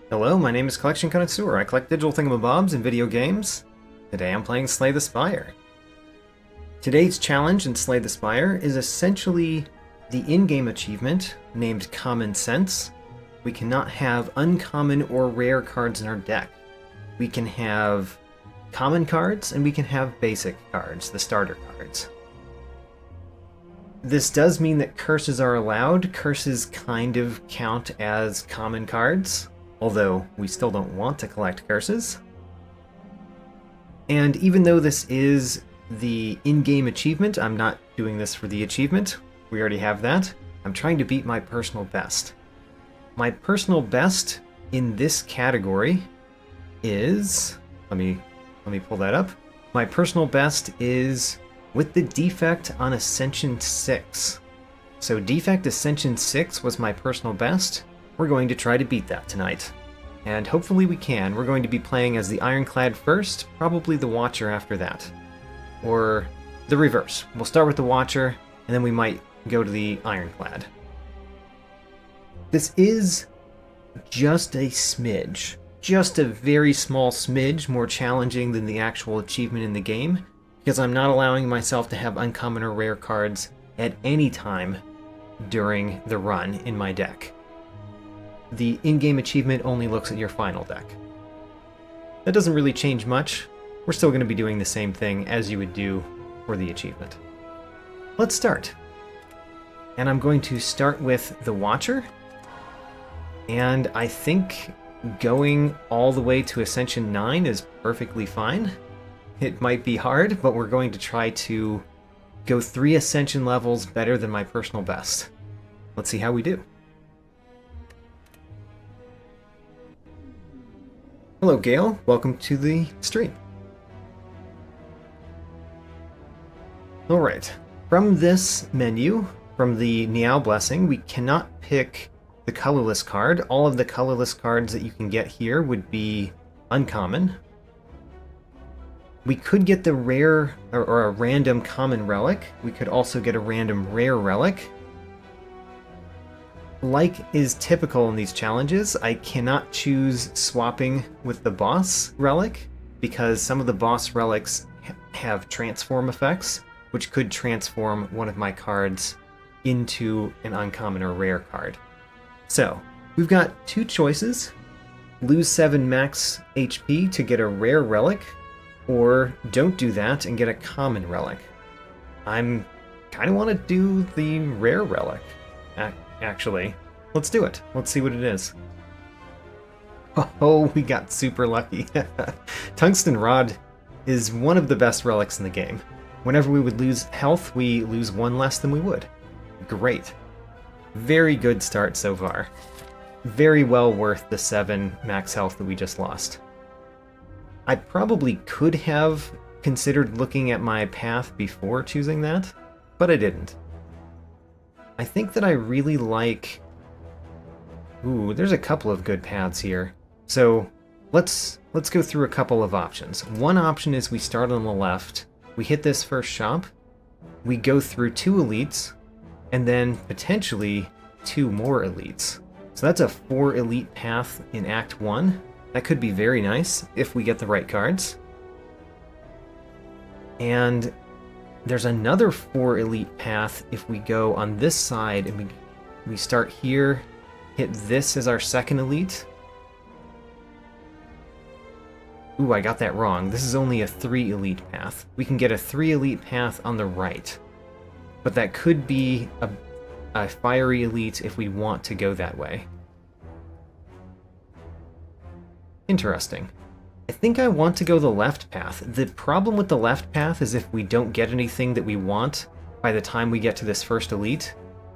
Hello, my name is Collection Connoisseur. I collect digital thingamabobs and video games. Today I'm playing Slay the Spire. Today's challenge in Slay the Spire is essentially the in-game achievement named Common Sense. We cannot have uncommon or rare cards in our deck. We can have common cards and we can have basic cards, the starter cards. This does mean that curses are allowed. Curses kind of count as common cards, although we still don't want to collect curses. And even though this is the in-game achievement, I'm not doing this for the achievement. We already have that. I'm trying to beat my personal best. My personal best in this category is... Let me pull that up. My personal best is with the defect on Ascension 6. So defect Ascension 6 was my personal best. We're going to try to beat that tonight. And hopefully we can. We're going to be playing as the Ironclad first, probably the Watcher after that. Or the reverse. We'll start with the Watcher, and then we might go to the Ironclad. This is just a smidge. Just a very small smidge more challenging than the actual achievement in the game, because I'm not allowing myself to have uncommon or rare cards at any time during the run in my deck. The in-game achievement only looks at your final deck. That doesn't really change much. We're still going to be doing the same thing as you would do for the achievement. Let's start. And I'm going to start with the Watcher. And I think going all the way to Ascension 9 is perfectly fine. It might be hard, but we're going to try to go 3 Ascension levels better than my personal best. Let's see how we do. Hello, Gail. Welcome to the stream. Alright, from this menu, from the Niao Blessing, we cannot pick the colorless card. All of the colorless cards that you can get here would be uncommon. We could get the rare or a random common relic. We could also get a random rare relic. Like is typical in these challenges, I cannot choose swapping with the boss relic because some of the boss relics have transform effects, which could transform one of my cards into an uncommon or rare card. So, we've got 2 choices. Lose 7 max HP to get a rare relic, or don't do that and get a common relic. I'm kind of want to do the rare relic, actually. Let's do it. Let's see what it is. Oh, we got super lucky. Tungsten Rod is one of the best relics in the game. Whenever we would lose health, we lose 1 less than we would. Great. Very good start so far. Very well worth the 7 max health that we just lost. I probably could have considered looking at my path before choosing that, but I didn't. I think that I really like... Ooh, there's a couple of good paths here. So let's go through a couple of options. One option is we start on the left, we hit this first shop, we go through 2 elites, and then potentially 2 more elites. So that's a 4 elite path in Act 1. That could be very nice if we get the right cards. And there's another 4 elite path if we go on this side and we start here, hit this as our second elite. Ooh, I got that wrong. This is only a 3 elite path. We can get a 3 elite path on the right. But that could be a fiery elite if we want to go that way. Interesting. I think I want to go the left path. The problem with the left path is if we don't get anything that we want by the time we get to this first elite,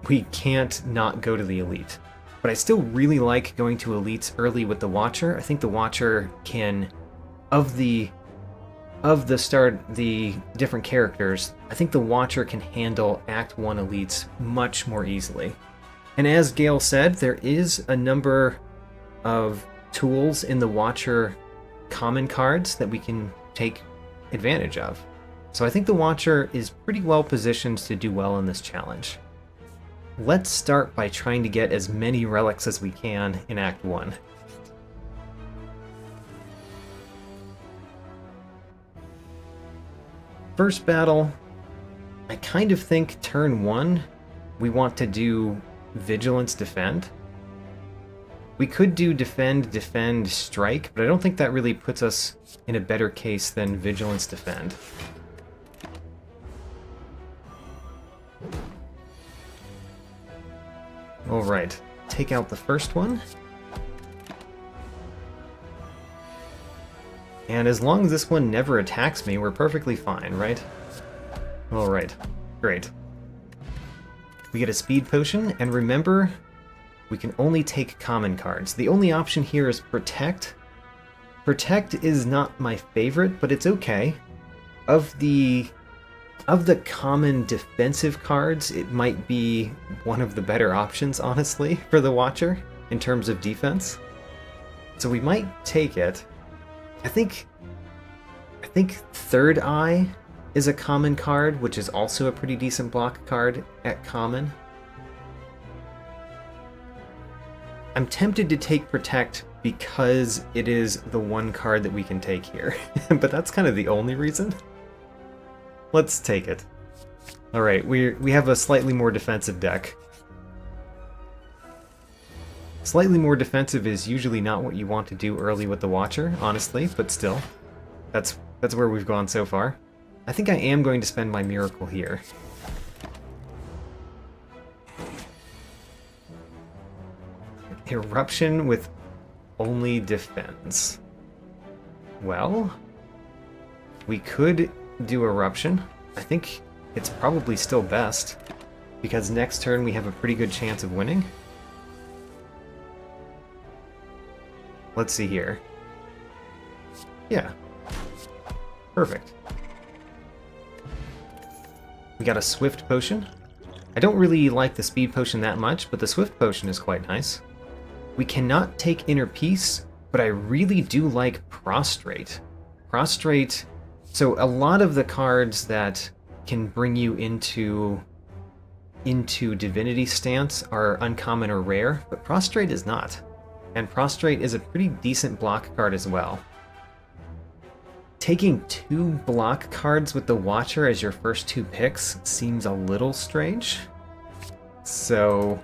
we can't not go to the elite. But I still really like going to elites early with the Watcher. I think the Watcher can, of the different characters, I think the Watcher can handle Act 1 elites much more easily. And as Gale said, there is a number of tools in the Watcher common cards that we can take advantage of. So I think the Watcher is pretty well positioned to do well in this challenge. Let's start by trying to get as many relics as we can in Act 1. First battle, I kind of think turn 1, we want to do Vigilance Defend. We could do Defend, Defend, Strike, but I don't think that really puts us in a better case than Vigilance Defend. Alright, take out the first one. And as long as this one never attacks me, we're perfectly fine, right? Alright, great. We get a speed potion, and remember, we can only take common cards. The only option here is Protect. Protect is not my favorite, but it's okay. Of the common defensive cards, it might be one of the better options, honestly, for the Watcher, in terms of defense. So we might take it. I think Third Eye is a common card, which is also a pretty decent block card at common. I'm tempted to take Protect because it is the one card that we can take here, but that's kind of the only reason. Let's take it. Alright, we have a slightly more defensive deck. Slightly more defensive is usually not what you want to do early with the Watcher, honestly, but still. That's where we've gone so far. I think I am going to spend my Miracle here. Eruption with only defense. Well, we could do Eruption. I think it's probably still best, because next turn we have a pretty good chance of winning. Let's see here. Yeah. Perfect. We got a Swift Potion. I don't really like the Speed Potion that much, but the Swift Potion is quite nice. We cannot take Inner Peace, but I really do like Prostrate. Prostrate... So a lot of the cards that can bring you into Divinity stance are uncommon or rare, but Prostrate is not. And Prostrate is a pretty decent block card as well. Taking 2 block cards with the Watcher as your first 2 picks seems a little strange. So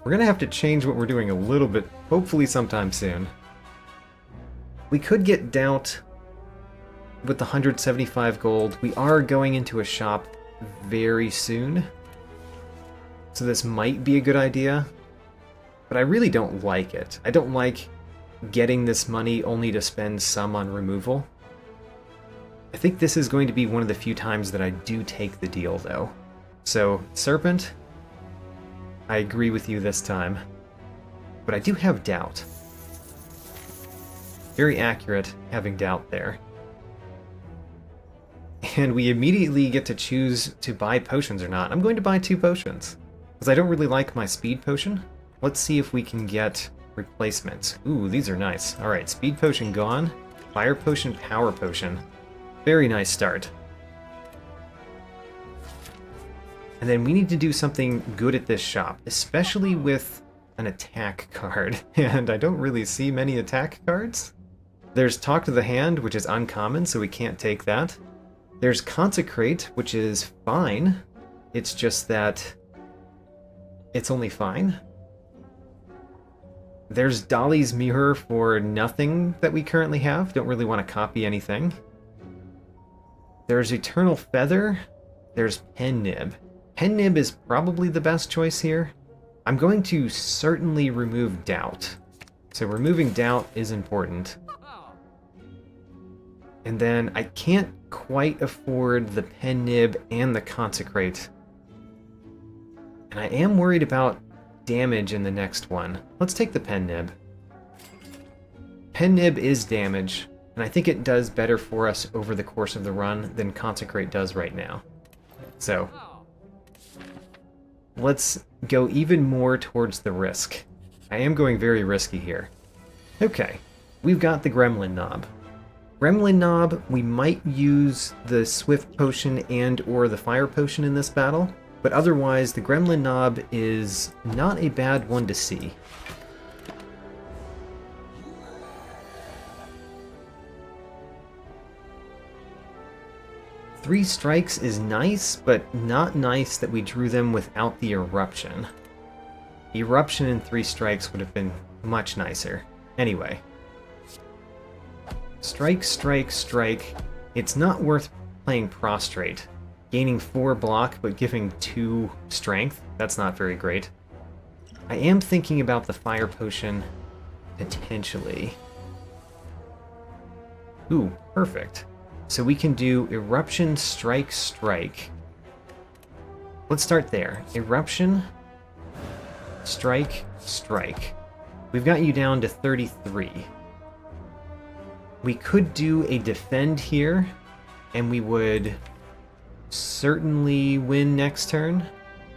we're gonna have to change what we're doing a little bit, hopefully sometime soon. We could get Doubt with the 175 gold. We are going into a shop very soon, so this might be a good idea, but I really don't like it. I don't like getting this money only to spend some on removal. I think this is going to be one of the few times that I do take the deal, though. So, Serpent, I agree with you this time, but I do have Doubt. Very accurate having Doubt there. And we immediately get to choose to buy potions or not. I'm going to buy 2 potions, because I don't really like my Speed Potion. Let's see if we can get replacements. Ooh, these are nice. Alright, Speed Potion gone. Fire Potion, Power Potion. Very nice start. And then we need to do something good at this shop, especially with an attack card. And I don't really see many attack cards. There's Talk to the Hand, which is uncommon, so we can't take that. There's Consecrate, which is fine. It's just that it's only fine. There's Dolly's Mirror for nothing that we currently have. Don't really want to copy anything. There's Eternal Feather. There's Pen Nib. Pen Nib is probably the best choice here. I'm going to certainly remove Doubt. So removing Doubt is important. And then I can't quite afford the Pen Nib and the Consecrate. And I am worried about damage in the next one. Let's take the Pen Nib. Pen Nib is damage, and I think it does better for us over the course of the run than Consecrate does right now. So, let's go even more towards the risk. I am going very risky here. Okay, we've got the Gremlin Knob. Gremlin Knob, we might use the Swift Potion and or the Fire Potion in this battle, but otherwise the Gremlin Knob is not a bad one to see. 3 strikes is nice, but not nice that we drew them without the eruption. Eruption and 3 strikes would have been much nicer. Anyway. Strike, strike, strike. It's not worth playing prostrate. Gaining 4 block, but giving 2 strength. That's not very great. I am thinking about the fire potion, potentially. Ooh, perfect. So we can do eruption, strike, strike. Let's start there. Eruption, strike, strike. We've got you down to 33. We could do a defend here, and we would certainly win next turn.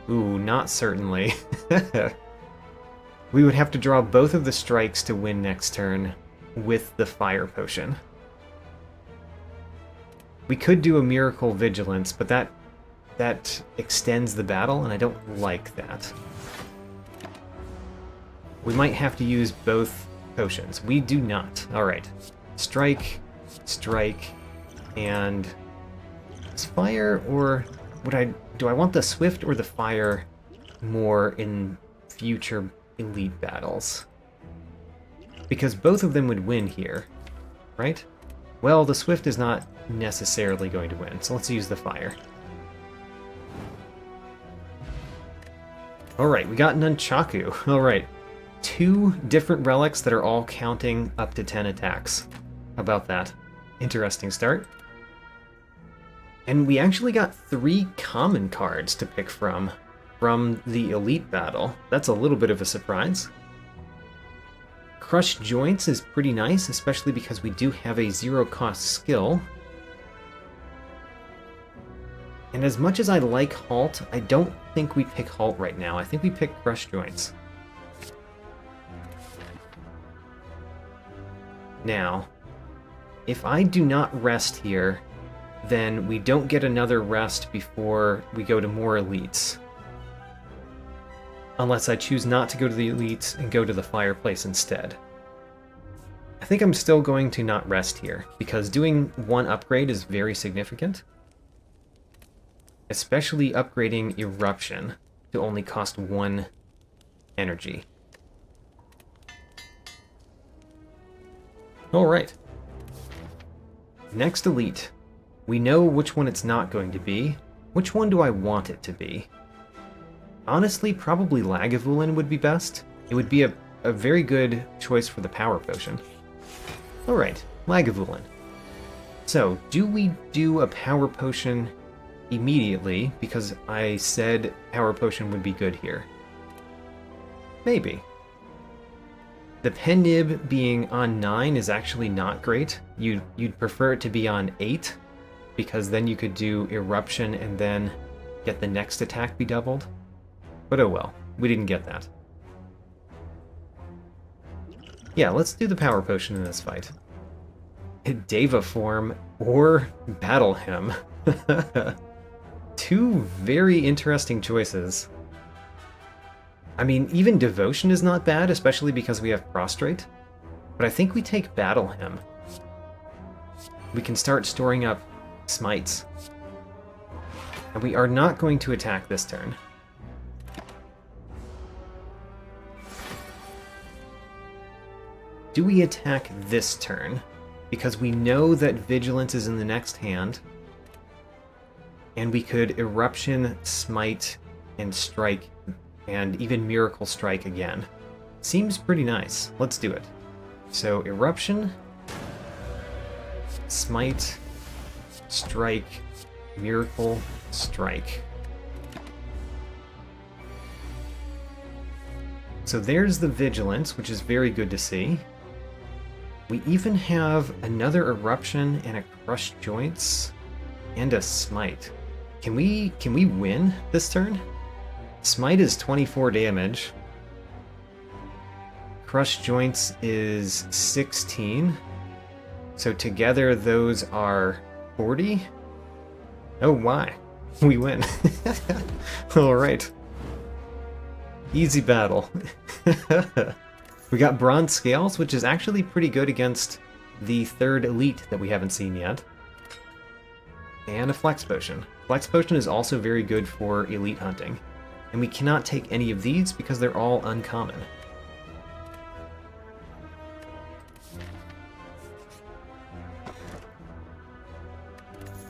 Ooh, not certainly. We would have to draw both of the strikes to win next turn with the fire potion. We could do a miracle vigilance, but that extends the battle, and I don't like that. We might have to use both potions. We do not. Alright. Strike, strike, and is fire, or do I want the swift or the fire more in future elite battles? Because both of them would win here, right? Well, the swift is not necessarily going to win, so let's use the fire. Alright, we got Nunchaku. Alright. 2 different relics that are all counting up to 10 attacks. How about that? Interesting start. And we actually got 3 common cards to pick from the elite battle. That's a little bit of a surprise. Crush Joints is pretty nice, especially because we do have a 0-cost skill. And as much as I like Halt, I don't think we pick Halt right now. I think we pick Crush Joints. Now, if I do not rest here, then we don't get another rest before we go to more elites. Unless I choose not to go to the elites and go to the fireplace instead. I think I'm still going to not rest here, because doing 1 upgrade is very significant. Especially upgrading Eruption to only cost 1 energy. Alright. Next elite. We know which one it's not going to be. Which one do I want it to be? Honestly, probably Lagavulin would be best. It would be a very good choice for the power potion. Alright, Lagavulin. So, do we do a power potion immediately, because I said power potion would be good here? Maybe. The pen nib being on 9 is actually not great. You'd prefer it to be on 8, because then you could do Eruption and then get the next attack be doubled. But oh well, we didn't get that. Yeah, let's do the power potion in this fight. Deva form or Battle Hymn. 2 very interesting choices. I mean, even Devotion is not bad, especially because we have Prostrate. But I think we take Battle Hymn. We can start storing up Smites. And we are not going to attack this turn. Do we attack this turn? Because we know that Vigilance is in the next hand. And we could Eruption, Smite, and Strike, and even Miracle Strike again. Seems pretty nice. Let's do it. So, Eruption, Smite, Strike, Miracle, Strike. So there's the Vigilance, which is very good to see. We even have another Eruption and a Crushed Joints and a Smite. Can we win this turn? Smite is 24 damage. Crushed Joints is 16. So together those are 40. Oh my, we win. Alright. Easy battle. We got Bronze Scales, which is actually pretty good against the 3rd elite that we haven't seen yet. And a Flex Potion. Flex Potion is also very good for elite hunting. And we cannot take any of these because they're all uncommon.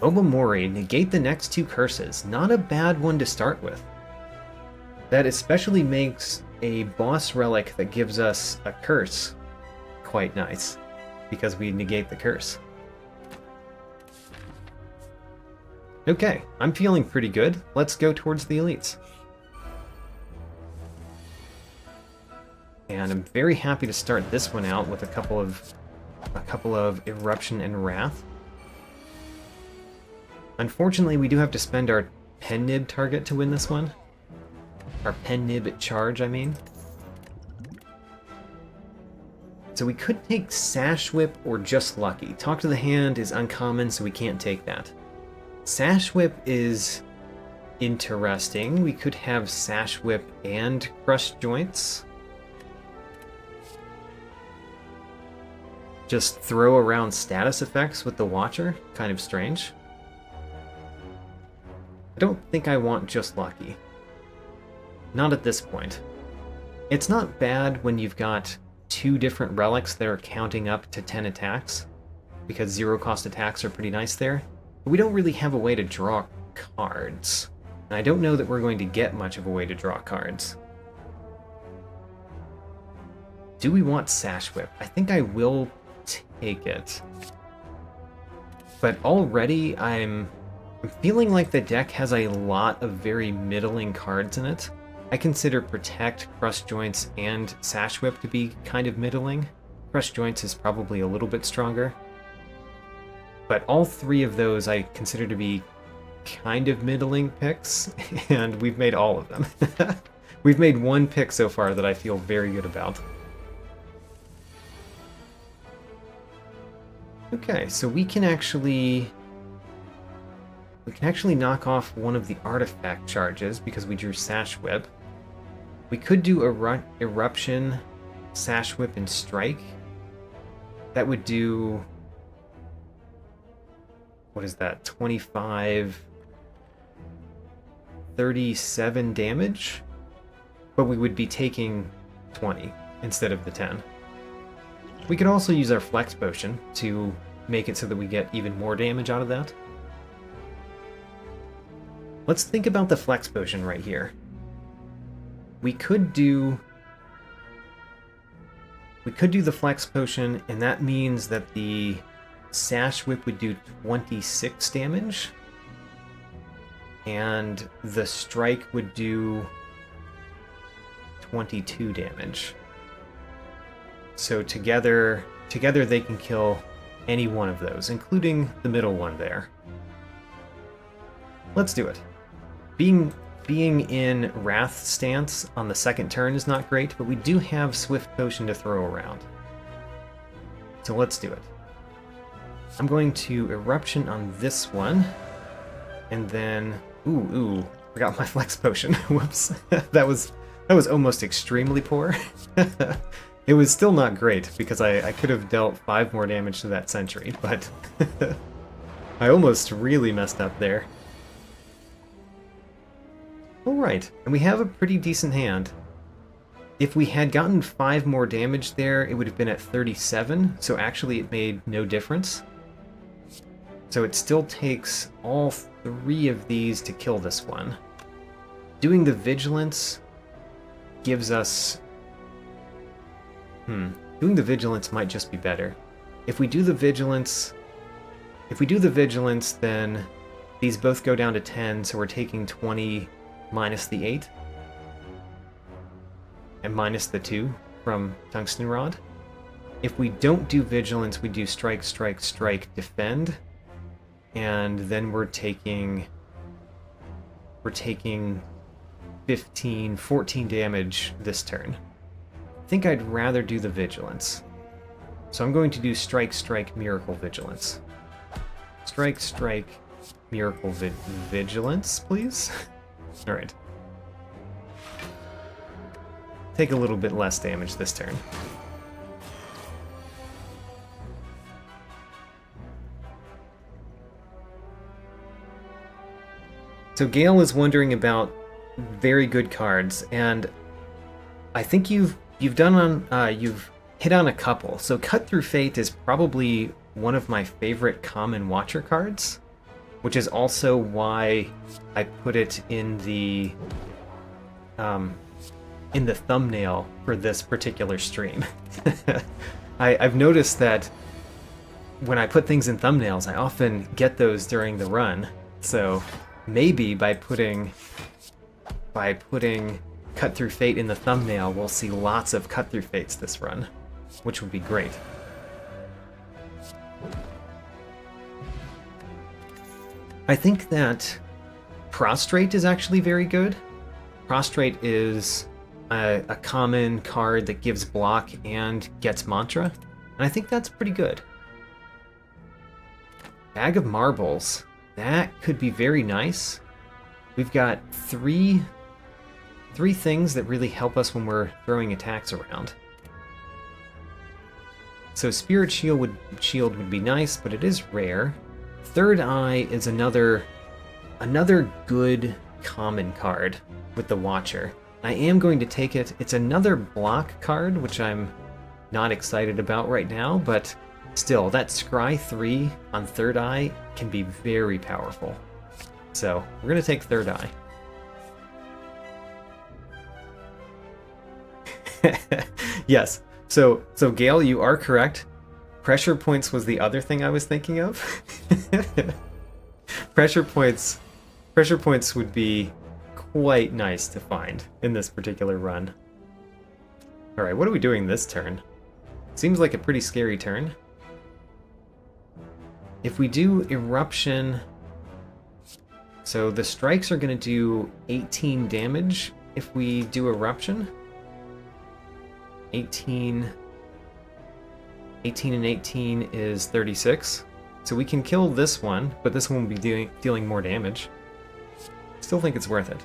Obamori, negate the next 2 curses. Not a bad one to start with. That especially makes a boss relic that gives us a curse quite nice, because we negate the curse. Okay, I'm feeling pretty good. Let's go towards the elites. And I'm very happy to start this one out with a couple of Eruption and Wrath. Unfortunately, we do have to spend our pen nib target to win this one. Our pen nib charge, I mean. So we could take Sash Whip or just Lucky. Talk to the Hand is uncommon, so we can't take that. Sash Whip is interesting. We could have Sash Whip and Crushed Joints. Just throw around status effects with the Watcher. Kind of strange. I don't think I want just Lucky. Not at this point. It's not bad when you've got 2 different relics that are counting up to 10 attacks, because 0 cost attacks are pretty nice there. But we don't really have a way to draw cards. And I don't know that we're going to get much of a way to draw cards. Do we want Sash Whip? I think I will take it. But already I'm feeling like the deck has a lot of very middling cards in it. I consider Protect, Crushed Joints, and Sash Whip to be kind of middling. Crushed Joints is probably a little bit stronger. But all 3 of those I consider to be kind of middling picks, and we've made all of them. We've made 1 pick so far that I feel very good about. Okay, so we can actually knock off one of the artifact charges because we drew Sash Whip. We could do Eruption, Sash Whip, and Strike. That would do... what is that? 25... 37 damage? But we would be taking 20 instead of the 10. We could also use our Flex Potion to make it so that we get even more damage out of that. Let's think about the Flex Potion right here. We could do the Flex Potion, and that means that the Sash Whip would do 26 damage, and the Strike would do 22 damage. So together they can kill any one of those, including the middle one there. Let's do it. Being in Wrath stance on the second turn is not great, but we do have Swift Potion to throw around. So let's do it. I'm going to Eruption on this one, and then... Ooh, forgot my Flex Potion. Whoops. That was almost extremely poor. It was still not great, because I could have dealt 5 more damage to that sentry, but I almost really messed up there. Alright, and we have a pretty decent hand. If we had gotten 5 more damage there, it would have been at 37, so actually it made no difference. So it still takes all 3 of these to kill this one. Doing the Vigilance gives us... Doing the Vigilance might just be better. If we do the Vigilance, then these both go down to 10, so we're taking 20 minus the 8. And minus the 2 from Tungsten Rod. If we don't do Vigilance, we do Strike, Strike, Strike, Defend. And then we're taking 15, 14 damage this turn. I think I'd rather do the Vigilance. So I'm going to do Strike, Strike, Miracle, Vigilance. Strike, Strike, Miracle, Vigilance, please? Alright. Take a little bit less damage this turn. So Gale is wondering about very good cards, and I think you've hit on a couple. So Cut Through Fate is probably one of my favorite common Watcher cards, which is also why I put it in the thumbnail for this particular stream. I've noticed that when I put things in thumbnails, I often get those during the run. So maybe by putting Cut Through Fate in the thumbnail, we'll see lots of Cut Through Fates this run, which would be great. I think that Prostrate is actually very good. Prostrate is a common card that gives block and gets mantra, and I think that's pretty good. Bag of Marbles, that could be very nice. We've got three things that really help us when we're throwing attacks around. So Spirit Shield would be nice, but it is rare. Third Eye is another good common card with the Watcher. I am going to take it. It's another block card, which I'm not excited about right now, but still, that Scry 3 on Third Eye can be very powerful. So we're going to take Third Eye. Yes. So Gale, you are correct. Pressure points was the other thing I was thinking of. Pressure points would be quite nice to find in this particular run. Alright, what are we doing this turn? Seems like a pretty scary turn. If we do Eruption... So the strikes are going to do 18 damage if we do Eruption. 18 and 18 is 36. So we can kill this one, but this one will be dealing more damage. Still think it's worth it.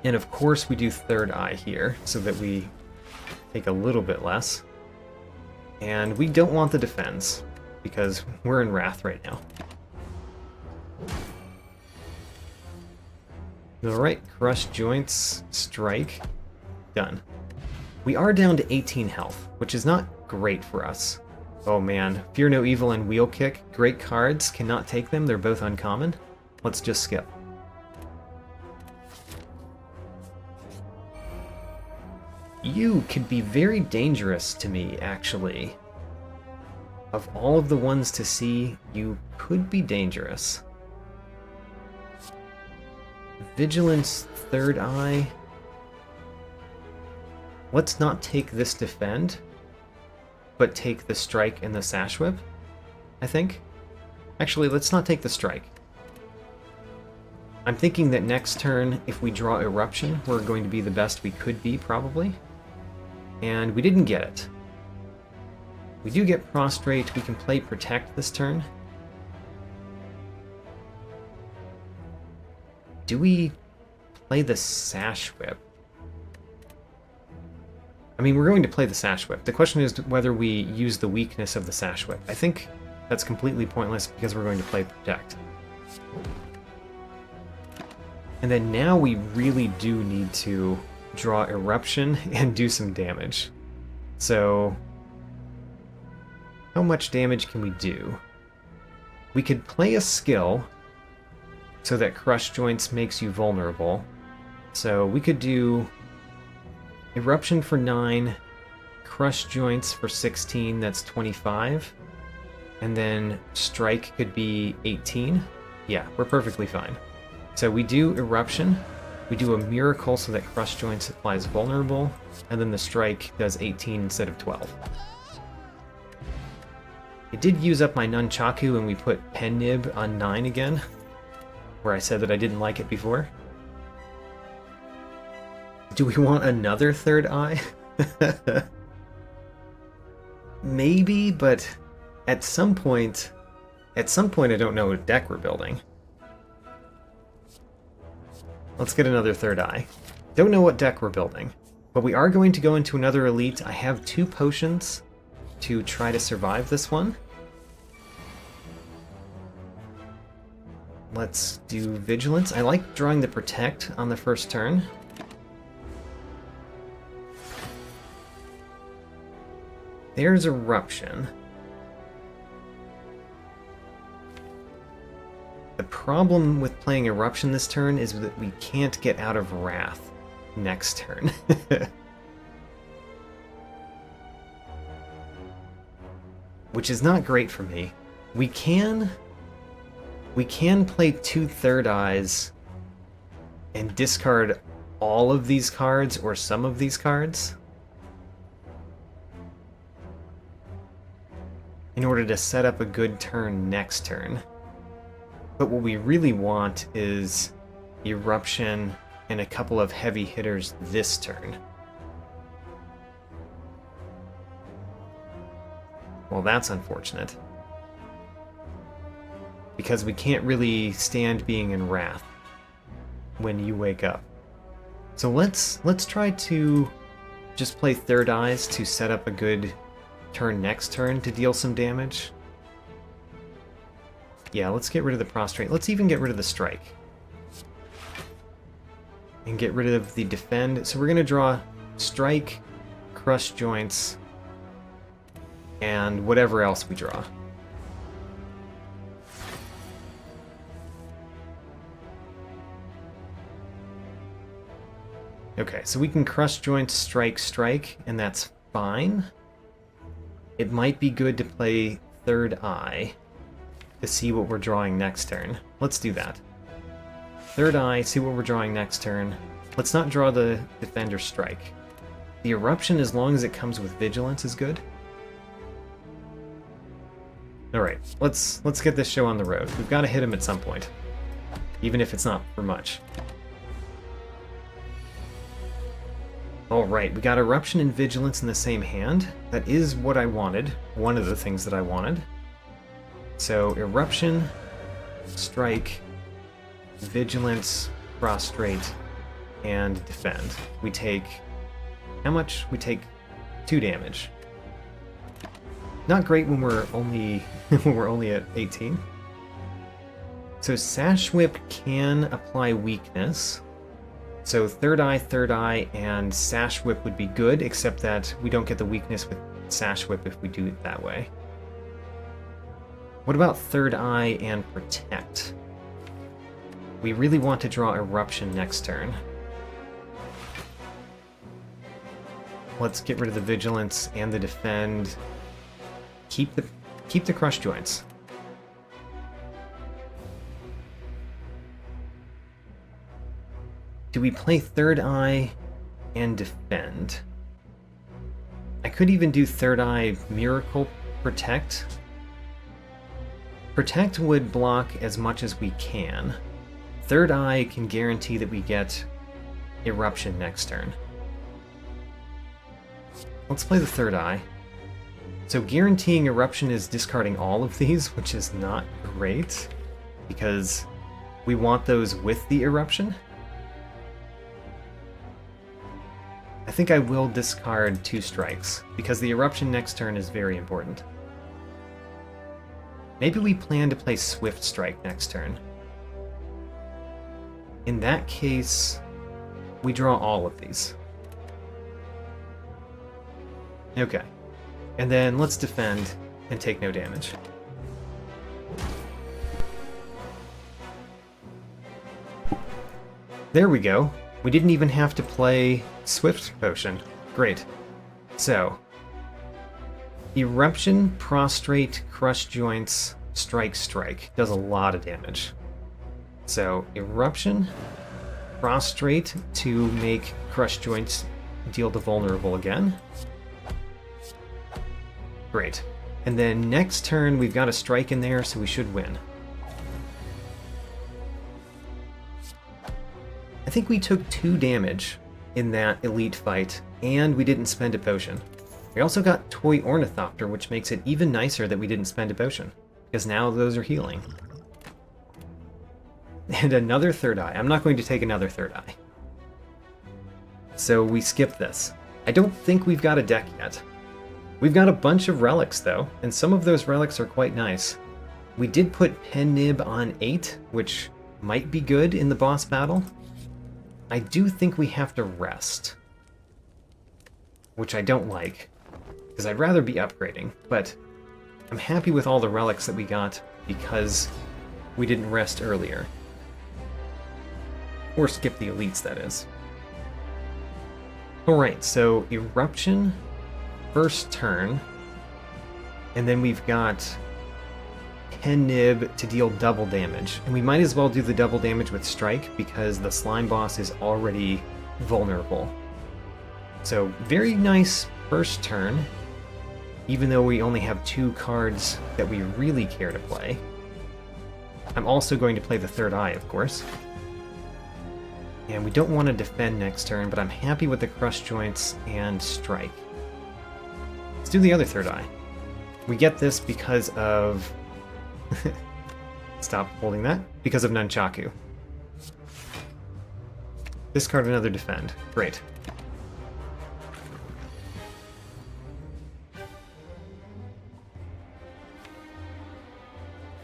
And of course we do Third Eye here, so that we take a little bit less. And we don't want the defense, because we're in Wrath right now. Alright, Crush Joints, Strike, done. We are down to 18 health, which is not great for us. Oh man, Fear No Evil and Wheel Kick, great cards, cannot take them, they're both uncommon. Let's just skip. You could be very dangerous to me, actually. Of all of the ones to see, you could be dangerous. Vigilance, Third Eye. Let's not take this Defend, but take the Strike and the Sash Whip, I think. Actually, let's not take the Strike. I'm thinking that next turn, if we draw Eruption, we're going to be the best we could be, probably. And we didn't get it. We do get Prostrate, we can play Protect this turn. Do we play the Sash Whip? I mean, we're going to play the Sash Whip. The question is whether we use the weakness of the Sash Whip. I think that's completely pointless because we're going to play Protect. And then now we really do need to draw Eruption and do some damage. So how much damage can we do? We could play a skill so that Crush Joints makes you vulnerable. So we could do Eruption for 9, Crush Joints for 16, that's 25, and then Strike could be 18. Yeah, we're perfectly fine. So we do Eruption, we do a Miracle so that Crush Joints applies vulnerable, and then the Strike does 18 instead of 12. It did use up my Nunchaku and we put Pen Nib on 9 again, where I said that I didn't like it before. Do we want another Third Eye? Maybe, but at some point I don't know what deck we're building. Let's get another Third Eye. Don't know what deck we're building, but we are going to go into another Elite. I have 2 potions to try to survive this one. let's do Vigilance. I like drawing the Protect on the first turn. There's Eruption. The problem with playing Eruption this turn is that we can't get out of Wrath next turn. Which is not great for me. We can play 2 Third Eyes and discard all of these cards or some of these cards in order to set up a good turn next turn. But what we really want is Eruption and a couple of heavy hitters this turn. Well, that's unfortunate. Because we can't really stand being in Wrath when you wake up. So let's try to just play Third Eyes to set up a good turn next turn to deal some damage. Yeah, let's get rid of the Prostrate. Let's even get rid of the Strike. And get rid of the Defend. So we're going to draw Strike, Crush Joints, and whatever else we draw. Okay, so we can Crush Joints, Strike, Strike, and that's fine. It might be good to play Third Eye to see what we're drawing next turn. Let's do that. Third Eye, see what we're drawing next turn. Let's not draw the Defender Strike. The Eruption, as long as it comes with Vigilance, is good. Alright, let's get this show on the road. We've got to hit him at some point, even if it's not for much. Alright, we got Eruption and Vigilance in the same hand. That is what I wanted. One of the things that I wanted. So, Eruption, Strike, Vigilance, Prostrate, and Defend. We take... how much? We take 2 damage. Not great when we're only when we're only at 18. So Sash Whip can apply weakness. So Third Eye, and Sash Whip would be good, except that we don't get the weakness with Sash Whip if we do it that way. What about Third Eye and Protect? We really want to draw Eruption next turn. Let's get rid of the Vigilance and the Defend. Keep the Crush Joints. Do we play Third Eye and Defend? I could even do Third Eye, Miracle, Protect. Protect would block as much as we can. Third Eye can guarantee that we get Eruption next turn. Let's play the Third Eye. So guaranteeing Eruption is discarding all of these, which is not great, because we want those with the Eruption. I think I will discard 2 strikes, because the Eruption next turn is very important. Maybe we plan to play Swift Strike next turn. In that case, we draw all of these. Okay. And then let's defend and take no damage. There we go. We didn't even have to play Swift Potion. Great. So, Eruption, Prostrate, Crush Joints, Strike, Strike. Does a lot of damage. So, Eruption, Prostrate to make Crush Joints deal the vulnerable again. Great. And then next turn, we've got a Strike in there, so we should win. I think we took 2 damage in that elite fight, and we didn't spend a potion. We also got Toy Ornithopter, which makes it even nicer that we didn't spend a potion, because now those are healing. And another Third Eye. I'm not going to take another Third Eye. So we skip this. I don't think we've got a deck yet. We've got a bunch of relics, though, and some of those relics are quite nice. We did put Pen Nib on 8, which might be good in the boss battle. I do think we have to rest, which I don't like, because I'd rather be upgrading, but I'm happy with all the relics that we got because we didn't rest earlier. Or skip the elites, that is. Alright, so Eruption, first turn, and then we've got Pen Nib to deal double damage. And we might as well do the double damage with Strike because the slime boss is already vulnerable. So very nice first turn, even though we only have 2 cards that we really care to play. I'm also going to play the third eye, of course. And we don't want to defend next turn, but I'm happy with the Crush Joints and Strike. Let's do the other third eye. We get this because of... Stop holding that. Because of Nunchaku. Discard another defend. Great.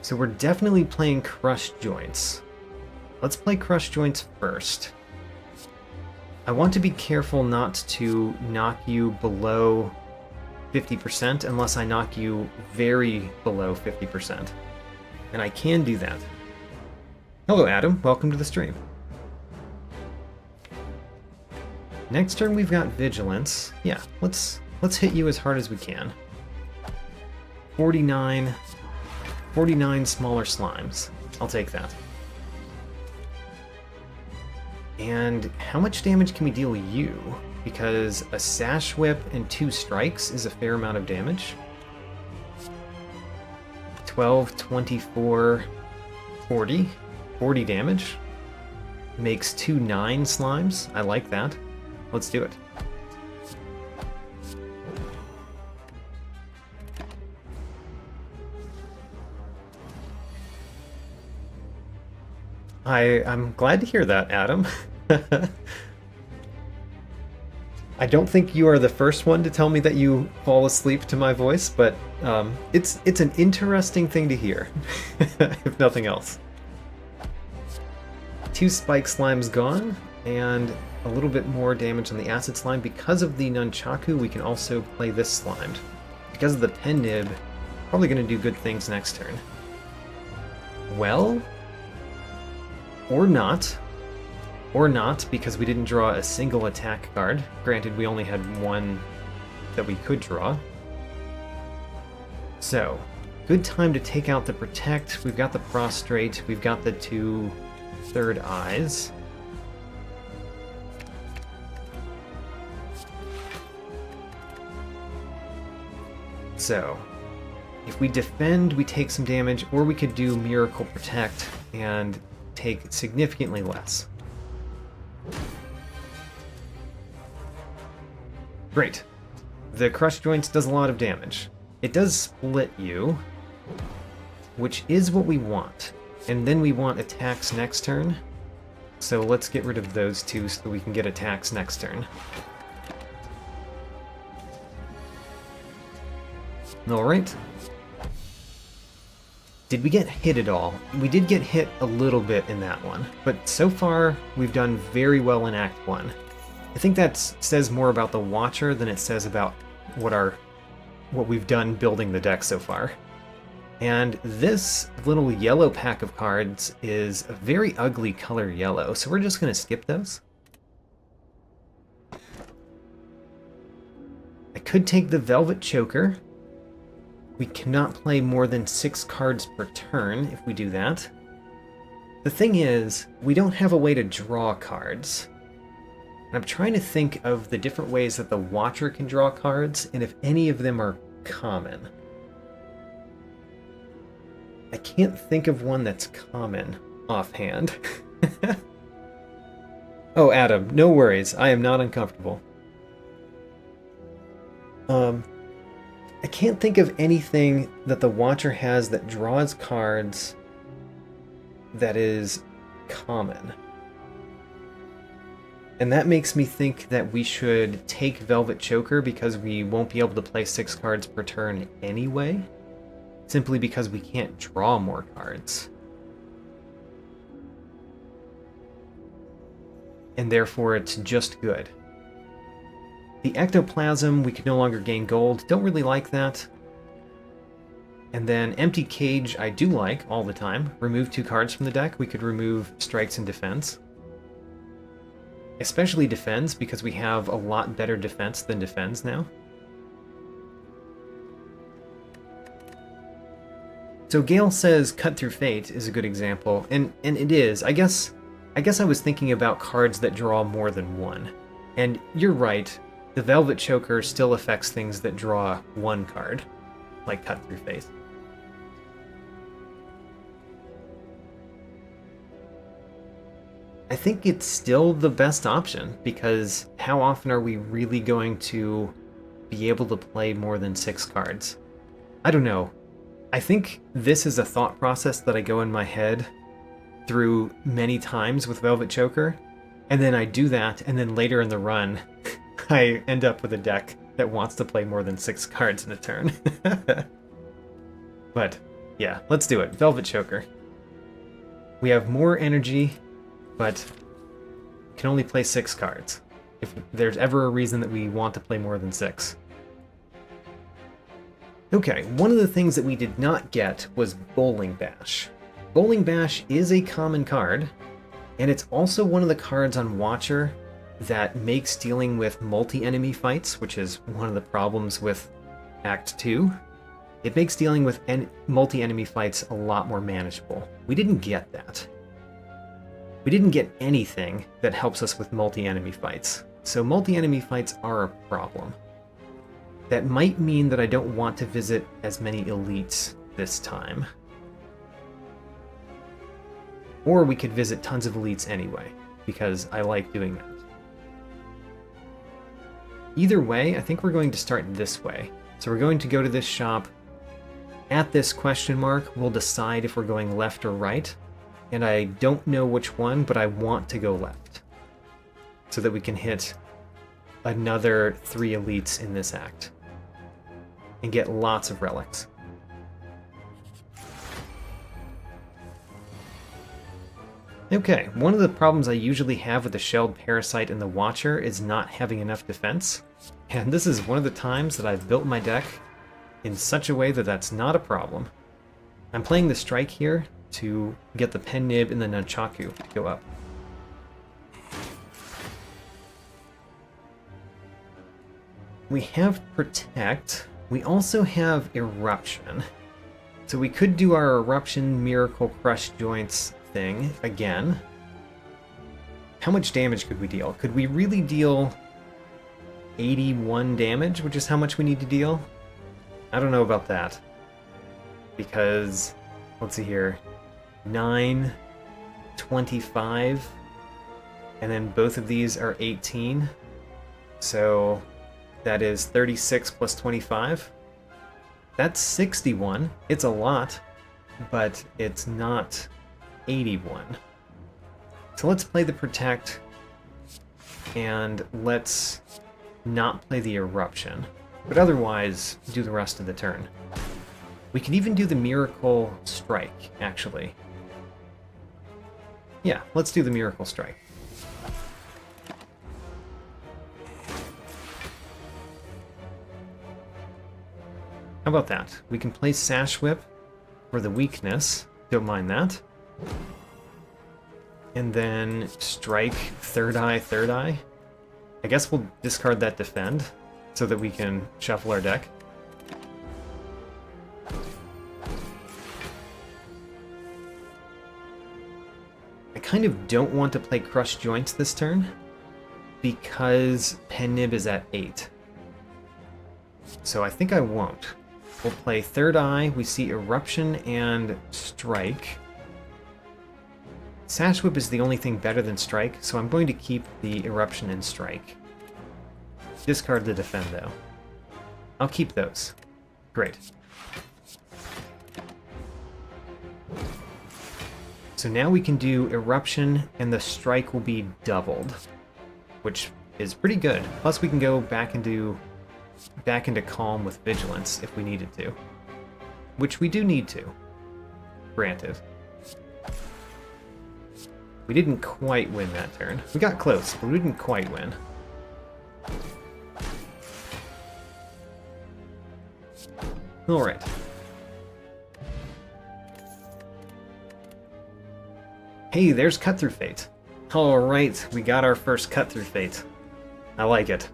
So we're definitely playing Crush Joints. Let's play Crush Joints first. I want to be careful not to knock you below 50% unless I knock you very below 50%. And I can do that. Hello Adam, welcome to the stream. Next turn we've got Vigilance. Yeah, let's hit you as hard as we can. 49 smaller slimes. I'll take that. And how much damage can we deal you? Because a Sash Whip and 2 strikes is a fair amount of damage. 12, 24, 40. 40 damage. Makes 2 9 slimes. I like that. Let's do it. I'm glad to hear that, Adam. I don't think you are the first one to tell me that you fall asleep to my voice, but it's an interesting thing to hear, if nothing else. 2 Spike Slimes gone, and a little bit more damage on the Acid Slime. Because of the Nunchaku, we can also play this Slimed. Because of the Pen Nib, probably going to do good things next turn. Well... Or not, because we didn't draw a single attack card. Granted, we only had 1 that we could draw. So, good time to take out the Protect. We've got the Prostrate. We've got the 2 third eyes. So, if we defend, we take some damage, or we could do Miracle Protect and take significantly less. Great. The Crush Joints does a lot of damage. It does split you, which is what we want. And then we want attacks next turn. So let's get rid of those 2 so that we can get attacks next turn. Alright. Did we get hit at all? We did get hit a little bit in that one, but so far we've done very well in Act 1. I think that says more about the Watcher than it says about what we've done building the deck so far. And this little yellow pack of cards is a very ugly color yellow, so we're just going to skip those. I could take the Velvet Choker. We cannot play more than 6 cards per turn if we do that. The thing is, we don't have a way to draw cards. And I'm trying to think of the different ways that the Watcher can draw cards, and if any of them are common. I can't think of one that's common offhand. Oh, Adam, no worries. I am not uncomfortable. I can't think of anything that the Watcher has that draws cards that is common. And that makes me think that we should take Velvet Choker because we won't be able to play 6 cards per turn anyway. simply because we can't draw more cards. And therefore it's just good. The ectoplasm, we could no longer gain gold. Don't really like that. And then empty cage, I do like all the time. Remove 2 cards from the deck. We could remove strikes and defense. Especially defense, because we have a lot better defense than defends now. So Gale says Cut Through Fate is a good example, and it is. I guess I was thinking about cards that draw more than one. And you're right, the Velvet Choker still affects things that draw one card, like Cut Through Fate. I think it's still the best option, because how often are we really going to be able to play more than 6 cards? I don't know. I think this is a thought process that I go in my head through many times with Velvet Choker, and then I do that, and then later in the run, I end up with a deck that wants to play more than 6 cards in a turn. But, yeah, let's do it. Velvet Choker. We have more energy, but can only play 6 cards. If there's ever a reason that we want to play more than 6. Okay, one of the things that we did not get was Bowling Bash. Bowling Bash is a common card, and it's also one of the cards on Watcher that makes dealing with multi-enemy fights, which is one of the problems with Act 2. It makes dealing with multi-enemy fights a lot more manageable. We didn't get that. We didn't get anything that helps us with multi-enemy fights, so multi-enemy fights are a problem. That might mean that I don't want to visit as many elites this time. Or we could visit tons of elites anyway, because I like doing that. Either way, I think we're going to start this way. So we're going to go to this shop. At this question mark, we'll decide if we're going left or right. And I don't know which one, but I want to go left. So that we can hit another 3 elites in this act. And get lots of relics. Okay, one of the problems I usually have with the Shelled Parasite and the Watcher is not having enough defense. And this is one of the times that I've built my deck in such a way that that's not a problem. I'm playing the Strike here to get the Pen Nib and the Nunchaku to go up. We have Protect. We also have Eruption. So we could do our Eruption Miracle Crush Joints thing again. How much damage could we deal? Could we really deal 81 damage, which is how much we need to deal? I don't know about that. Because, let's see here, 9, 25, and then both of these are 18. So that is 36 plus 25. That's 61. It's a lot, but it's not 81. So let's play the Protect, and let's not play the Eruption, but otherwise do the rest of the turn. We can even do the Miracle Strike, actually. Yeah, let's do the Miracle Strike. How about that? We can play Sash Whip for the weakness. Don't mind that. And then strike Third Eye, Third Eye. I guess we'll discard that Defend so that we can shuffle our deck. I kind of don't want to play Crush Joints this turn because Pen Nib is at 8. So I think I won't. We'll play Third Eye, we see Eruption and Strike. Sash Whip is the only thing better than Strike, so I'm going to keep the Eruption and Strike. Discard the Defend, though. I'll keep those. Great. So now we can do Eruption, and the Strike will be doubled, which is pretty good. Plus we can go back into Calm with Vigilance if we needed to. which we do need to. Granted. We didn't quite win that turn. We got close, but we didn't quite win. Alright. Hey, there's Cut Through Fate. Alright, we got our first Cut Through Fate. I like it.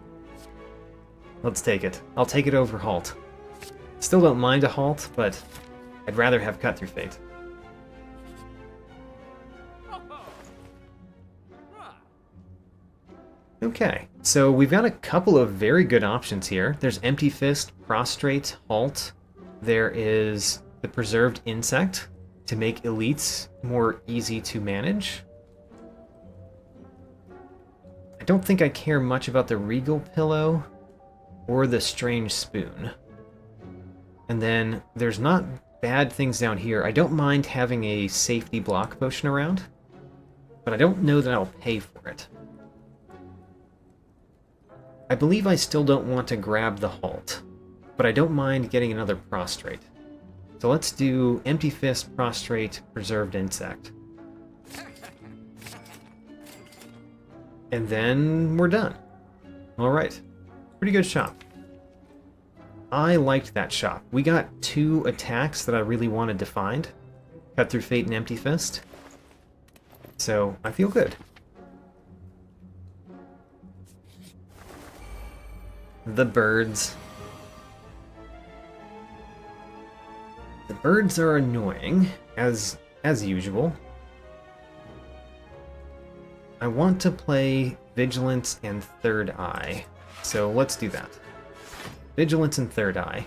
Let's take it. I'll take it over Halt. Still don't mind a Halt, but I'd rather have Cut Through Fate. Okay, so we've got a couple of very good options here. There's Empty Fist, Prostrate, Halt. There is the Preserved Insect to make elites more easy to manage. I don't think I care much about the Regal Pillow or the Strange Spoon. And then there's not bad things down here. I don't mind having a safety block potion around, but I don't know that I'll pay for it. I believe I still don't want to grab the Halt, but I don't mind getting another Prostrate. So let's do Empty Fist, Prostrate, Preserved Insect. And then we're done. Alright. Pretty good shop. I liked that shop. We got 2 attacks that I really wanted to find. Cut Through Fate and Empty Fist. So I feel good. The birds. The birds are annoying, as usual. I want to play Vigilance and Third Eye, so let's do that. Vigilance and Third Eye.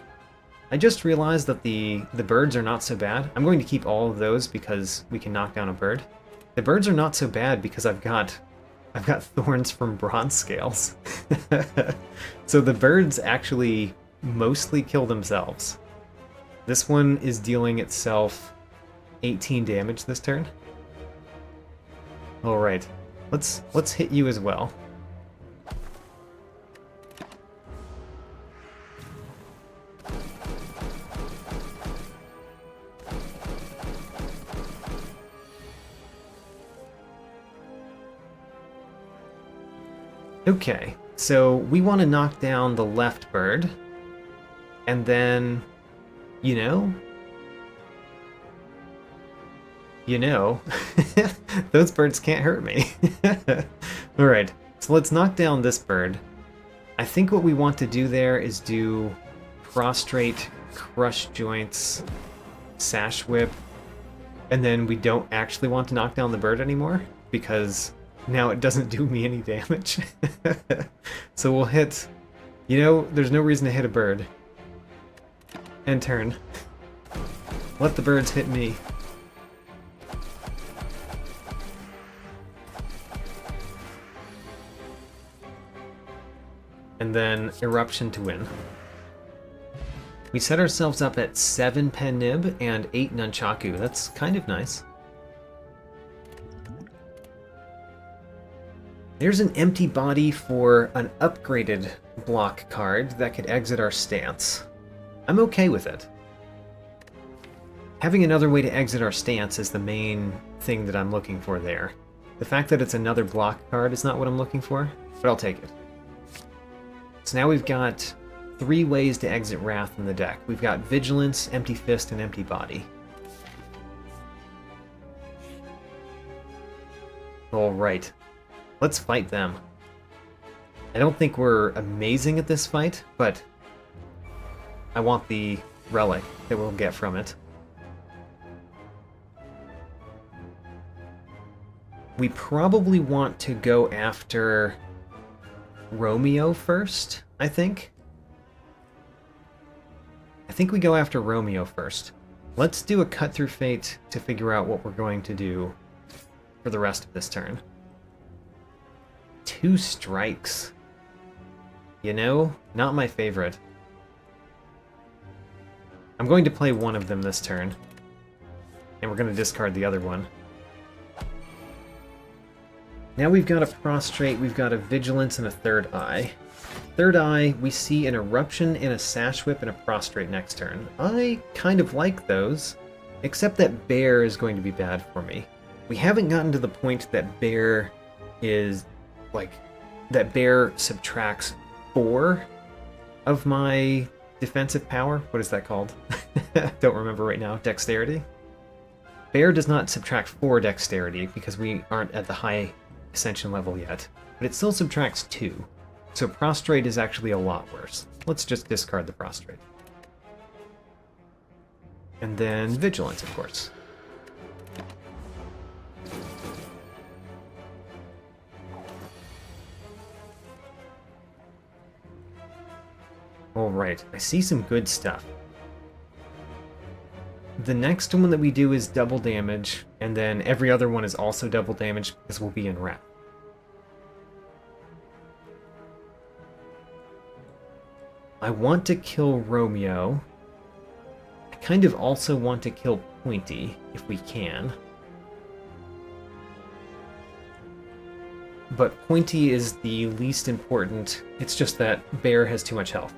I just realized that the birds are not so bad. I'm going to keep all of those because we can knock down a bird. The birds are not so bad because I've got thorns from bronze scales. So the birds actually mostly kill themselves. This one is dealing itself 18 damage this turn. Alright, let's hit you as well. Okay, so we want to knock down the left bird, and then, you know, those birds can't hurt me. Alright, so let's knock down this bird. I think what we want to do there is do Prostrate, Crush Joints, Sash Whip, and then we don't actually want to knock down the bird anymore, because now it doesn't do me any damage. So we'll hit... You know, there's no reason to hit a bird. End turn. Let the birds hit me. And then Eruption to win. We set ourselves up at 7 Pen Nib and 8 Nunchaku. That's kind of nice. There's an empty body for an upgraded block card that could exit our stance. I'm okay with it. Having another way to exit our stance is the main thing that I'm looking for there. The fact that it's another block card is not what I'm looking for, but I'll take it. So now we've got 3 ways to exit Wrath in the deck. We've got Vigilance, Empty Fist, and Empty Body. Alright. Let's fight them. I don't think we're amazing at this fight, but I want the relic that we'll get from it. We probably want to go after Romeo first, I think. I think we go after Romeo first. Let's do a Cut Through Fate to figure out what we're going to do for the rest of this turn. 2 strikes. You know, not my favorite. I'm going to play one of them this turn, and we're going to discard the other one. Now we've got a Prostrate, we've got a Vigilance, and a Third Eye. Third eye, we see an eruption and a sash whip and a prostrate next turn. I kind of like those, except that bear is going to be bad for me. We haven't gotten to the point that bear is like that bear subtracts 4 of my defensive power. What is that called? Don't remember right now. Dexterity? Bear does not subtract 4 dexterity because we aren't at the high ascension level yet, but it still subtracts 2. So prostrate is actually a lot worse. Let's just discard the prostrate. And then vigilance, of course. Alright, I see some good stuff. The next one that we do is double damage, and then every other one is also double damage because we'll be in wrath. I want to kill Romeo. I kind of also want to kill Pointy, if we can. But Pointy is the least important. It's just that Bear has too much health.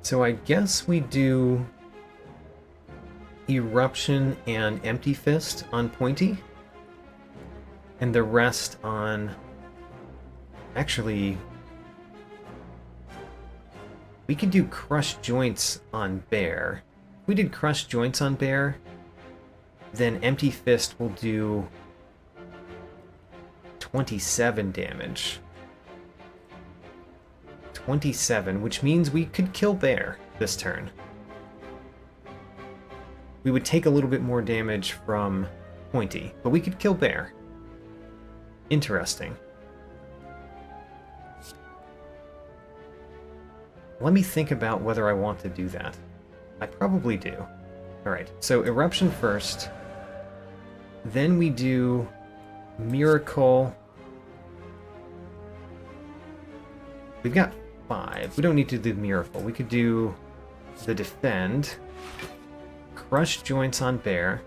So I guess we do Eruption and Empty Fist on Pointy, and the rest on... Actually, we could do Crush Joints on Bear. If we did Crush Joints on Bear, then Empty Fist will do 27 damage. 27, which means we could kill Bear this turn. We would take a little bit more damage from Pointy, but we could kill Bear. Interesting. Let me think about whether I want to do that. I probably do. Alright, so Eruption first. Then we do Miracle. We've got 5. We don't need to do Miracle. We could do the Defend. Crush Joints on Bear.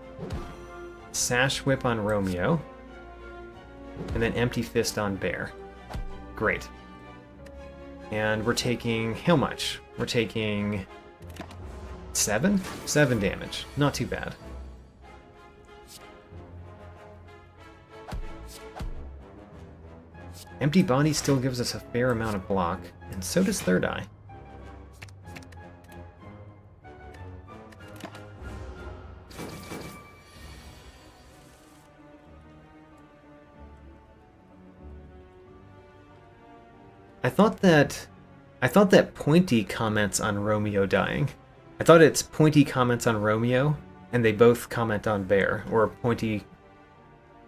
Sash Whip on Romeo. And then Empty Fist on Bear. Great. And we're taking... how much? We're taking... 7? 7 damage. Not too bad. Empty Body still gives us a fair amount of block, and so does Third Eye. I thought that Pointy comments on Romeo dying. I thought it's Pointy comments on Romeo, and they both comment on Bear, or Pointy,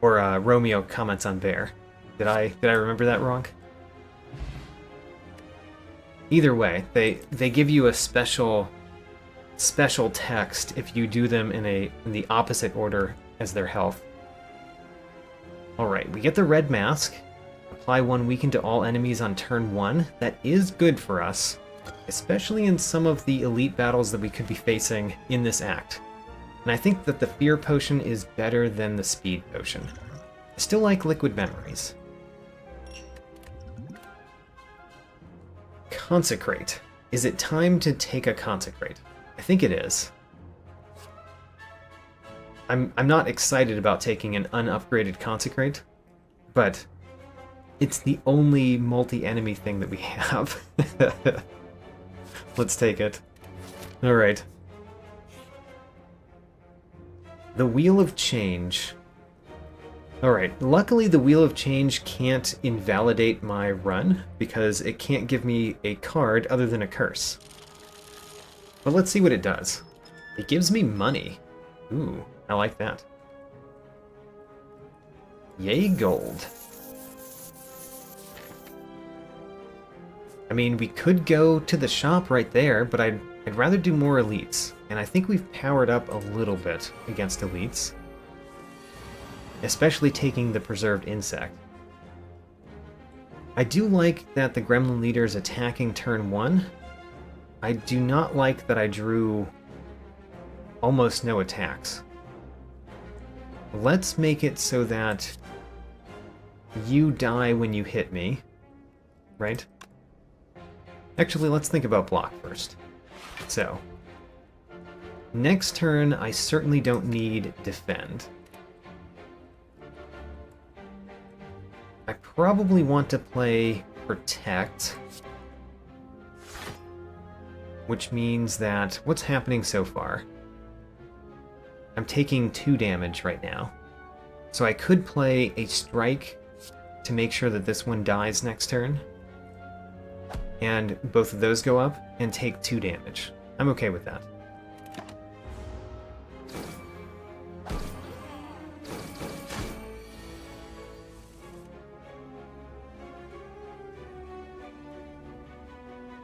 or Romeo comments on Bear. Did I remember that wrong? Either way, they give you a special text if you do them in the opposite order as their health. All right, we get the red mask. Apply 1 weaken to all enemies on turn 1. That is good for us, especially in some of the elite battles that we could be facing in this act. And I think that the Fear Potion is better than the Speed Potion. I still like Liquid Memories. Consecrate. Is it time to take a Consecrate? I think it is. I'm not excited about taking an unupgraded Consecrate, but it's the only multi-enemy thing that we have. Let's take it. Alright. The Wheel of Change. Alright, luckily the Wheel of Change can't invalidate my run, because it can't give me a card other than a curse. But let's see what it does. It gives me money. Ooh, I like that. Yay, gold. I mean, we could go to the shop right there, but I'd rather do more elites. And I think we've powered up a little bit against elites. Especially taking the Preserved Insect. I do like that the Gremlin Leader is attacking turn 1. I do not like that I drew almost no attacks. Let's make it so that You die when you hit me, right? Actually, let's think about block first. So, next turn, I certainly don't need defend. I probably want to play protect, which means that what's happening so far? I'm taking 2 damage right now. So I could play a strike to make sure that this one dies next turn. And both of those go up and take 2 damage. I'm okay with that.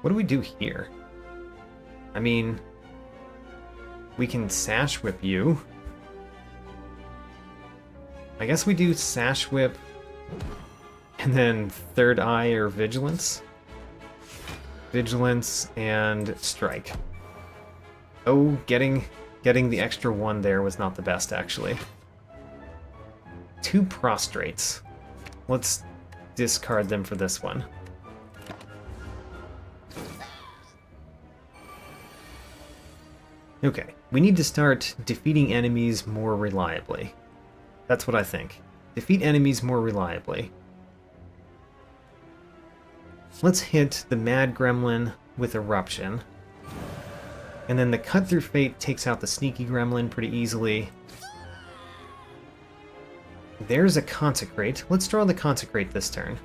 What do we do here? I mean, we can Sash Whip you. I guess we do Sash Whip and then Third Eye or Vigilance. Vigilance and Strike. Oh, getting the extra 1 there was not the best, actually. 2 Prostrates. Let's discard them for this one. Okay, we need to start defeating enemies more reliably. That's what I think. Defeat enemies more reliably. Let's hit the Mad Gremlin with Eruption. And then the Cut Through Fate takes out the Sneaky Gremlin pretty easily. There's a Consecrate. Let's draw the Consecrate this turn.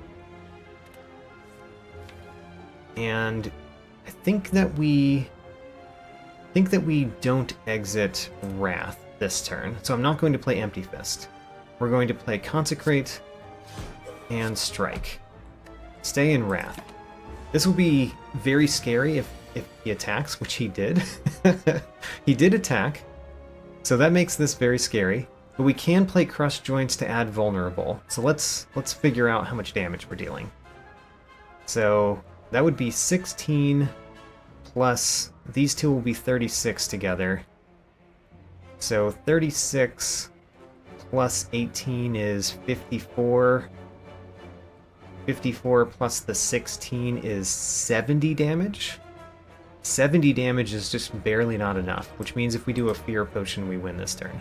And I think that we don't exit Wrath this turn, so I'm not going to play Empty Fist. We're going to play Consecrate and Strike. Stay in Wrath. This will be very scary if he attacks, which he did. He did attack, so that makes this very scary. But we can play Crush Joints to add Vulnerable. So let's figure out how much damage we're dealing. So that would be 16 plus these two will be 36 together. So 36 plus 18 is 54. 54 plus the 16 is 70 damage. 70 damage is just barely not enough, which means if we do a Fear Potion, we win this turn.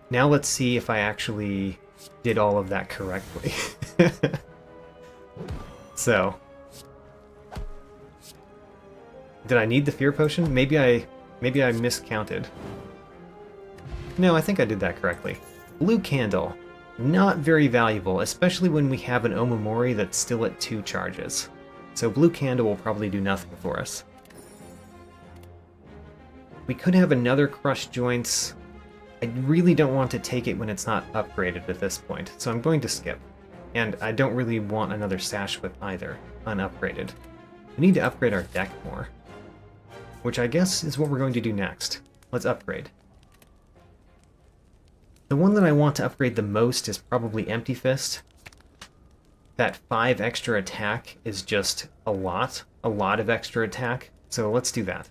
Now let's see if I actually did all of that correctly. So, did I need the Fear Potion? Maybe I miscounted. No, I think I did that correctly. Blue Candle. Not very valuable, especially when we have an Omamori that's still at 2 charges. So Blue Candle will probably do nothing for us. We could have another Crush Joints. I really don't want to take it when it's not upgraded at this point, so I'm going to skip. And I don't really want another Sash Whip either, unupgraded. We need to upgrade our deck more. Which I guess is what we're going to do next. Let's upgrade. The one that I want to upgrade the most is probably Empty Fist. That 5 extra attack is just a lot of extra attack, so let's do that.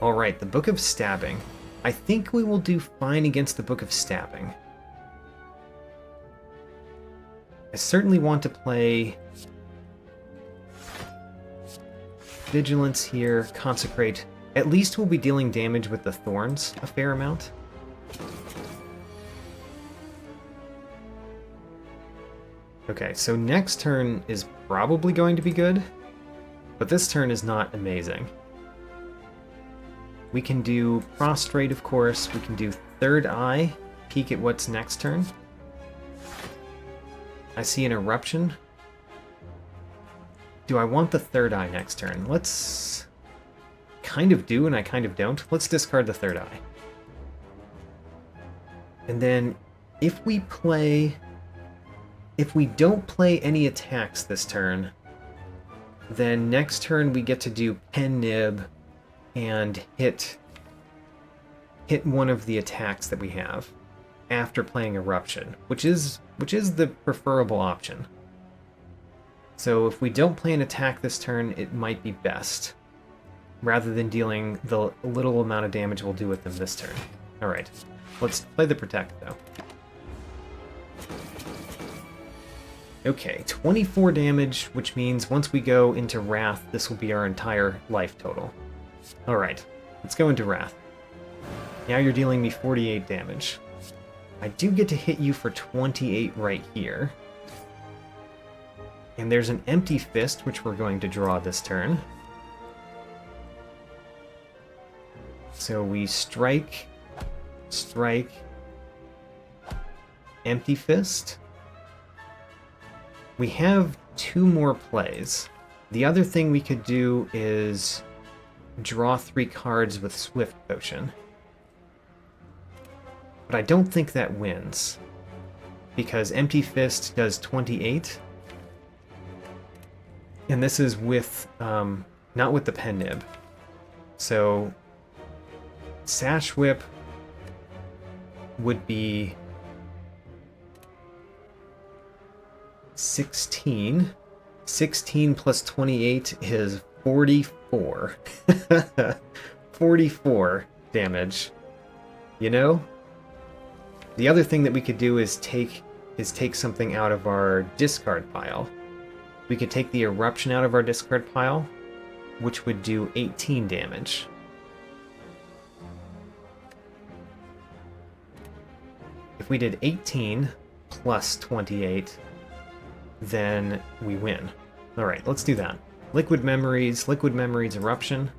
Alright, the Book of Stabbing. I think we will do fine against the Book of Stabbing. I certainly want to play Vigilance here, Consecrate. At least we'll be dealing damage with the Thorns a fair amount. Okay, so next turn is probably going to be good, but this turn is not amazing. We can do Prostrate, of course. We can do Third Eye, peek at what's next turn. I see an Eruption. Do I want the Third Eye next turn? Let's kind of do, and I kind of don't. Let's discard the Third Eye. And then if we don't play any attacks this turn, then next turn we get to do Pen Nib and hit one of the attacks that we have after playing Eruption, which is the preferable option. So if we don't play an attack this turn, it might be best. rather than dealing the little amount of damage we'll do with them this turn. Alright, let's play the Protect, though. Okay, 24 damage, which means once we go into Wrath, this will be our entire life total. Alright, let's go into Wrath. Now you're dealing me 48 damage. I do get to hit you for 28 right here. And there's an Empty Fist, which we're going to draw this turn. So we strike, strike, Empty Fist. We have 2 more plays. The other thing we could do is draw 3 cards with Swift Potion. But I don't think that wins, because Empty Fist does 28, and this is with, not with the Pen Nib. So, Sash Whip would be 16. 16 plus 28 is 44. 44 damage. You know? The other thing that we could do is take something out of our discard pile. We could take the Eruption out of our discard pile, which would do 18 damage. If we did 18 plus 28, then we win. Alright, let's do that. Liquid Memories, Eruption.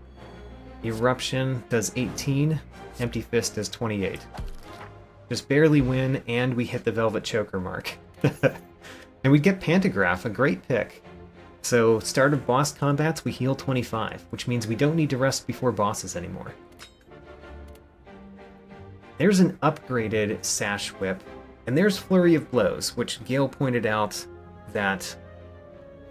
Eruption does 18, Empty Fist does 28. Just barely win, and we hit the Velvet Choker mark. And we get Pantograph, a great pick. So, start of boss combats, we heal 25, which means we don't need to rest before bosses anymore. There's an upgraded Sash Whip, and there's Flurry of Blows, which Gale pointed out that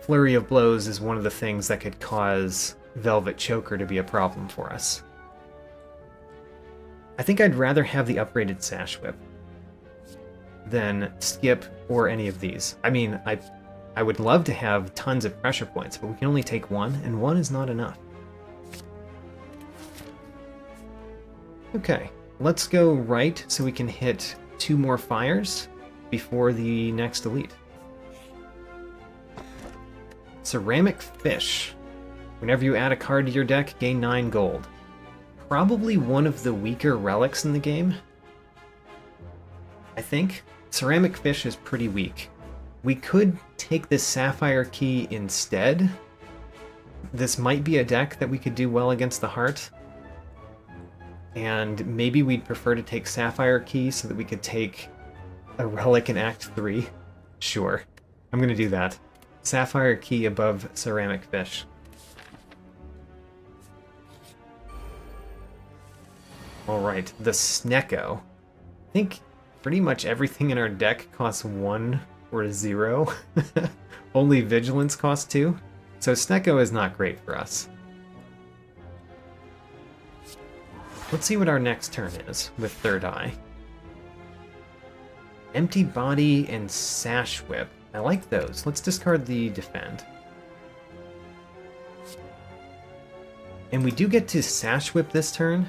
Flurry of Blows is one of the things that could cause Velvet Choker to be a problem for us. I think I'd rather have the upgraded Sash Whip than skip or any of these. I mean, I would love to have tons of pressure points, but we can only take 1, and 1 is not enough. Okay, let's go right so we can hit 2 more fires before the next elite. Ceramic Fish. Whenever you add a card to your deck, gain 9 gold. Probably one of the weaker relics in the game, I think. Ceramic Fish is pretty weak. We could take this Sapphire Key instead. This might be a deck that we could do well against the Heart. And maybe we'd prefer to take Sapphire Key so that we could take a relic in Act 3. Sure, I'm going to do that. Sapphire Key above Ceramic Fish. Alright, the Snecko. I think pretty much everything in our deck costs 1 or 0. Only Vigilance costs 2. So Snecko is not great for us. Let's see what our next turn is with Third Eye. Empty Body and Sash Whip. I like those. Let's discard the Defend. And we do get to Sash Whip this turn,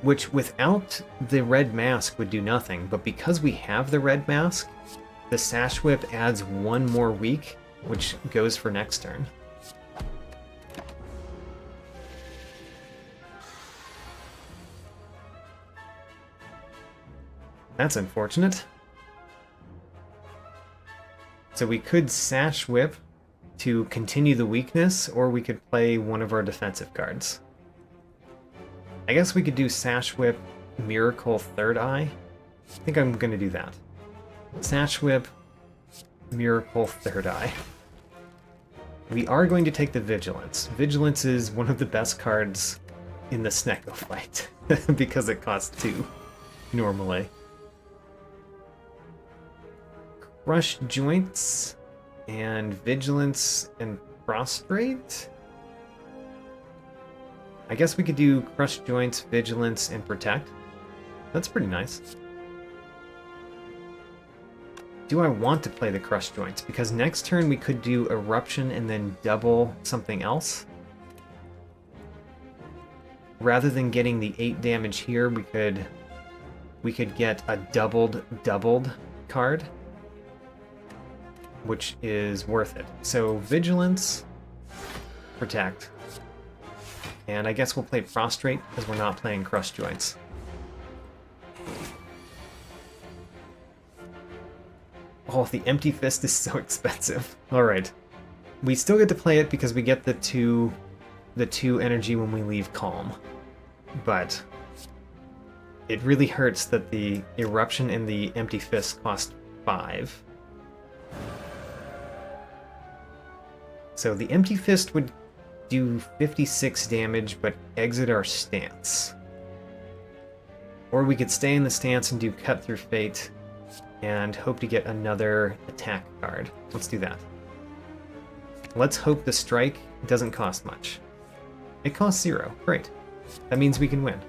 which without the red mask would do nothing, but because we have the red mask, the Sash Whip adds 1 more weak, which goes for next turn. That's unfortunate. So we could Sash Whip to continue the weakness, or we could play one of our defensive cards. I guess we could do Sash Whip, Miracle, Third Eye. I think I'm going to do that. Sash Whip, Miracle, Third Eye. We are going to take the Vigilance. Vigilance is one of the best cards in the Snecko fight, because it costs 2, normally. Crush Joints, and Vigilance, and Prostrate? I guess we could do Crush Joints, Vigilance, and Protect. That's pretty nice. Do I want to play the Crush Joints? Because next turn we could do Eruption and then double something else. rather than getting the 8 damage here, we could get a doubled card, which is worth it. So Vigilance, Protect, and I guess we'll play Prostrate because we're not playing Crush Joints. Oh, the Empty Fist is so expensive. Alright. We still get to play it because we get the two energy when we leave Calm. But it really hurts that the Eruption and the Empty Fist cost 5. So the Empty Fist would do 56 damage, but exit our stance. Or we could stay in the stance and do Cut Through Fate and hope to get another attack card. Let's do that. Let's hope the strike doesn't cost much. It costs 0. Great. That means we can win.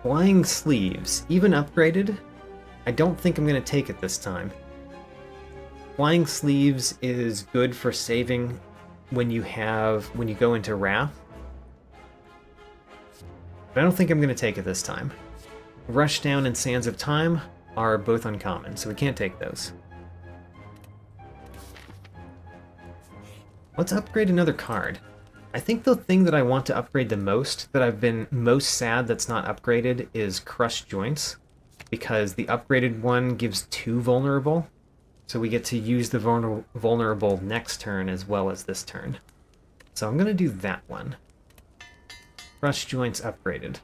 Flying Sleeves. Even upgraded, I don't think I'm going to take it this time. Flying Sleeves is good for saving when you go into Wrath. But I don't think I'm going to take it this time. Rushdown and Sands of Time are both uncommon, so we can't take those. Let's upgrade another card. I think the thing that I want to upgrade the most, that I've been most sad that's not upgraded, is Crush Joints, because the upgraded one gives 2 vulnerable, so we get to use the vulnerable next turn as well as this turn. So I'm going to do that one. Crush Joints upgraded.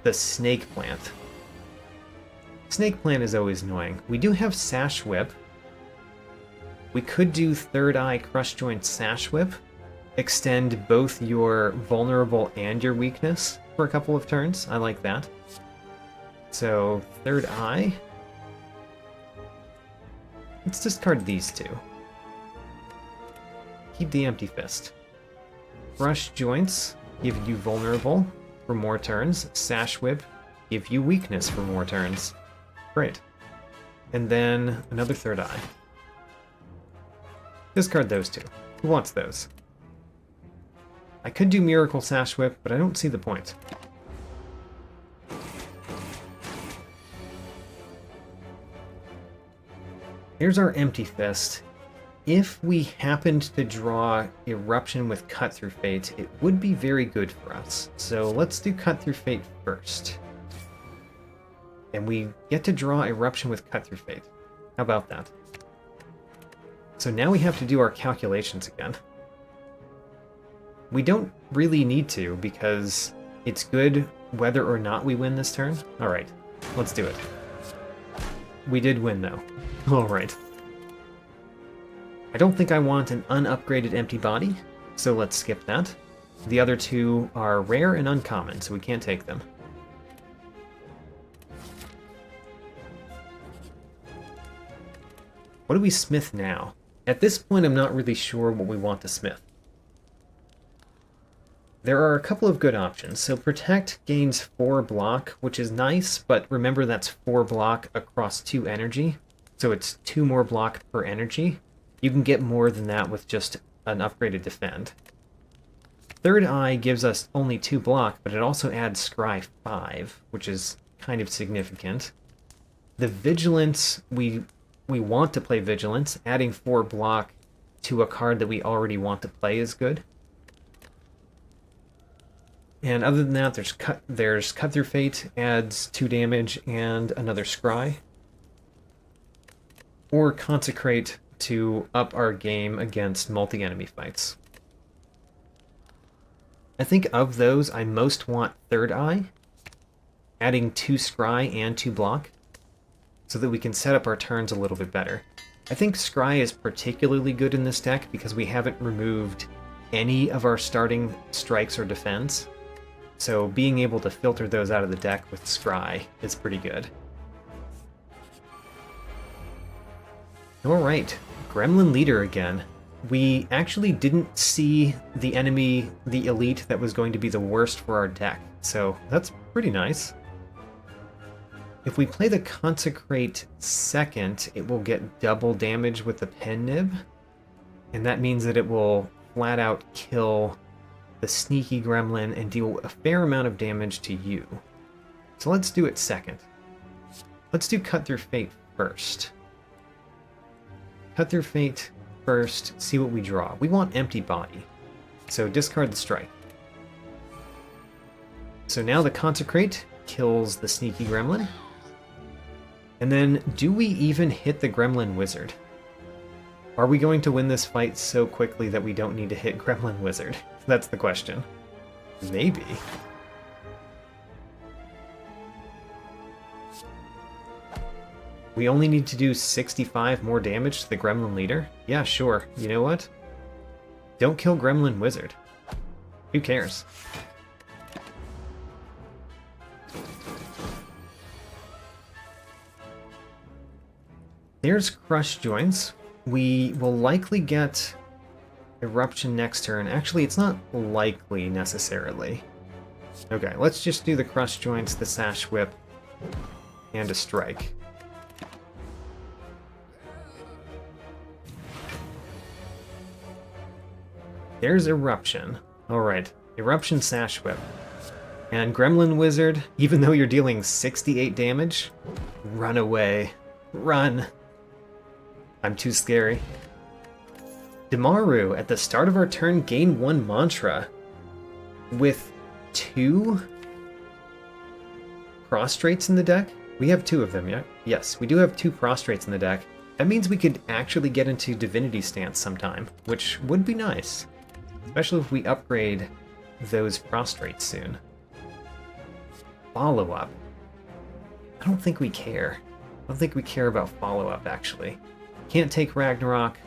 The Snake Plant. Snake Plant is always annoying. We do have Sash Whip. We could do Third Eye Crush Joint Sash Whip. Extend both your vulnerable and your weakness for a couple of turns. I like that. So, Third Eye. Let's discard these two. Keep the Empty Fist. Crush Joints give you vulnerable for more turns. Sash Whip give you weakness for more turns. Great. And then another Third Eye. Discard those two. Who wants those? I could do Miracle Sash Whip, but I don't see the point. Here's our Empty Fist. If we happened to draw Eruption with Cut Through Fate, it would be very good for us. So let's do Cut Through Fate first. And we get to draw Eruption with Cut Through Fate. How about that? So now we have to do our calculations again. We don't really need to, because it's good whether or not we win this turn. Alright, let's do it. We did win, though. Alright. I don't think I want an unupgraded Empty Body, so let's skip that. The other two are rare and uncommon, so we can't take them. What do we smith now? At this point, I'm not really sure what we want to smith. There are a couple of good options. So Protect gains 4 block, which is nice, but remember that's 4 block across 2 energy, so it's 2 more block per energy. You can get more than that with just an upgraded Defend. Third Eye gives us only 2 block, but it also adds Scry 5, which is kind of significant. The Vigilance, we want to play Vigilance. Adding 4 block to a card that we already want to play is good. And other than that, there's Cut Through Fate, adds 2 damage and another Scry. Or Consecrate to up our game against multi-enemy fights. I think of those, I most want Third Eye, adding 2 Scry and 2 block, so that we can set up our turns a little bit better. I think Scry is particularly good in this deck because we haven't removed any of our starting strikes or defense, so being able to filter those out of the deck with Scry is pretty good. Alright, Gremlin Leader again. We actually didn't see the enemy, the elite, that was going to be the worst for our deck, so that's pretty nice. If we play the Consecrate second, it will get double damage with the Pen Nib, and that means that it will flat out kill the Sneaky Gremlin and deal a fair amount of damage to you. So let's do it second. Let's do Cut Through Fate first. Cut Through Fate first, see what we draw. We want Empty Body, so discard the Strike. So now the Consecrate kills the Sneaky Gremlin. And then, do we even hit the Gremlin Wizard? Are we going to win this fight so quickly that we don't need to hit Gremlin Wizard? That's the question. Maybe. We only need to do 65 more damage to the Gremlin Leader? Yeah, sure. You know what? Don't kill Gremlin Wizard. Who cares? There's Crush Joints. We will likely get Eruption next turn. Actually, it's not likely necessarily. Okay, let's just do the Crush Joints, the Sash Whip, and a Strike. There's Eruption. Alright, Eruption Sash Whip. And Gremlin Wizard, even though you're dealing 68 damage, run away. Run. I'm too scary. Demaru, at the start of our turn, gain 1 mantra. With 2 prostrates in the deck? We have 2 of them, yeah? Yes, we do have 2 prostrates in the deck. That means we could actually get into Divinity Stance sometime, which would be nice. Especially if we upgrade those prostrates soon. Follow-up. I don't think we care. I don't think we care about follow-up, actually. Can't take Ragnarok.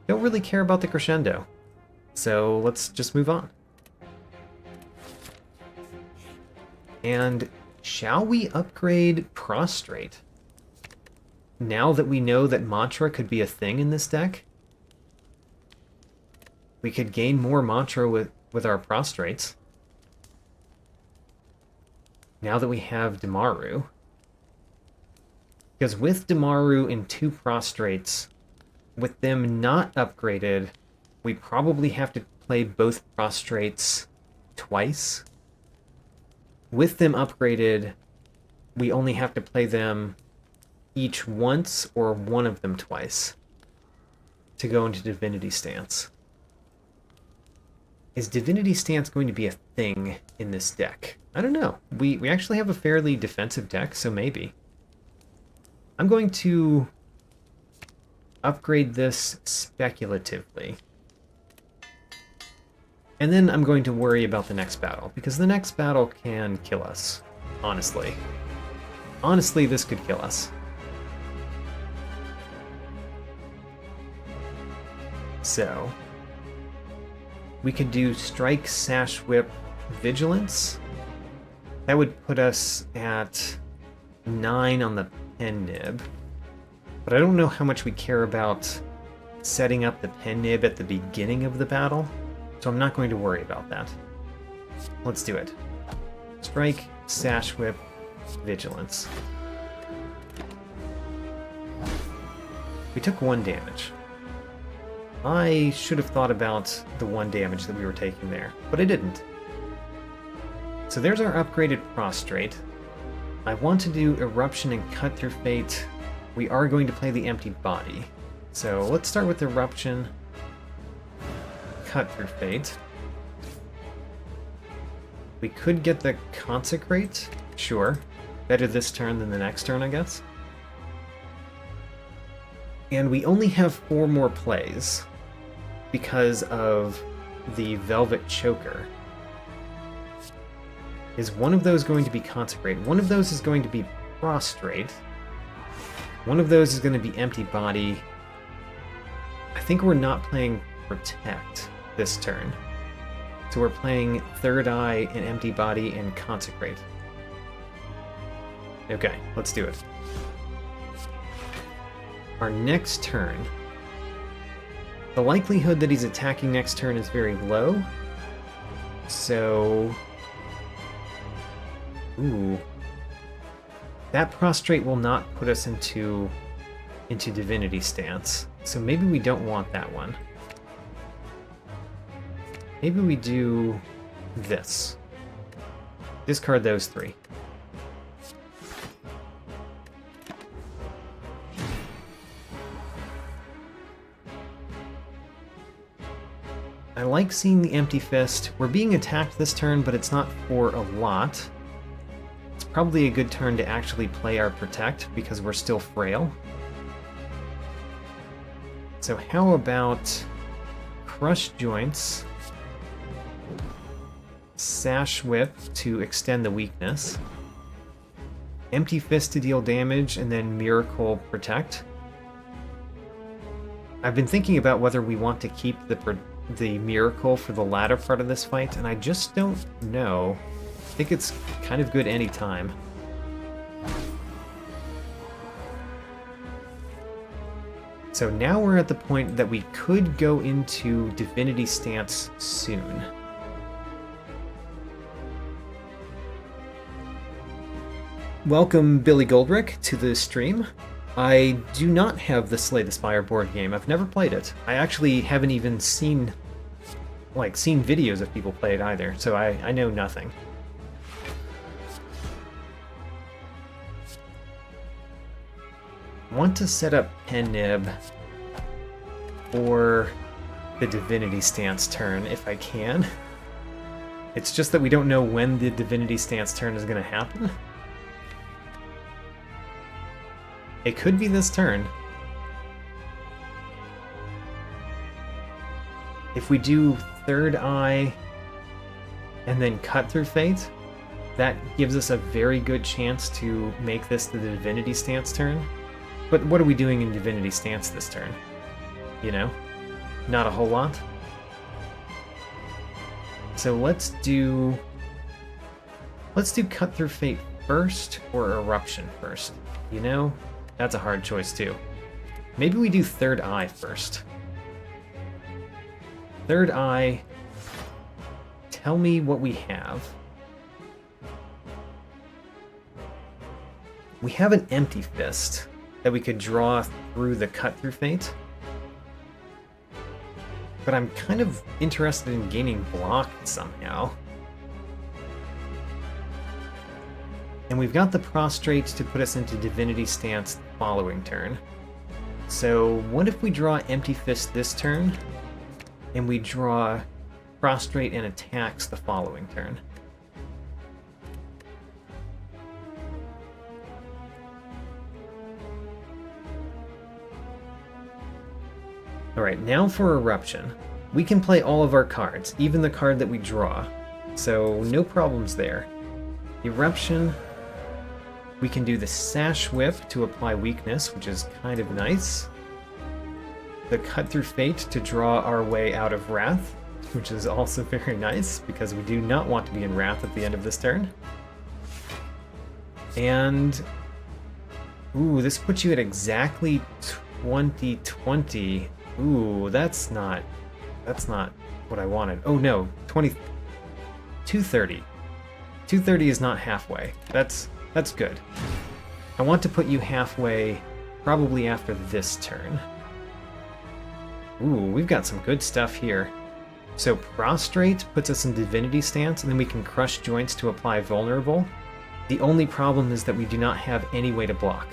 Don't really care about the Crescendo. So let's just move on. And shall we upgrade Prostrate? Now that we know that Mantra could be a thing in this deck? We could gain more Mantra with our Prostrates. Now that we have Demaru. Because with Demaru and 2 Prostrates, with them not upgraded, we probably have to play both Prostrates twice. With them upgraded, we only have to play them each once or one of them twice to go into Divinity Stance. Is Divinity Stance going to be a thing in this deck? I don't know. We actually have a fairly defensive deck, so maybe. I'm going to upgrade this speculatively. And then I'm going to worry about the next battle, because the next battle can kill us, honestly. Honestly, this could kill us. So, we could do Strike, Sash, Whip, Vigilance. That would put us at 9 on the Pen Nib. But I don't know how much we care about setting up the Pen Nib at the beginning of the battle, so I'm not going to worry about that. Let's do it. Strike, Sash Whip, Vigilance. We took 1 damage. I should have thought about the 1 damage that we were taking there, but I didn't. So there's our upgraded Prostrate. I want to do Eruption and Cut Through Fate. We are going to play the Empty Body. So let's start with Eruption, Cut Through Fate. We could get the Consecrate, sure. Better this turn than the next turn, I guess. And we only have 4 more plays because of the Velvet Choker. Is one of those going to be Consecrate? One of those is going to be Prostrate. One of those is going to be Empty Body. I think we're not playing Protect this turn. So we're playing Third Eye and Empty Body and Consecrate. Okay, let's do it. Our next turn. The likelihood that he's attacking next turn is very low. So... Ooh. That prostrate will not put us into divinity stance. So maybe we don't want that one. Maybe we do this. Discard those 3. I like seeing the Empty Fist. We're being attacked this turn, but it's not for a lot. It's probably a good turn to actually play our Protect, because we're still frail. So how about Crush Joints, Sash Whip to extend the weakness, Empty Fist to deal damage, and then Miracle Protect. I've been thinking about whether we want to keep the Miracle for the latter part of this fight, and I just don't know. I think it's kind of good anytime. So now we're at the point that we could go into Divinity Stance soon. Welcome, Billy Goldrick, to the stream. I do not have the Slay the Spire board game. I've never played it. I actually haven't even seen videos of people play it either, so I know nothing. I want to set up Pen Nib for the Divinity Stance turn if I can. It's just that we don't know when the Divinity Stance turn is going to happen. It could be this turn. If we do Third Eye and then Cut Through Fate, that gives us a very good chance to make this the Divinity Stance turn. But what are we doing in Divinity Stance this turn? You know? Not a whole lot. So let's do Cut Through Fate first or Eruption first. You know? That's a hard choice too. Maybe we do Third Eye first. Third Eye, tell me what we have. We have an Empty Fist that we could draw through the Cut Through Fate. But I'm kind of interested in gaining block somehow. And we've got the Prostrate to put us into Divinity Stance the following turn. So what if we draw Empty Fist this turn, and we draw Prostrate and Attacks the following turn? Alright, now for Eruption. We can play all of our cards, even the card that we draw, so no problems there. Eruption, we can do the Sash Whip to apply weakness, which is kind of nice. The Cut Through Fate to draw our way out of Wrath, which is also very nice, because we do not want to be in Wrath at the end of this turn. And... ooh, this puts you at exactly 2020. Ooh, that's not what I wanted. Oh no, 230. 230 is not halfway. That's good. I want to put you halfway probably after this turn. Ooh, we've got some good stuff here. So Prostrate puts us in Divinity Stance, and then we can Crush Joints to apply Vulnerable. The only problem is that we do not have any way to block.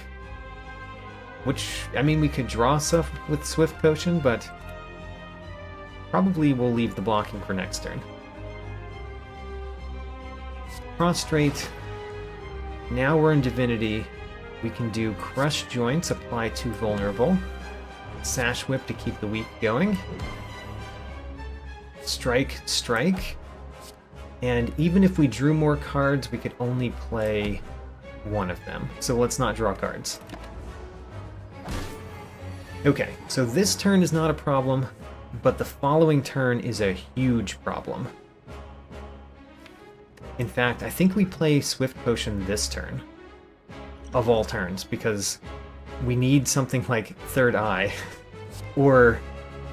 Which, I mean, we could draw stuff with Swift Potion, but probably we'll leave the blocking for next turn. Prostrate. Now we're in Divinity. We can do Crush Joints, apply 2 Vulnerable. Sash Whip to keep the weak going. Strike, Strike. And even if we drew more cards, we could only play one of them. So let's not draw cards. Okay, so this turn is not a problem, but the following turn is a huge problem. In fact, I think we play Swift Potion this turn, of all turns, because we need something like Third Eye, or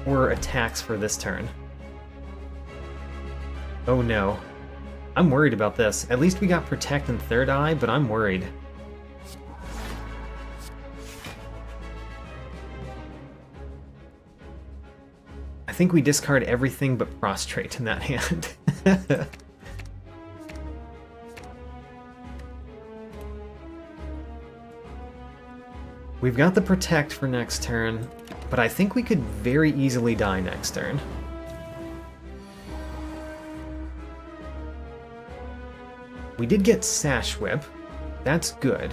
attacks for this turn. Oh no. I'm worried about this. At least we got Protect and Third Eye, but I'm worried. think we discard everything but Prostrate in that hand. We've got the Protect for next turn, but I think we could very easily die next turn. We did get Sash Whip. That's good.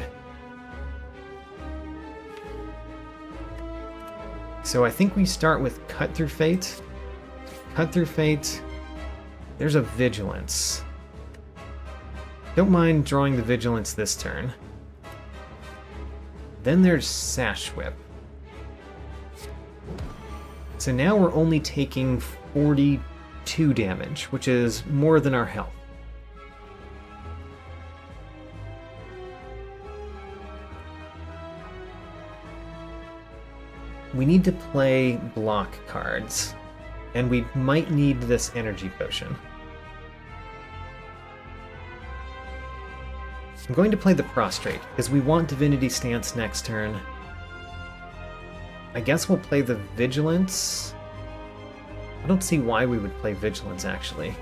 So I think we start with Cut Through Fate. Cut Through Fate. There's a Vigilance. Don't mind drawing the Vigilance this turn. Then there's Sash Whip. So now we're only taking 42 damage, which is more than our health. We need to play block cards, and we might need this energy potion. I'm going to play the Prostrate, because we want Divinity Stance next turn. I guess we'll play the Vigilance. I don't see why we would play Vigilance, actually.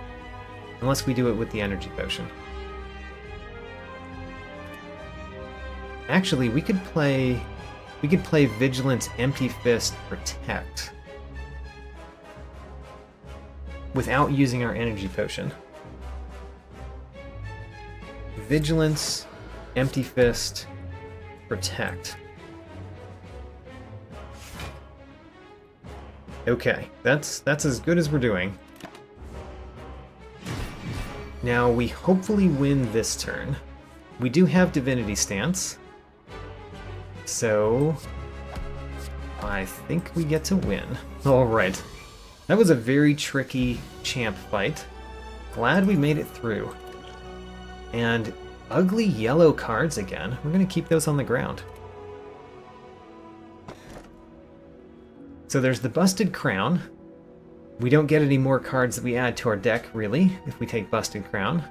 Unless we do it with the energy potion. Actually, we could play Vigilance, Empty Fist, Protect. Without using our energy potion. Vigilance, Empty Fist, Protect. Okay, that's as good as we're doing. Now we hopefully win this turn. We do have Divinity Stance. So I think we get to win. Alright. That was a very tricky champ fight. Glad we made it through. And ugly yellow cards again. We're going to keep those on the ground. So there's the Busted Crown. We don't get any more cards that we add to our deck, really, if we take Busted Crown.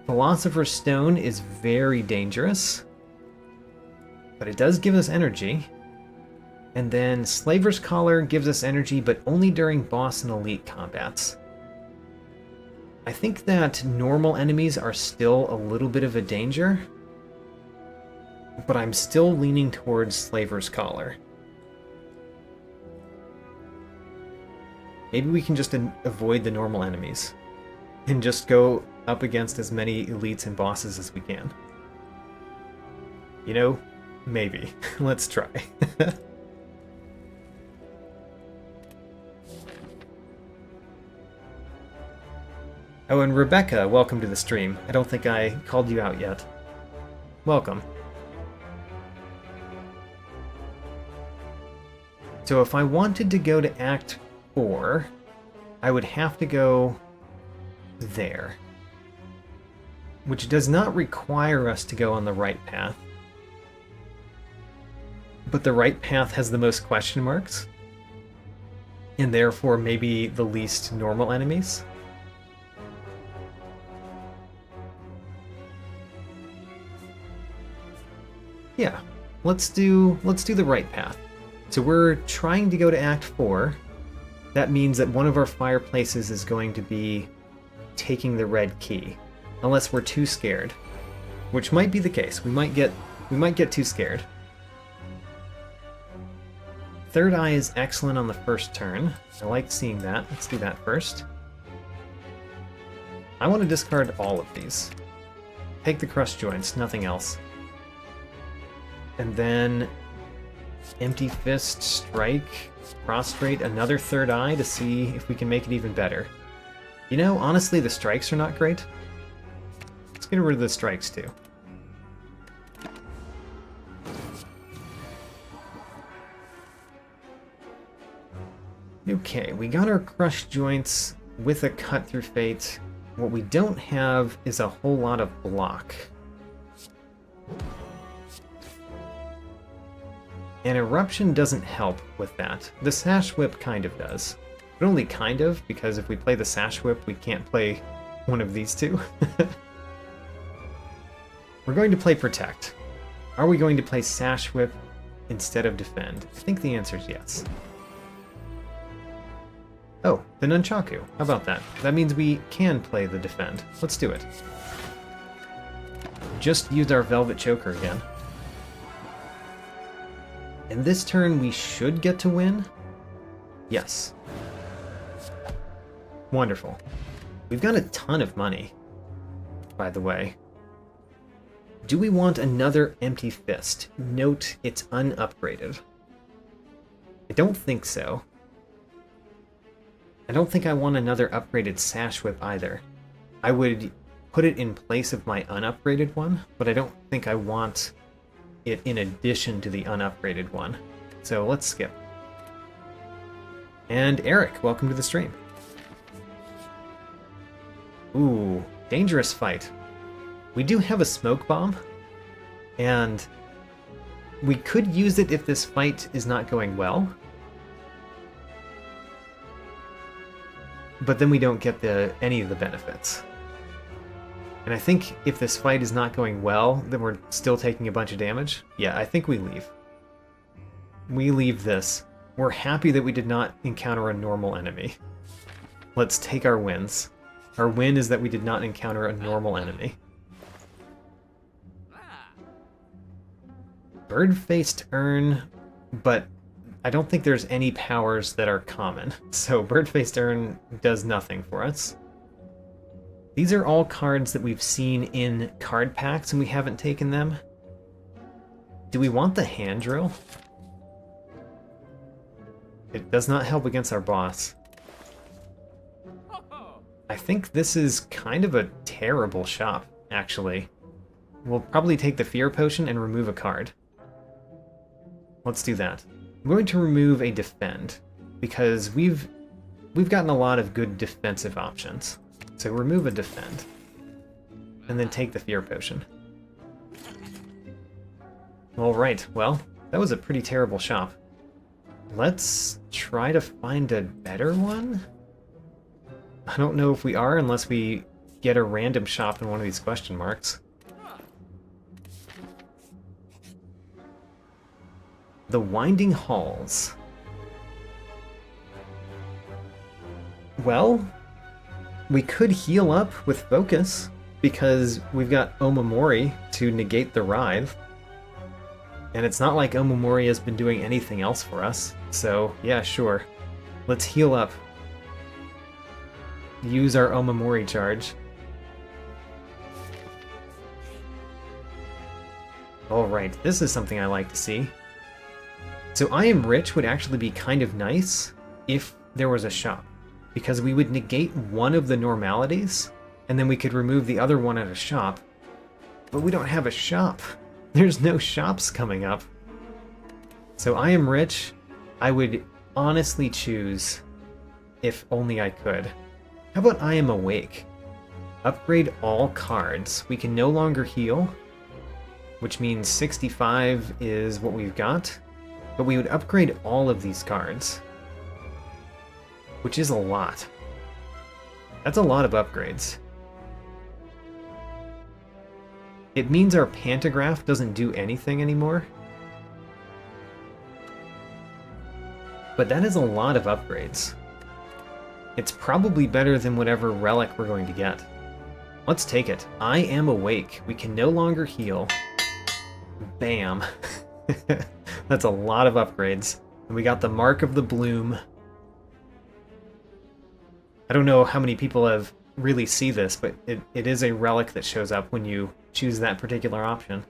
Philosopher's Stone is very dangerous, but it does give us energy. And then Slaver's Collar gives us energy, but only during boss and elite combats. I think that normal enemies are still a little bit of a danger, but I'm still leaning towards Slaver's Collar. Maybe we can just avoid the normal enemies and just go up against as many elites and bosses as we can. You know, maybe. Let's try. Oh, and Rebecca, welcome to the stream. I don't think I called you out yet. Welcome. So if I wanted to go to Act 4, I would have to go there. Which does not require us to go on the right path. But the right path has the most question marks. And therefore maybe the least normal enemies. Yeah, let's do the right path. So we're trying to go to Act 4. That means that one of our fireplaces is going to be taking the red key. Unless we're too scared. Which might be the case. We might get too scared. Third Eye is excellent on the first turn. I like seeing that. Let's do that first. I want to discard all of these. Take the Crushed Joints, nothing else. And then Empty Fist, Strike, Prostrate, another Third Eye to see if we can make it even better. You know, honestly, the strikes are not great. Let's get rid of the strikes too. Okay, we got our Crushed Joints with a Cut Through Fate. What we don't have is a whole lot of block. And Eruption doesn't help with that. The Sash Whip kind of does. But only kind of, because if we play the Sash Whip, we can't play one of these two. We're going to play Protect. Are we going to play Sash Whip instead of Defend? I think the answer is yes. Oh, the Nunchaku. How about that? That means we can play the defend. Let's do it. Just use our Velvet Choker again. And this turn we should get to win? Yes. Wonderful. We've got a ton of money, by the way. Do we want another Empty Fist? Note it's unupgraded. I don't think so. I don't think I want another upgraded Sash Whip either. I would put it in place of my unupgraded one, but I don't think I want it in addition to the unupgraded one. So let's skip. And Eric, welcome to the stream. Ooh, dangerous fight. We do have a smoke bomb, and we could use it if this fight is not going well. But then we don't get any of the benefits. And I think if this fight is not going well, then we're still taking a bunch of damage. Yeah, I think we leave. We leave this. We're happy that we did not encounter a normal enemy. Let's take our wins. Our win is that we did not encounter a normal enemy. Bird-faced Urn, but I don't think there's any powers that are common, so Bird-faced Urn does nothing for us. These are all cards that we've seen in card packs and we haven't taken them. Do we want the Hand Drill? It does not help against our boss. I think this is kind of a terrible shop, actually. We'll probably take the Fear Potion and remove a card. Let's do that. I'm going to remove a Defend, because we've gotten a lot of good defensive options. So remove a Defend, and then take the Fear Potion. Alright, well, that was a pretty terrible shop. Let's try to find a better one? I don't know if we are unless we get a random shop in one of these question marks. The Winding Halls. Well, we could heal up with Focus, because we've got Omamori to negate the Writhe. And it's not like Omamori has been doing anything else for us, so yeah, sure. Let's heal up. Use our Omamori charge. Alright, this is something I like to see. So I Am Rich would actually be kind of nice if there was a shop, because we would negate one of the normalities, and then we could remove the other one at a shop. But we don't have a shop. There's no shops coming up. So I Am Rich, I would honestly choose if only I could. How about I Am Awake? Upgrade all cards. We can no longer heal, which means 65 is what we've got. But we would upgrade all of these cards, which is a lot. That's a lot of upgrades. It means our Pantograph doesn't do anything anymore. But that is a lot of upgrades. It's probably better than whatever relic we're going to get. Let's take it. I Am Awake. We can no longer heal. Bam. That's a lot of upgrades. And we got the Mark of the Bloom. I don't know how many people have really see this, but it is a relic that shows up when you choose that particular option.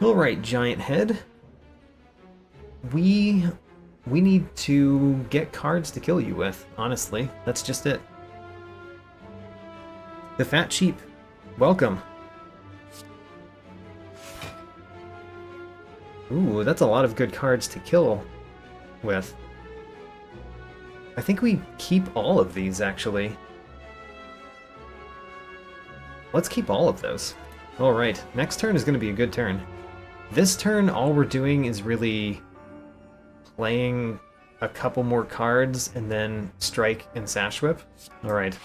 Alright, Giant Head. We need to get cards to kill you with, honestly. That's just it. The Fat Sheep. Welcome. Ooh, that's a lot of good cards to kill with. I think we keep all of these, actually. Let's keep all of those. Alright, next turn is going to be a good turn. This turn, all we're doing is really playing a couple more cards and then strike and Sash Whip. Alright.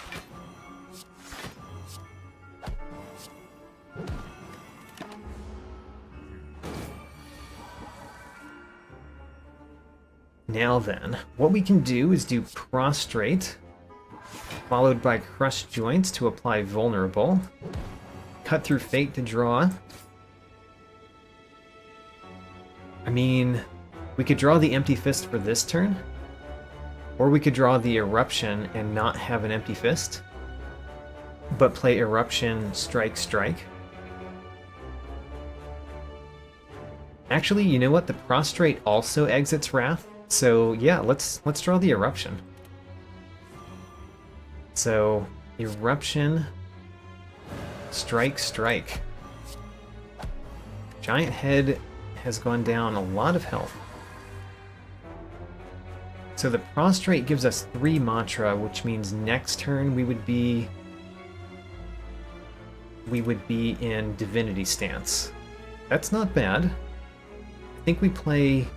Now then, what we can do is do Prostrate, followed by Crush Joints to apply Vulnerable, Cut Through Fate to draw. I mean, we could draw the Empty Fist for this turn, or we could draw the Eruption and not have an Empty Fist, but play Eruption, Strike, Strike. Actually, you know what? The Prostrate also exits Wrath, so yeah, let's draw the Eruption. So, Eruption, Strike, Strike. Giant Head has gone down a lot of health. So the Prostrate gives us 3 Mantra, which means next turn we would be in Divinity stance. That's not bad. I think we play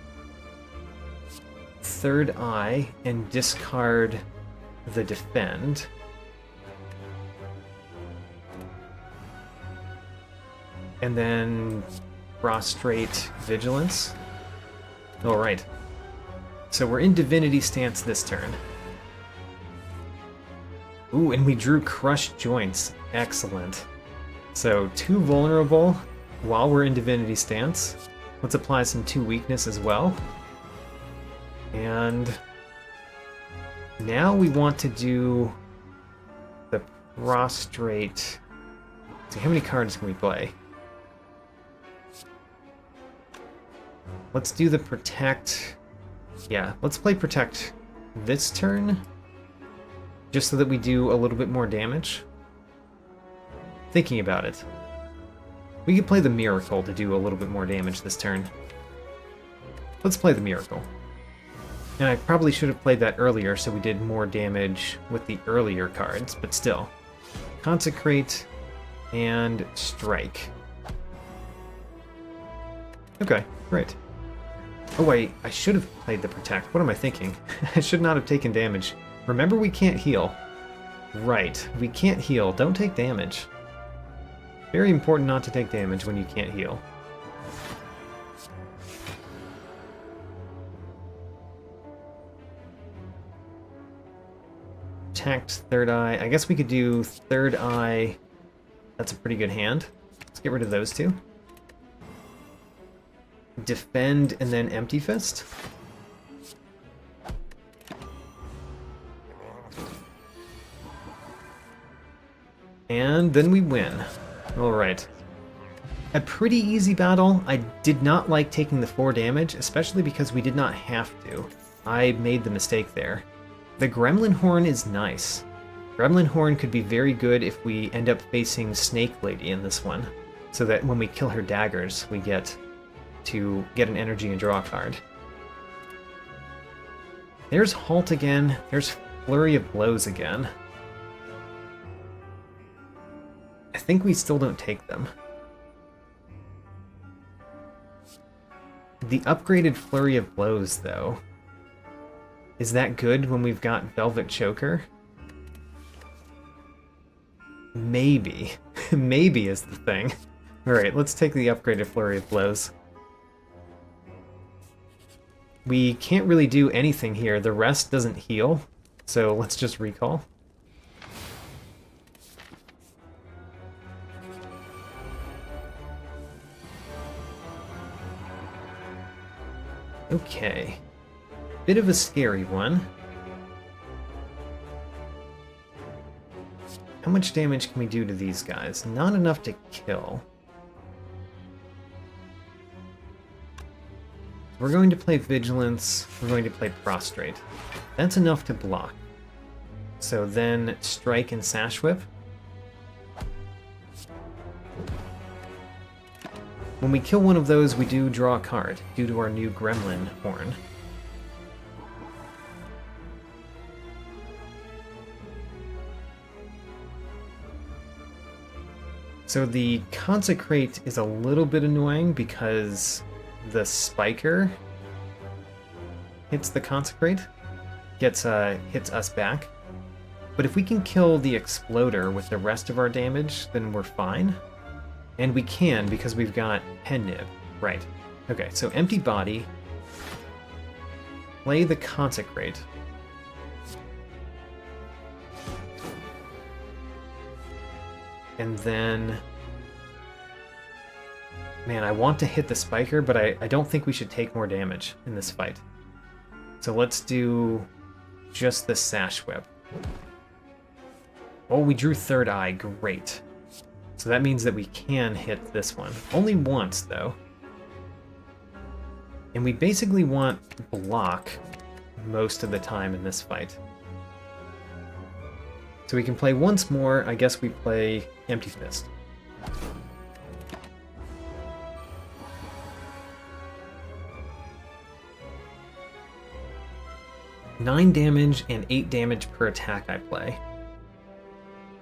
Third Eye and discard the Defend. And then Prostrate Vigilance. Alright. So we're in Divinity stance this turn. Ooh, and we drew Crush Joints. Excellent. So 2 vulnerable while we're in Divinity stance. Let's apply some 2 weakness as well. And now we want to do the Prostrate. Let's see, how many cards can we play? Let's do the Protect. Yeah, let's play Protect this turn, just so that we do a little bit more damage. Thinking about it. We could play the Miracle to do a little bit more damage this turn. Let's play the Miracle. And I probably should have played that earlier so we did more damage with the earlier cards, but still. Consecrate and Strike. Okay, great. Oh wait, I should have played the Protect. What am I thinking? I should not have taken damage. Remember, we can't heal. Right, we can't heal. Don't take damage. Very important not to take damage when you can't heal. Protect, Third Eye. I guess we could do Third Eye. That's a pretty good hand. Let's get rid of those 2. Defend and then Empty Fist. And then we win. Alright. A pretty easy battle. I did not like taking the 4 damage, especially because we did not have to. I made the mistake there. The Gremlin Horn is nice. Gremlin Horn could be very good if we end up facing Snake Lady in this one, so that when we kill her daggers, we get to get an energy and draw a card. There's Halt again. There's Flurry of Blows again. I think we still don't take them. The upgraded Flurry of Blows, though. Is that good when we've got Velvet Choker? Maybe. Maybe is the thing. Alright, let's take the upgraded Flurry of Blows. We can't really do anything here. The rest doesn't heal, so let's just recall. Okay. Bit of a scary one. How much damage can we do to these guys? Not enough to kill. We're going to play Vigilance, we're going to play Prostrate. That's enough to block. So then Strike and Sash Whip. When we kill one of those, we do draw a card, due to our new Gremlin Horn. So the Consecrate is a little bit annoying because the Spiker hits the Consecrate, hits us back. But if we can kill the Exploder with the rest of our damage, then we're fine. And we can because we've got Pen Nib. Right. Okay, so Empty Body. play the Consecrate. And then... Man, I want to hit the Spiker, but I don't think we should take more damage in this fight. So let's do just the Sash Whip. Oh, we drew Third Eye. Great. So that means that we can hit this one. Only once, though. And we basically want block most of the time in this fight. So we can play once more. I guess we play Empty Fist. Nine damage and 8 damage per attack I play.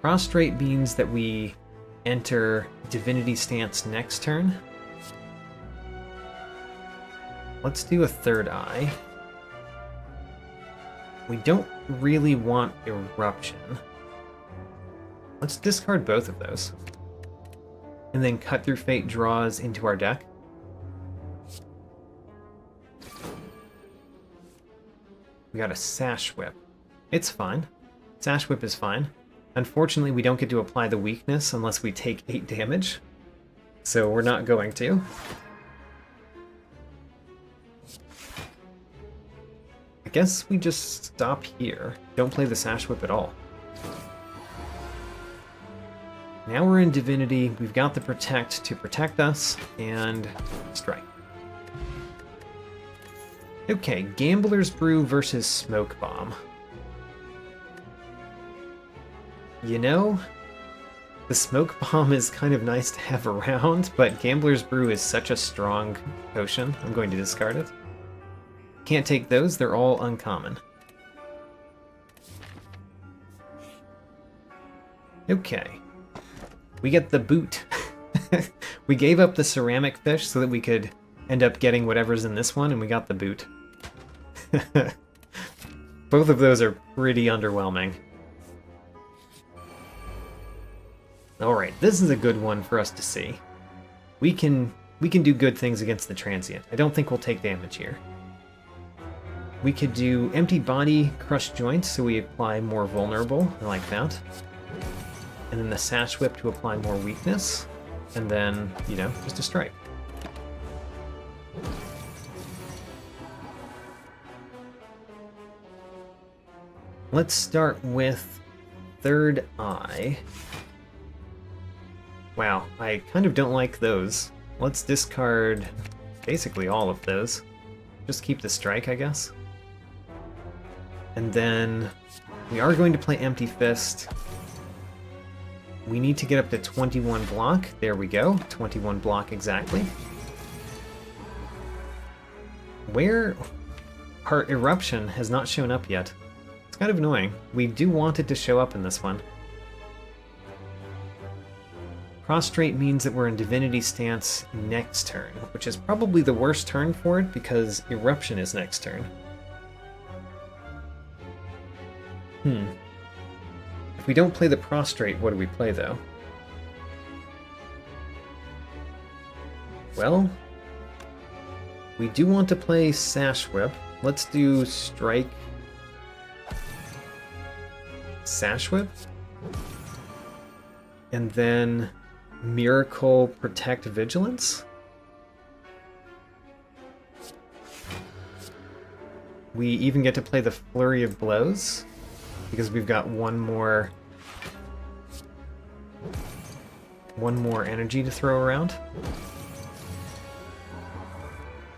Prostrate means that we enter Divinity Stance next turn. Let's do a Third Eye. We don't really want Eruption. Let's discard both of those. And then Cut Through Fate draws into our deck. We got a Sash Whip. It's fine. Sash Whip is fine. Unfortunately, we don't get to apply the weakness unless we take 8 damage. So we're not going to. I guess we just stop here. Don't play the Sash Whip at all. Now we're in Divinity. We've got the Protect to protect us, and strike. Okay, Gambler's Brew versus Smoke Bomb. You know, the Smoke Bomb is kind of nice to have around, but Gambler's Brew is such a strong potion. I'm going to discard it. Can't take those, they're all uncommon. Okay. We get the boot. We gave up the ceramic fish so that we could end up getting whatever's in this one, and we got the boot. Both of those are pretty underwhelming. Alright, this is a good one for us to see. We can do good things against the Transient. I don't think we'll take damage here. We could do Empty Body, Crush Joints, so we apply more Vulnerable. I like that. And then the Sash Whip to apply more weakness. And then, you know, just a strike. Let's start with Third Eye. Wow, I kind of don't like those. Let's discard basically all of those. Just keep the strike, I guess. And then we are going to play Empty Fist. We need to get up to 21 block. There we go. 21 block exactly. Where our Eruption has not shown up yet. It's kind of annoying. We do want it to show up in this one. Prostrate means that we're in Divinity Stance next turn, which is probably the worst turn for it because Eruption is next turn. If we don't play the Prostrate, what do we play, though? Well, we do want to play Sash Whip. Let's do Strike... Sash Whip? And then Miracle Protect Vigilance? We even get to play the Flurry of Blows, because we've got one more energy to throw around.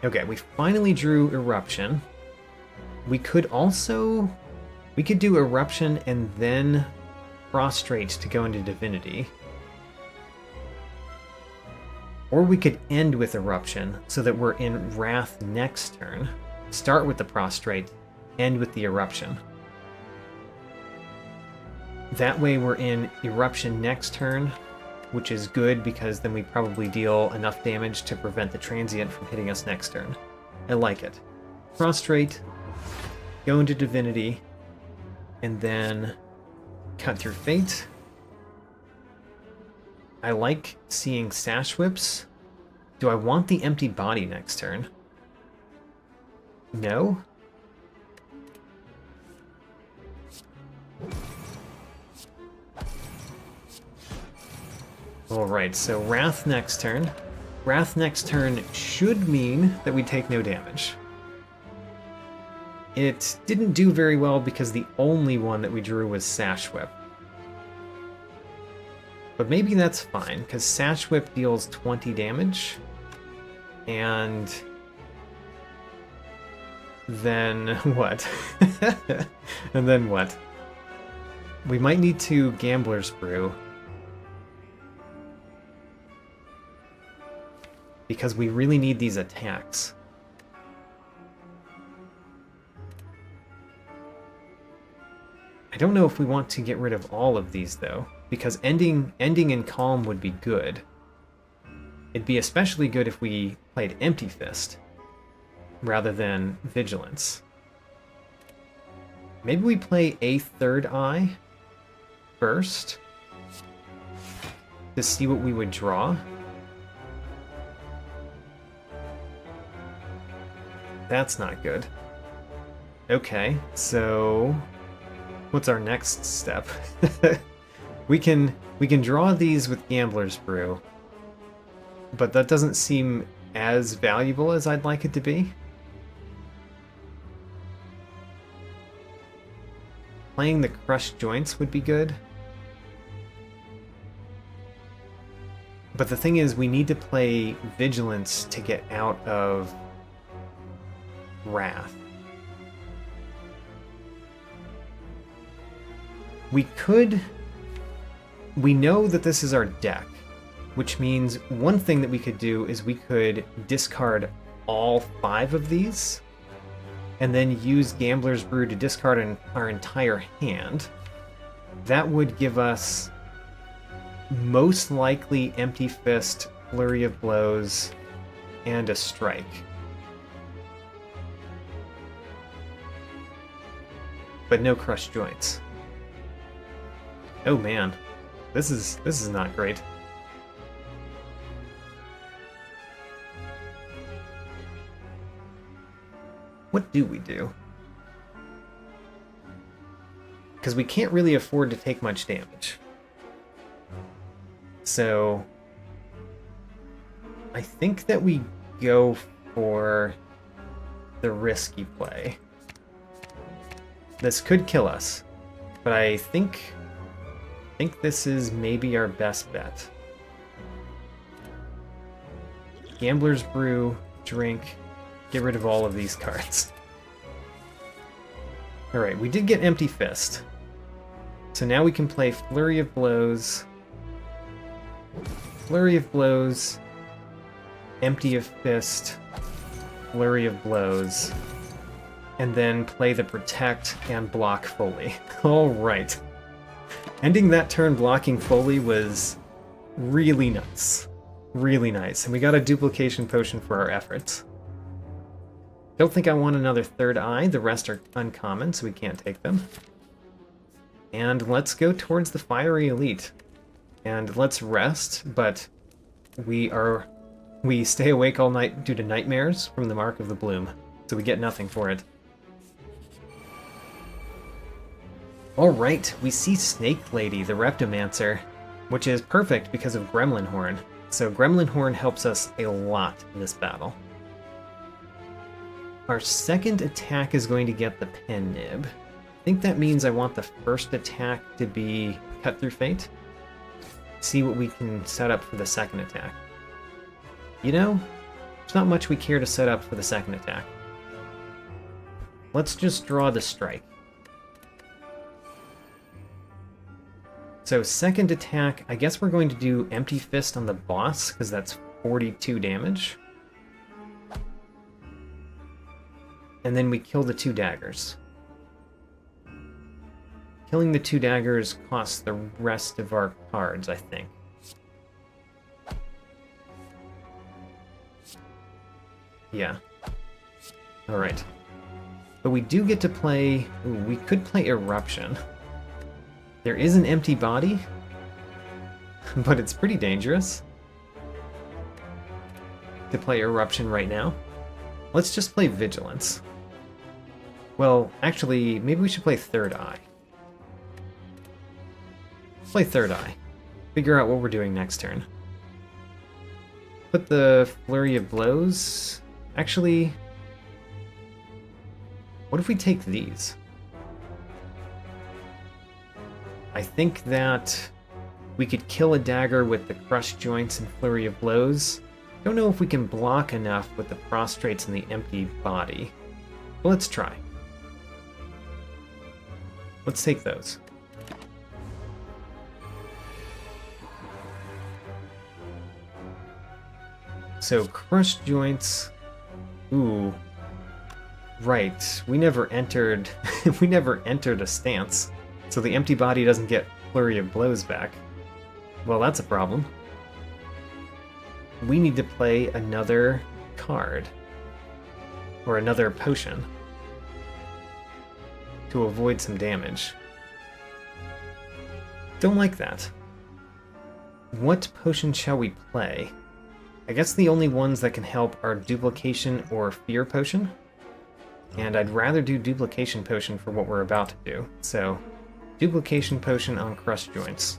Okay, we finally drew Eruption. We could do Eruption and then Prostrate to go into Divinity. Or we could end with Eruption so that we're in Wrath next turn. Start with the Prostrate, end with the Eruption. That way we're in Eruption next turn, which is good because then we probably deal enough damage to prevent the Transient from hitting us next turn. I like it. Prostrate, go into Divinity, and then Cut Through Fate. I like seeing Sash Whips. Do I want the Empty Body next turn? No? Alright, so Wrath next turn. Wrath next turn should mean that we take no damage. It didn't do very well because the only one that we drew was Sash Whip. But maybe that's fine, because Sash Whip deals 20 damage. And then what? And then what? We might need to Gambler's Brew. Because we really need these attacks. I don't know if we want to get rid of all of these, though, because ending in Calm would be good. It'd be especially good if we played Empty Fist, rather than Vigilance. Maybe we play a third eye first, to see what we would draw. That's not good. Okay, so what's our next step? we can draw these with Gambler's Brew, but that doesn't seem as valuable as I'd like it to be. Playing the Crushed Joints would be good. But the thing is, we need to play Vigilance to get out of Wrath. We know that this is our deck, which means one thing that we could do is we could discard all 5 of these, and then use Gambler's Brew to discard our entire hand. That would give us most likely Empty Fist, Flurry of Blows, and a Strike. But no Crushed Joints. Oh man, this is not great. What do we do? Because we can't really afford to take much damage. So I think that we go for the risky play. This could kill us, but I think this is maybe our best bet. Gambler's Brew, drink, get rid of all of these cards. Alright, we did get Empty Fist. So now we can play Flurry of Blows, Empty of Fist, Flurry of Blows, and then play the Protect and block Foley. Alright. Ending that turn blocking Foley was really nice. Really nice. And we got a duplication potion for our efforts. Don't think I want another third eye. The rest are uncommon, so we can't take them. And let's go towards the Fiery Elite. And let's rest, but we stay awake all night due to nightmares from the Mark of the Bloom. So we get nothing for it. Alright, we see Snake Lady, the Reptomancer, which is perfect because of Gremlin Horn. So Gremlin Horn helps us a lot in this battle. Our second attack is going to get the Pen Nib. I think that means I want the first attack to be Cut Through Fate. See what we can set up for the second attack. You know, there's not much we care to set up for the second attack. Let's just draw the Strike. So second attack, I guess we're going to do Empty Fist on the boss, because that's 42 damage. And then we kill the 2 daggers. Killing the 2 daggers costs the rest of our cards, I think. Yeah. Alright. But we do get to play... Ooh, we could play Eruption. There is an empty body, but it's pretty dangerous to play Eruption right now. Let's just play Vigilance. Well, actually, maybe we should play Third Eye. Let's play Third Eye. figure out what we're doing next turn. Put the Flurry of Blows. Actually, what if we take these? I think that we could kill a dagger with the Crushed Joints and Flurry of Blows. Don't know if we can block enough with the Prostrates and the Empty Body. But let's try. Let's take those. So, Crushed Joints. Ooh. Right. We never entered we never entered a stance. So the Empty Body doesn't get Flurry of Blows back. Well, that's a problem. We need to play another card. Or another potion. To avoid some damage. Don't like that. What potion shall we play? I guess the only ones that can help are Duplication or Fear Potion. And I'd rather do Duplication Potion for what we're about to do. So, Duplication Potion on Crushed Joints.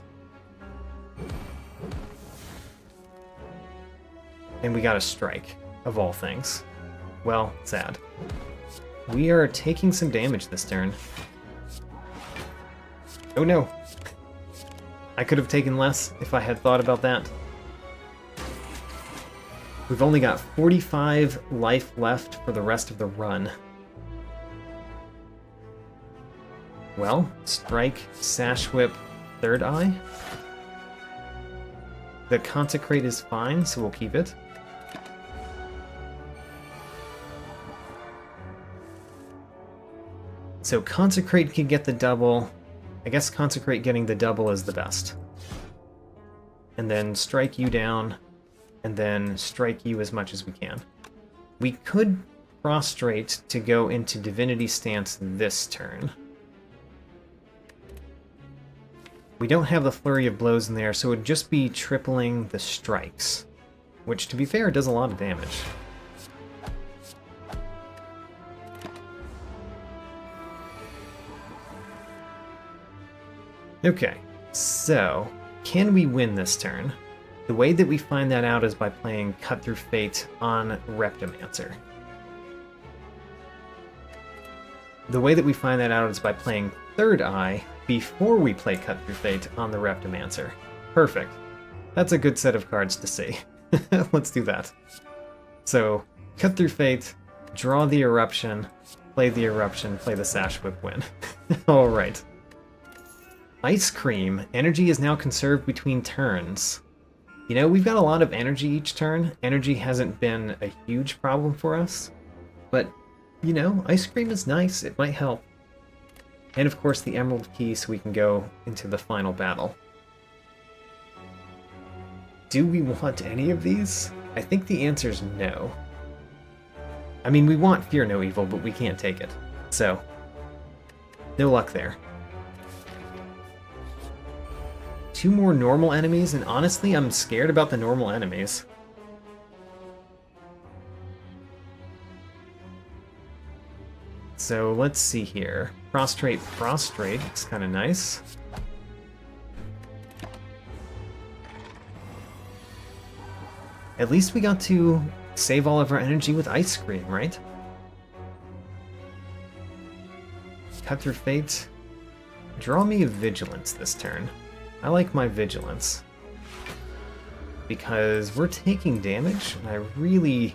And we got a strike, of all things. Well, sad. We are taking some damage this turn. Oh no! I could have taken less if I had thought about that. We've only got 45 life left for the rest of the run. Well, strike, sash whip, third eye. The consecrate is fine, so we'll keep it. So consecrate can get the double. I guess consecrate getting the double is the best. And then strike you down, and then strike you as much as we can. We could prostrate to go into Divinity Stance this turn. We don't have the Flurry of Blows in there, so it would just be tripling the strikes. Which, to be fair, does a lot of damage. Okay, so, can we win this turn? The way that we find that out is by playing Cut Through Fate on Reptomancer. The way that we find that out is by playing Third Eye before we play Cut Through Fate on the Reptomancer. Perfect. That's a good set of cards to see. Let's do that. So, Cut Through Fate, draw the Eruption, play the Sash Whip, win. Alright. Ice Cream. Energy is now conserved between turns. You know, we've got a lot of energy each turn. Energy hasn't been a huge problem for us. But, you know, Ice Cream is nice. It might help. And of course the Emerald Key so we can go into the final battle. Do we want any of these? I think the answer is no. I mean, we want Fear No Evil, but we can't take it. So, no luck there. 2 more normal enemies, and honestly, I'm scared about the normal enemies. So let's see here. Prostrate, it's kind of nice. At least we got to save all of our energy with Ice Cream, right? Cut Through Fate. Draw me a Vigilance this turn. I like my Vigilance. Because we're taking damage, and I really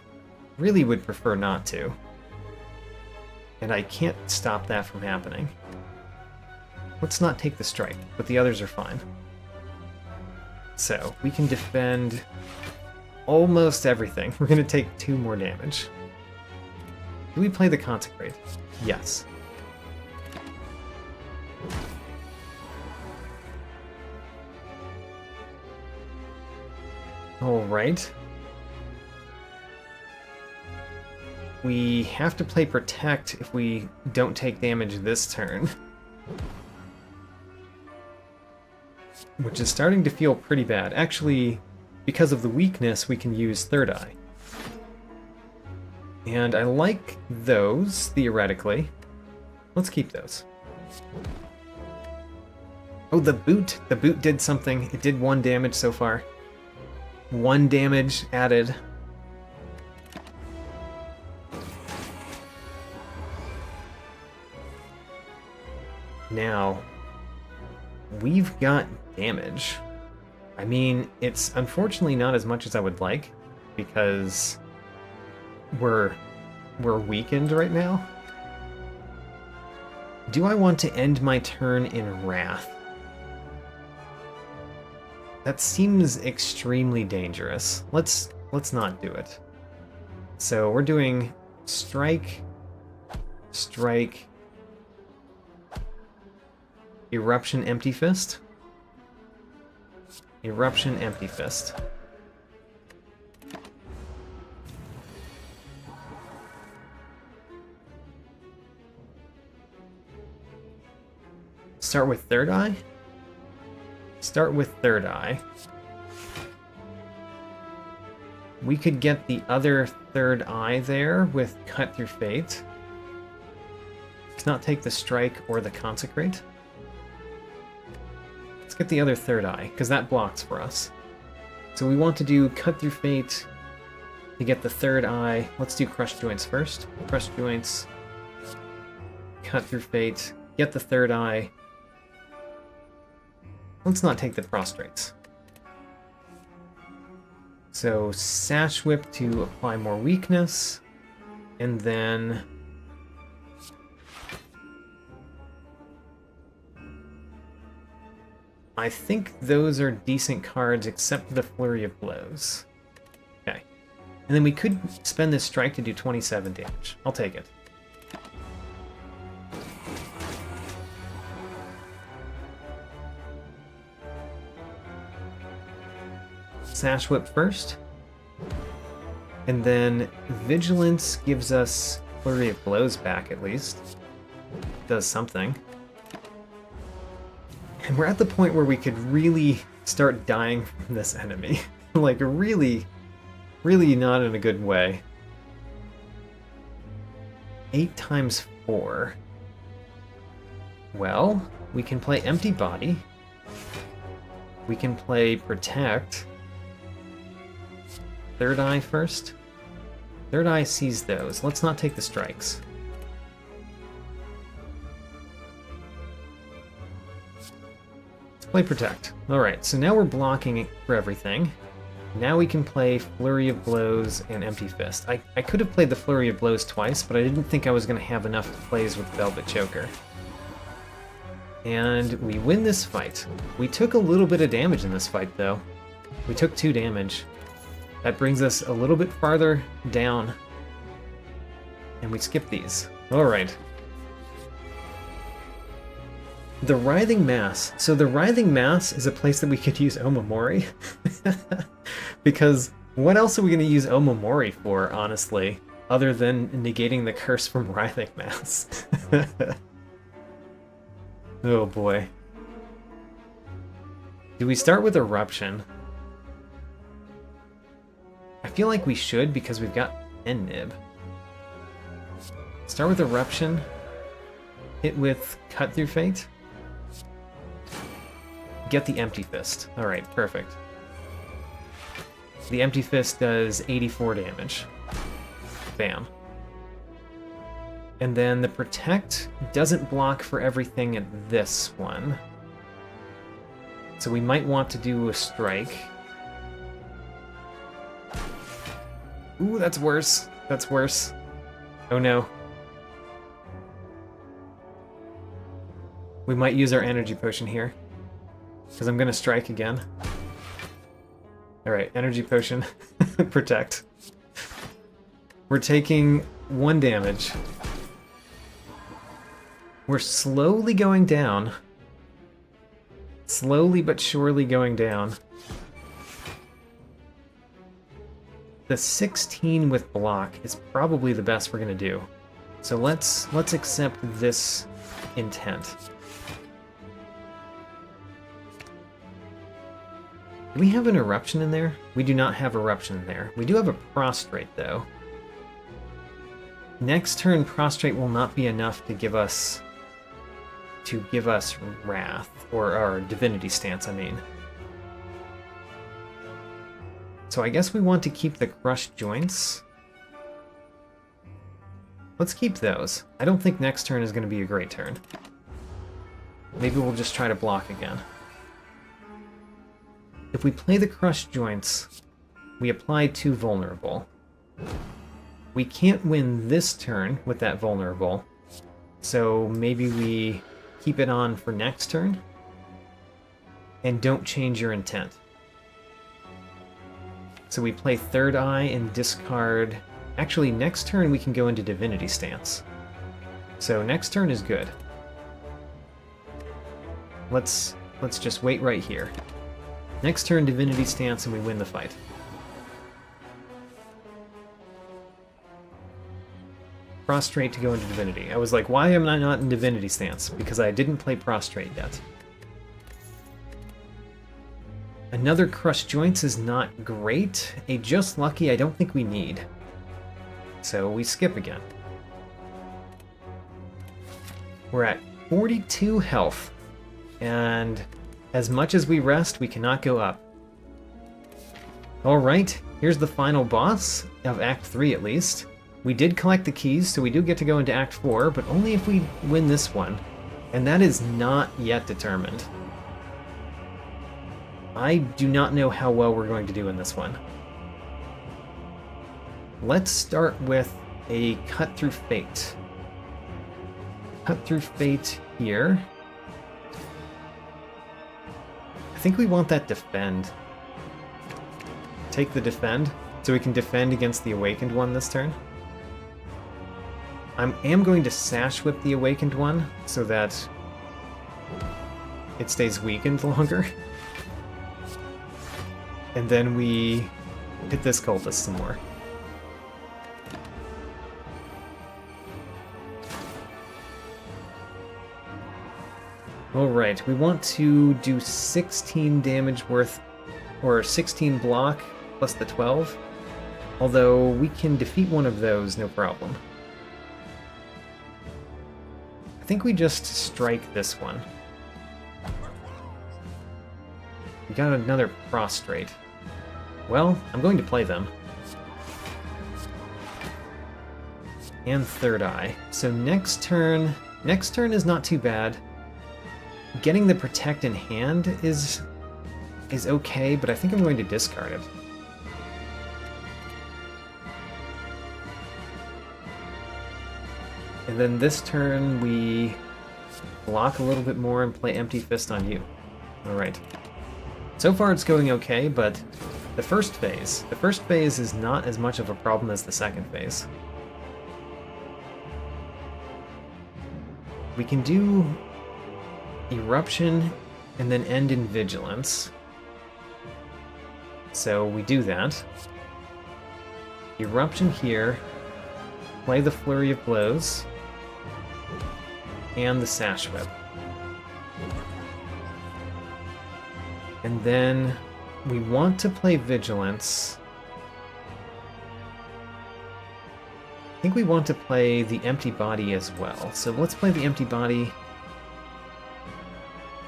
would prefer not to. And I can't stop that from happening. Let's not take the strike, but the others are fine. So, we can defend almost everything. We're going to take 2 more damage. Do we play the Consecrate? Yes. Alright. We have to play Protect if we don't take damage this turn. Which is starting to feel pretty bad. Actually, because of the weakness, we can use Third Eye. And I like those, theoretically. Let's keep those. Oh, the boot. The boot did something. It did 1 damage so far. 1 damage added. Now, we've got damage. I mean, it's unfortunately not as much as I would like, because we're weakened right now. Do I want to end my turn in Wrath? That seems extremely dangerous. Let's not do it. So we're doing Strike, Strike, Eruption, Empty Fist. Eruption, Empty Fist. Start with Third Eye? Start with Third Eye. We could get the other Third Eye there with Cut Through Fate. Let's not take the Strike or the Consecrate. Let's get the other Third Eye, because that blocks for us. So we want to do Cut Through Fate to get the Third Eye. Let's do Crush Joints first. Crush Joints, Cut Through Fate, get the Third Eye. Let's not take the Prostrates. So Sash Whip to apply more weakness, and then I think those are decent cards except for the Flurry of Blows. Okay. And then we could spend this Strike to do 27 damage. I'll take it. Sash Whip first. And then Vigilance gives us Flurry of Blows back at least. Does something. And we're at the point where we could really start dying from this enemy. Like, really, really not in a good way. 8 times 4. Well, we can play Empty Body. We can play Protect. Third Eye first. Third Eye sees those. Let's not take the strikes. Let's play Protect. Alright, so now we're blocking for everything. Now we can play Flurry of Blows and Empty Fist. I could have played the Flurry of Blows twice, but I didn't think I was going to have enough plays with Velvet Choker. And we win this fight. We took a little bit of damage in this fight, though. We took 2 damage. That brings us a little bit farther down. And we skip these. Alright. The Writhing Mass. So the Writhing Mass is a place that we could use Omamori. Because what else are we going to use Omamori for, honestly? Other than negating the curse from Writhing Mass. Oh boy. Do we start with Eruption? I feel like we should because we've got N-Nib. Start with Eruption. Hit with Cut Through Fate. Get the Empty Fist. Alright, perfect. The Empty Fist does 84 damage. Bam. And then the Protect doesn't block for everything at this one. So we might want to do a Strike. Ooh, that's worse. That's worse. Oh no. We might use our Energy Potion here. Because I'm going to Strike again. Alright, Energy Potion. Protect. We're taking 1 damage. We're slowly going down. Slowly but surely going down. The 16 with block is probably the best we're gonna do. So let's accept this intent. Do we have an Eruption in there? We do not have Eruption in there. We do have a Prostrate though. Next turn, Prostrate will not be enough to give us to give us Wrath, or our Divinity Stance, I mean. So I guess we want to keep the Crushed Joints. Let's keep those. I don't think next turn is going to be a great turn. Maybe we'll just try to block again. If we play the Crushed Joints, we apply 2 Vulnerable. We can't win this turn with that Vulnerable, so maybe we keep it on for next turn, and don't change your intent. So we play Third Eye and discard... Actually, next turn we can go into Divinity Stance. So next turn is good. Let's just wait right here. Next turn, Divinity Stance, and we win the fight. Prostrate to go into Divinity. I was like, why am I not in Divinity Stance? Because I didn't play Prostrate yet. Another Crushed Joints is not great. A Just Lucky I don't think we need. So we skip again. We're at 42 health. And as much as we rest, we cannot go up. Alright, here's the final boss of Act 3 at least. We did collect the keys, so we do get to go into Act 4, but only if we win this one. And that is not yet determined. I do not know how well we're going to do in this one. Let's start with a Cut Through Fate. Cut Through Fate here. I think we want that Defend. Take the Defend, so we can defend against the Awakened one this turn. I am going to Sash Whip the Awakened one, so that it stays weakened longer. And then we hit this Cultist some more. Alright, we want to do 16 damage worth, or 16 block plus the 12. Although we can defeat one of those, no problem. I think we just strike this one. We got another Prostrate. Well, I'm going to play them. And Third Eye. So next turn is not too bad. Getting the Protect in hand is okay, but I think I'm going to discard it. And then this turn we block a little bit more and play Empty Fist on you. Alright. So far it's going okay, but the first phase is not as much of a problem as the second phase. We can do Eruption and then end in Vigilance. So we do that. Eruption here, play the Flurry of Blows, and the Sash Whip. And then we want to play Vigilance. I think we want to play the Empty Body as well. So let's play the Empty Body.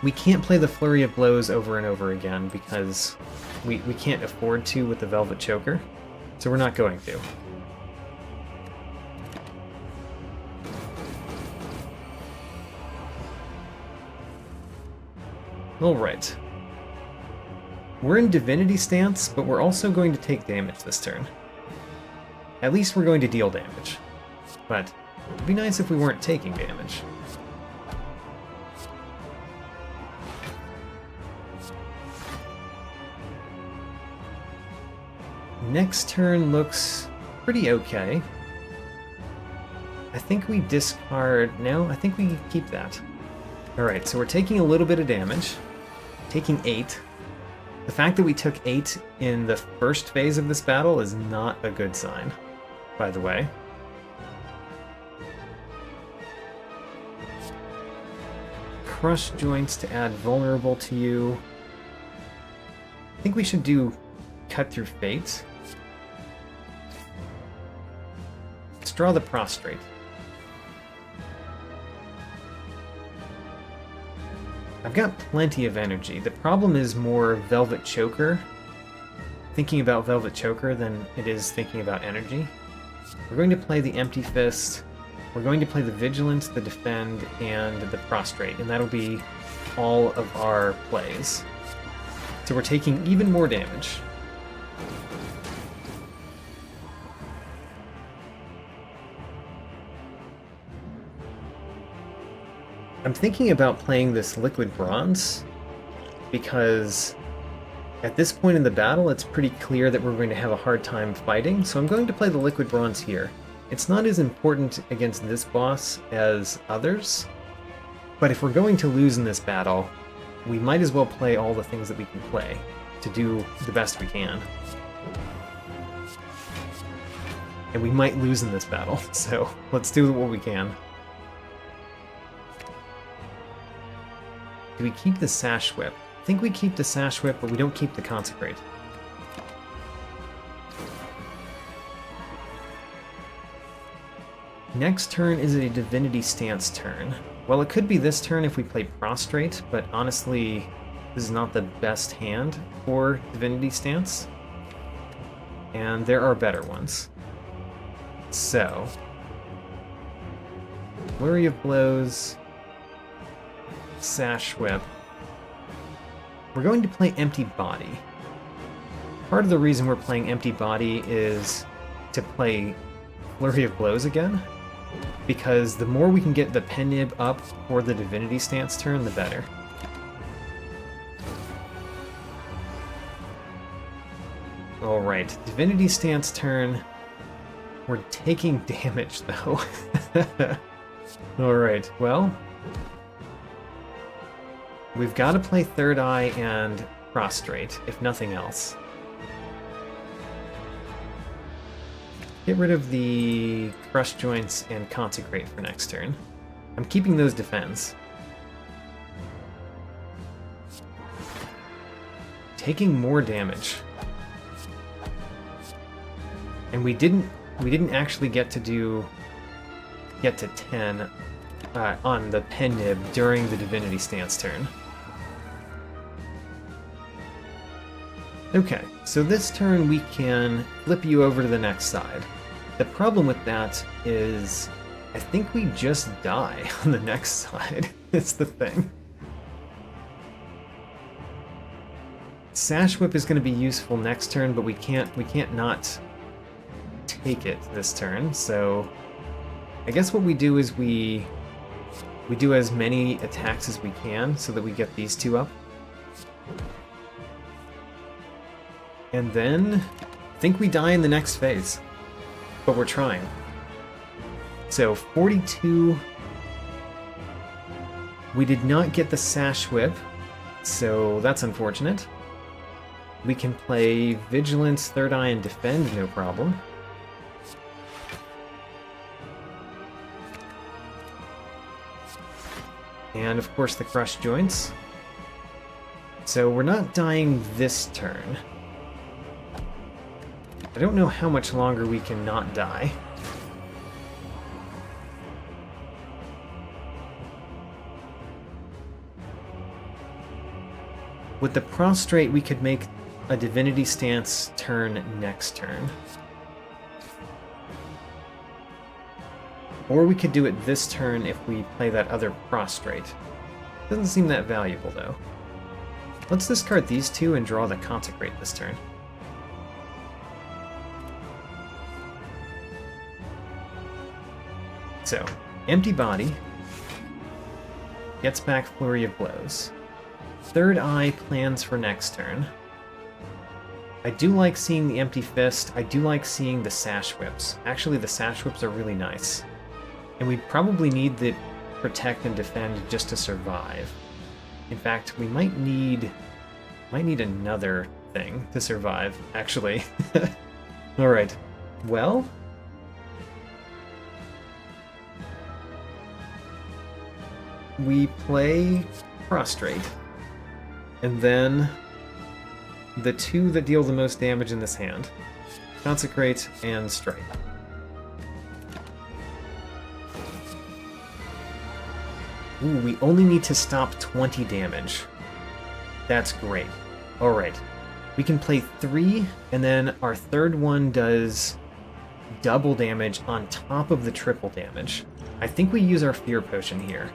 We can't play the Flurry of Blows over and over again because we can't afford to with the Velvet Choker. So we're not going to. Alright. We're in Divinity Stance, but we're also going to take damage this turn. At least we're going to deal damage. But it'd be nice if we weren't taking damage. Next turn looks pretty okay. I think we discard... No, I think we keep that. Alright, so we're taking a little bit of damage. Taking 8. The fact that we took 8 in the first phase of this battle is not a good sign, by the way. Crush Joints to add Vulnerable to you. I think we should do Cut Through Fate. Let's draw the Prostrate. I've got plenty of energy. The problem is more Velvet Choker. Thinking about Velvet Choker than it is thinking about energy. We're going to play the Empty Fist. We're going to play the Vigilance, the Defend, and the Prostrate, and that'll be all of our plays. So we're taking even more damage. I'm thinking about playing this Liquid Bronze, because at this point in the battle, it's pretty clear that we're going to have a hard time fighting, so I'm going to play the Liquid Bronze here. It's not as important against this boss as others, but if we're going to lose in this battle, we might as well play all the things that we can play to do the best we can. And we might lose in this battle, so let's do what we can. Do we keep the Sash Whip? I think we keep the Sash Whip, but we don't keep the Consecrate. Next turn is a Divinity Stance turn. Well, it could be this turn if we play Prostrate, but honestly, this is not the best hand for Divinity Stance. And there are better ones. So, Flurry of Blows, Sash Whip. We're going to play Empty Body. Part of the reason we're playing Empty Body is to play Flurry of Blows again, because the more we can get the pen nib up for the Divinity Stance turn, the better. Alright, Divinity Stance turn. We're taking damage, though. Alright, well, we've got to play Third Eye and Prostrate, if nothing else. Get rid of the Crush Joints and Consecrate for next turn. I'm keeping those defense. Taking more damage. And we didn't actually get to 10 on the pen nib during the Divinity Stance turn. Okay, so this turn we can flip you over to the next side. The problem with that is I think we just die on the next side. It's the thing. Sash Whip is going to be useful next turn, but we can't not take it this turn. So I guess what we do is we do as many attacks as we can so that we get these two up. And then I think we die in the next phase. But we're trying. So 42. We did not get the Sash Whip, so that's unfortunate. We can play Vigilance, Third Eye, and Defend, no problem. And of course the Crush Joints. So we're not dying this turn. I don't know how much longer we can not die. With the Prostrate, we could make a Divinity Stance turn next turn. Or we could do it this turn if we play that other Prostrate. Doesn't seem that valuable, though. Let's discard these two and draw the Consecrate this turn. So, Empty Body gets back Flurry of Blows. Third Eye plans for next turn. I do like seeing the Empty Fist. I do like seeing the Sash Whips. Actually, the Sash Whips are really nice. And we probably need the Protect and Defend just to survive. In fact, we might need another thing to survive, actually. Alright, well, we play Prostrate, and then the two that deal the most damage in this hand, Consecrate and Strike. Ooh, we only need to stop 20 damage. That's great. Alright. We can play 3, and then our third one does double damage on top of the triple damage. I think we use our Fear Potion here.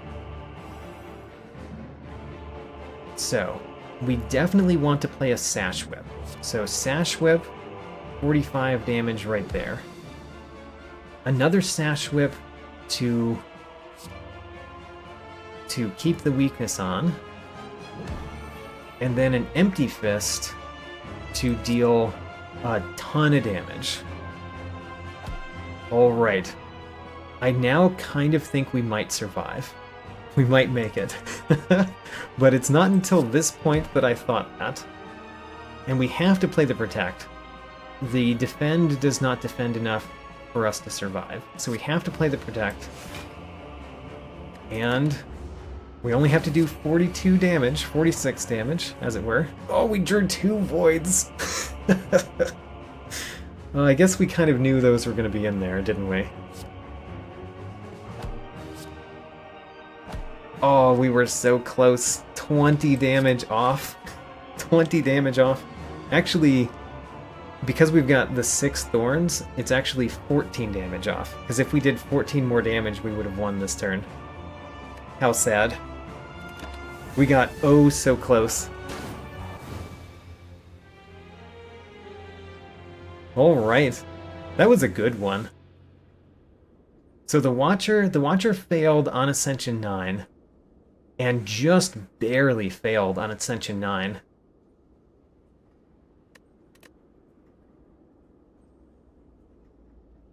So, we definitely want to play a Sash Whip. So Sash Whip, 45 damage right there. Another Sash Whip to keep the weakness on. And then an Empty Fist to deal a ton of damage. Alright. I now kind of think we might survive. We might make it. But it's not until this point that I thought that. And we have to play the Protect. The Defend does not defend enough for us to survive. So we have to play the Protect. And we only have to do 42 damage, 46 damage, as it were. Oh, we drew 2 Voids! I guess we kind of knew those were going to be in there, didn't we? Oh, we were so close. 20 damage off. 20 damage off. Actually, because we've got the 6 thorns, it's actually 14 damage off. Because if we did 14 more damage, we would have won this turn. How sad. We got oh so close. Alright. That was a good one. So the Watcher failed on Ascension 9. And just barely failed on Ascension 9.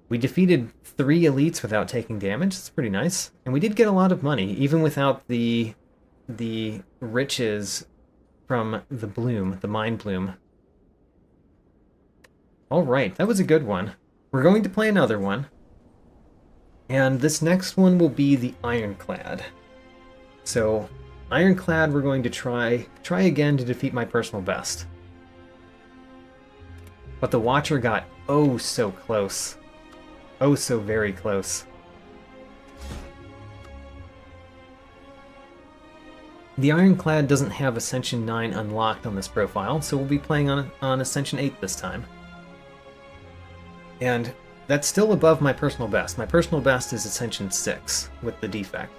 We defeated 3 elites without taking damage. That's pretty nice. And we did get a lot of money, even without the riches from the bloom, the Mind Bloom. Alright, that was a good one. We're going to play another one. And this next one will be the Ironclad. So, Ironclad, we're going to try again to defeat my personal best. But the Watcher got oh so close. Oh so very close. The Ironclad doesn't have Ascension 9 unlocked on this profile, so we'll be playing on Ascension 8 this time. And that's still above my personal best. My personal best is Ascension 6 with the defect.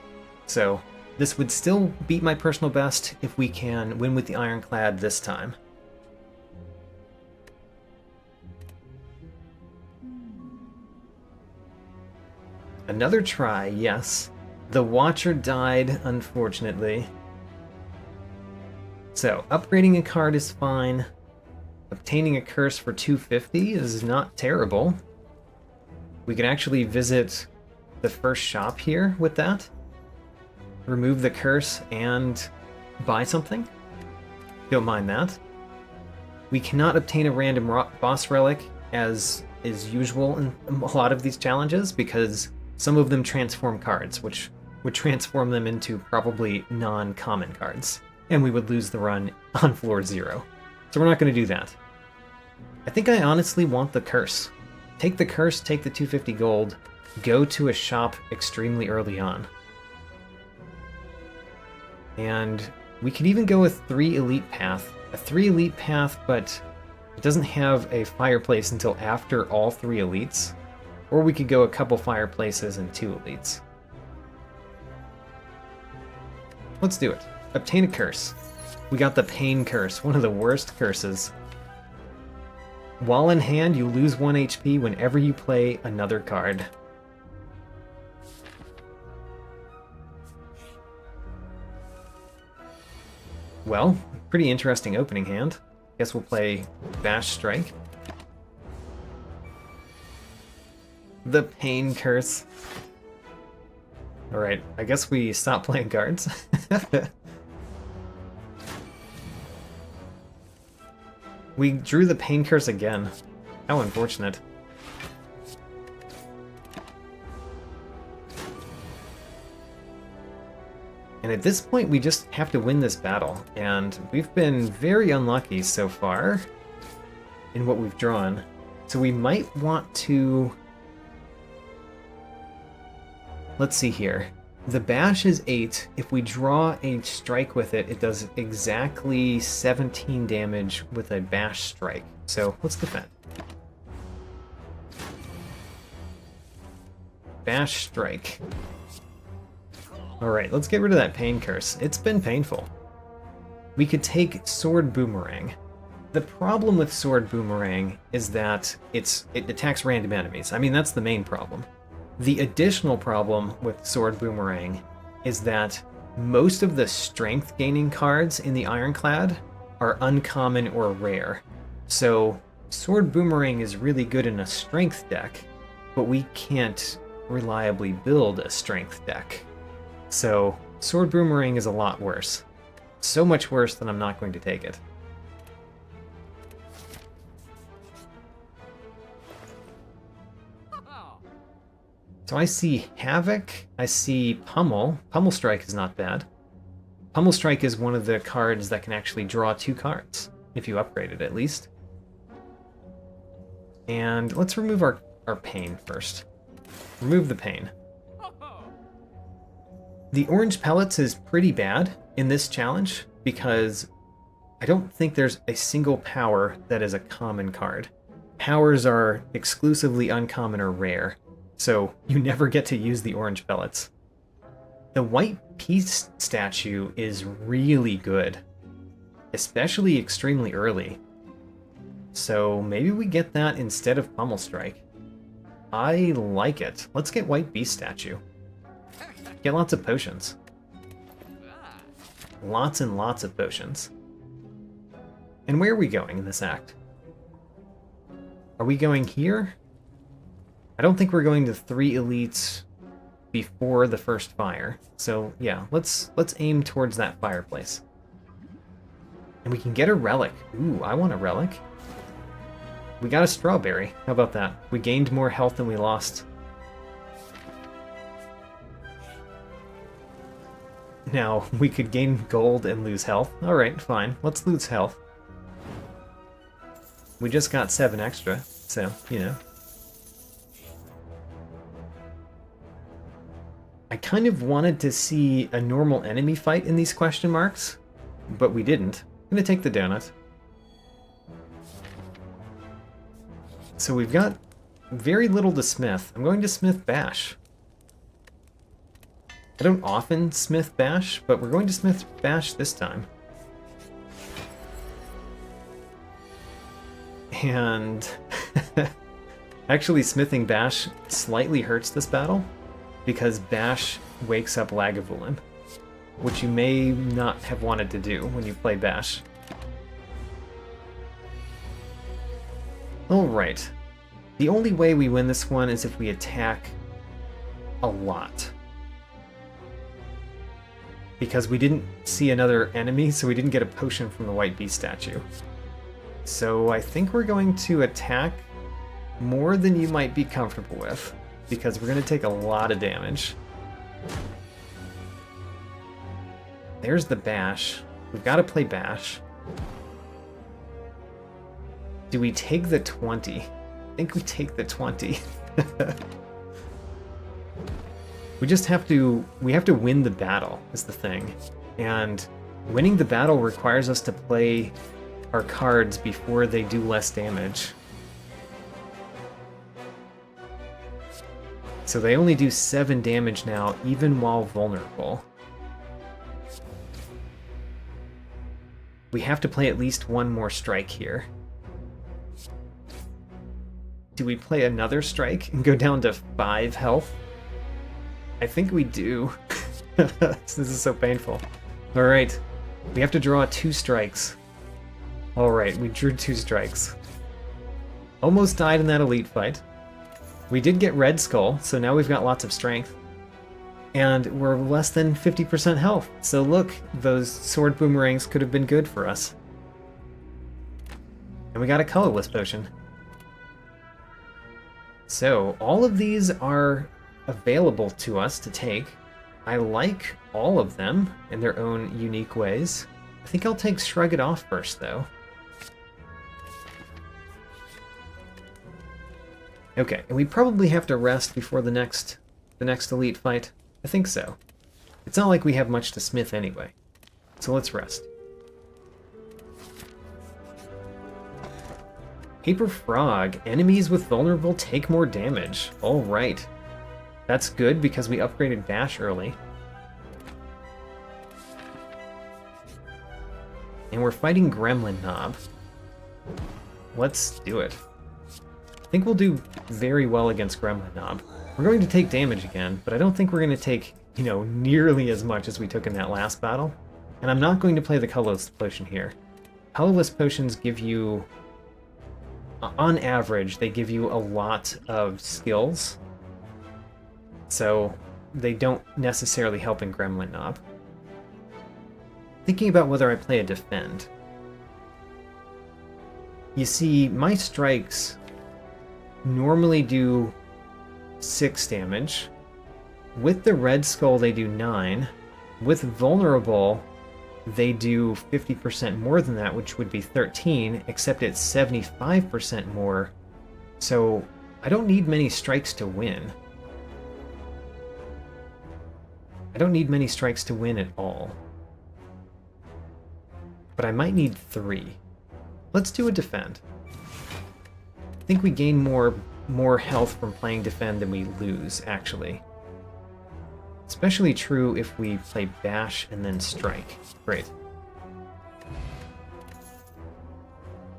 So this would still beat my personal best if we can win with the Ironclad this time. Another try, yes. The Watcher died, unfortunately. So, upgrading a card is fine. Obtaining a curse for 250 is not terrible. We can actually visit the first shop here with that. Remove the curse and buy something. Don't mind that. We cannot obtain a random boss relic, as is usual in a lot of these challenges, because some of them transform cards, which would transform them into probably non-common cards. And we would lose the run on floor 0. So we're not going to do that. I think I honestly want the curse. Take the curse, take the 250 gold, go to a shop extremely early on. And we could even go with 3 elite path. A 3 elite path, but it doesn't have a fireplace until after all 3 elites. Or we could go a couple fireplaces and 2 elites. Let's do it. Obtain a curse. We got the Pain Curse, one of the worst curses. While in hand, you lose 1 HP whenever you play another card. Well, pretty interesting opening hand. Guess we'll play Bash Strike. The Pain Curse. Alright, I guess we stop playing cards. We drew the Pain Curse again. How unfortunate. And at this point, we just have to win this battle. And we've been very unlucky so far in what we've drawn. So we might want to... Let's see here. The bash is 8. If we draw a strike with it, it does exactly 17 damage with a bash strike. So let's defend. Bash strike. Alright, let's get rid of that pain curse. It's been painful. We could take sword boomerang. The problem with sword boomerang is that it attacks random enemies. I mean, that's the main problem. The additional problem with sword boomerang is that most of the strength gaining cards in the Ironclad are uncommon or rare. So sword boomerang is really good in a strength deck, but we can't reliably build a strength deck. So sword boomerang is a lot worse. So much worse that I'm not going to take it. So I see Havoc, I see Pummel. Pummel Strike is not bad. Pummel Strike is one of the cards that can actually draw 2 cards, if you upgrade it at least. And let's remove our pain first. Remove the pain. The orange pellets is pretty bad in this challenge because I don't think there's a single power that is a common card. Powers are exclusively uncommon or rare, so you never get to use the orange pellets. The white peace statue is really good, especially extremely early. So maybe we get that instead of Pummel Strike. I like it. Let's get white beast statue. Get lots of potions. Lots and lots of potions. And where are we going in this act? Are we going here? I don't think we're going to 3 elites before the first fire. So yeah, let's aim towards that fireplace. And we can get a relic. Ooh, I want a relic. We got a strawberry. How about that? We gained more health than we lost. Now, we could gain gold and lose health. Alright, fine. Let's lose health. We just got 7 extra, so, you know. I kind of wanted to see a normal enemy fight in these question marks, but we didn't. I'm gonna take the donut. So we've got very little to smith. I'm going to smith bash. I don't often smith bash, but we're going to smith bash this time. And actually smithing bash slightly hurts this battle because bash wakes up Lagavulin, which you may not have wanted to do when you play bash. Alright. The only way we win this one is if we attack a lot. Because we didn't see another enemy, so we didn't get a potion from the white beast statue. So I think we're going to attack more than you might be comfortable with, because we're going to take a lot of damage. There's the bash. We've got to play bash. Do we take the 20? I think we take the 20. We have to win the battle, is the thing. And winning the battle requires us to play our cards before they do less damage. So they only do 7 damage now, even while vulnerable. We have to play at least one more strike here. Do we play another strike and go down to 5 health? I think we do. This is so painful. Alright, we have to draw 2 strikes. Alright, we drew 2 strikes. Almost died in that elite fight. We did get Red Skull, so now we've got lots of strength. And we're less than 50% health. So look, those sword boomerangs could have been good for us. And we got a colorless potion. So all of these are available to us to take. I like all of them in their own unique ways. I think I'll take Shrug It Off first, though. Okay, and we probably have to rest before the next elite fight. I think so. It's not like we have much to smith anyway. So let's rest. Paper Frog. Enemies with vulnerable take more damage. Alright. That's good because we upgraded Bash early. And we're fighting Gremlin Knob. Let's do it. I think we'll do very well against Gremlin Knob. We're going to take damage again, but I don't think we're going to take, you know, nearly as much as we took in that last battle. And I'm not going to play the Colorless Potion here. Colorless Potions give you, on average, they give you a lot of skills. So they don't necessarily help in Gremlin Knob. Thinking about whether I play a Defend. You see, my strikes normally do 6 damage. With the Red Skull, they do 9. With Vulnerable, they do 50% more than that, which would be 13, except it's 75% more. So I don't need many strikes to win. I don't need many strikes to win at all. But I might need 3. Let's do a Defend. I think we gain more health from playing Defend than we lose, actually. Especially true if we play Bash and then Strike. Great.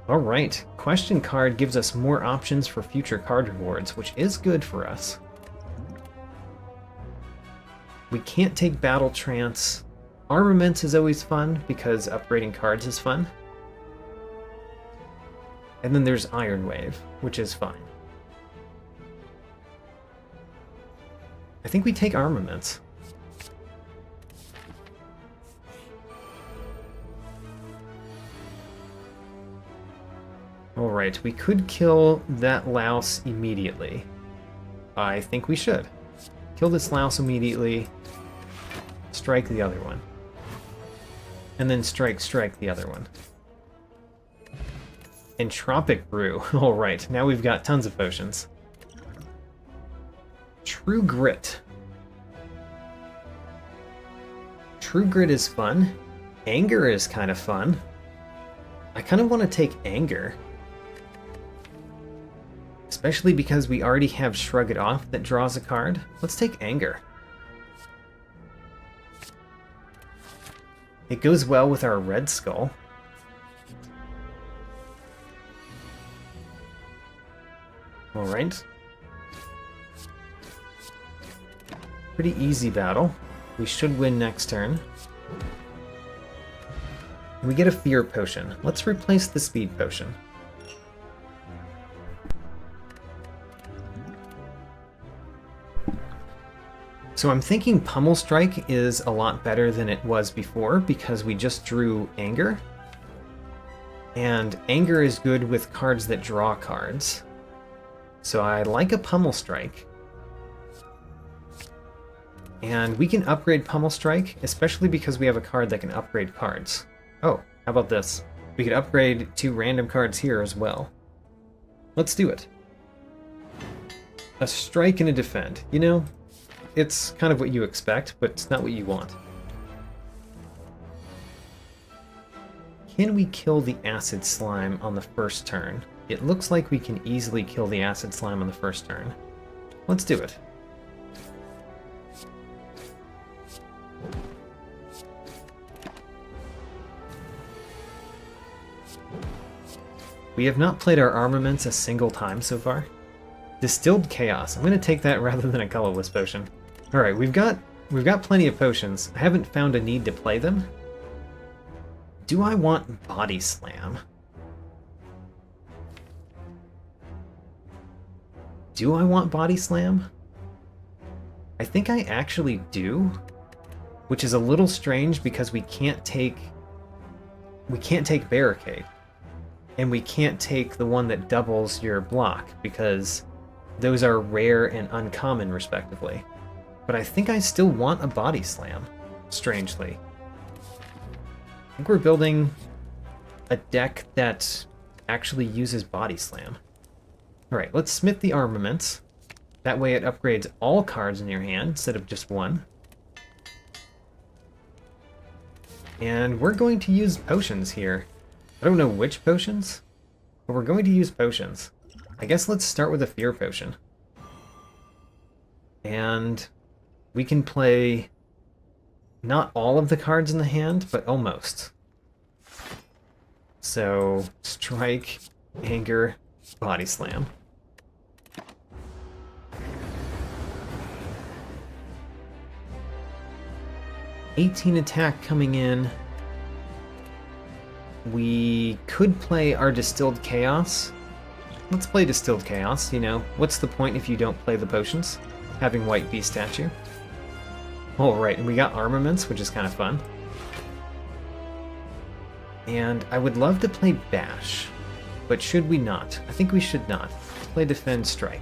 Alright, Question card gives us more options for future card rewards, which is good for us. We can't take Battle Trance. Armaments is always fun, because upgrading cards is fun. And then there's Iron Wave, which is fine. I think we take Armaments. Alright, we could kill that louse immediately. I think we should. Kill this louse immediately. Strike the other one. And then strike the other one. Entropic Brew. Alright, now we've got tons of potions. True Grit. True Grit is fun. Anger is kind of fun. I kind of want to take Anger. Especially because we already have Shrug It Off that draws a card. Let's take Anger. It goes well with our Red Skull. Alright. Pretty easy battle. We should win next turn. We get a Fear Potion. Let's replace the Speed Potion. So I'm thinking Pummel Strike is a lot better than it was before because we just drew Anger. And Anger is good with cards that draw cards. So I like a Pummel Strike. And we can upgrade Pummel Strike, especially because we have a card that can upgrade cards. Oh, how about this? We could upgrade 2 random cards here as well. Let's do it. A Strike and a Defend. You know, it's kind of what you expect, but it's not what you want. Can we kill the Acid Slime on the first turn? It looks like we can easily kill the Acid Slime on the first turn. Let's do it. We have not played our armaments a single time so far. Distilled Chaos. I'm going to take that rather than a Colorless Potion. Alright, we've got plenty of potions. I haven't found a need to play them. Do I want Body Slam? Do I want Body Slam? I think I actually do, which is a little strange because we can't take Barricade, and we can't take the one that doubles your block because those are rare and uncommon respectively. But I think I still want a Body Slam, strangely. I think we're building a deck that actually uses Body Slam. Alright, let's smith the armaments. That way it upgrades all cards in your hand instead of just one. And we're going to use potions here. I don't know which potions, but we're going to use potions. I guess let's start with a fear potion. And we can play not all of the cards in the hand, but almost. So, strike, anger, body slam. $18 attack coming in. We could play our Distilled Chaos. Let's play Distilled Chaos, you know. What's the point if you don't play the potions? Having White Beast statue. Alright, and we got armaments, which is kind of fun. And I would love to play Bash, but should we not? I think we should not. Let's play Defend Strike.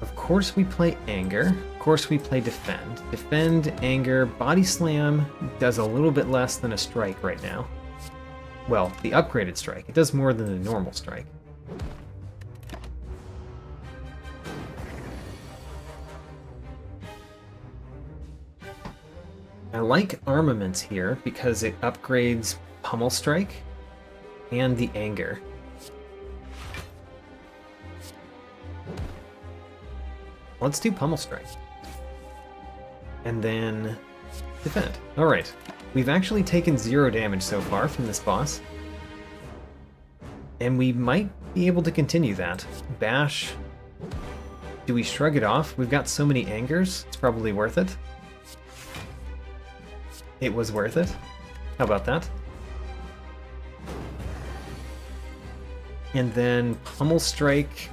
Of course we play Anger. Of course we play Defend. Defend, Anger, Body Slam does a little bit less than a Strike right now. Well, the upgraded Strike. It does more than the normal Strike. I like Armaments here because it upgrades Pummel Strike and the Anger. Let's do Pummel Strike. And then Defend. Alright. We've actually taken 0 damage so far from this boss. And we might be able to continue that. Bash. Do we shrug it off? We've got so many angers. It's probably worth it. It was worth it. How about that? And then Pummel Strike.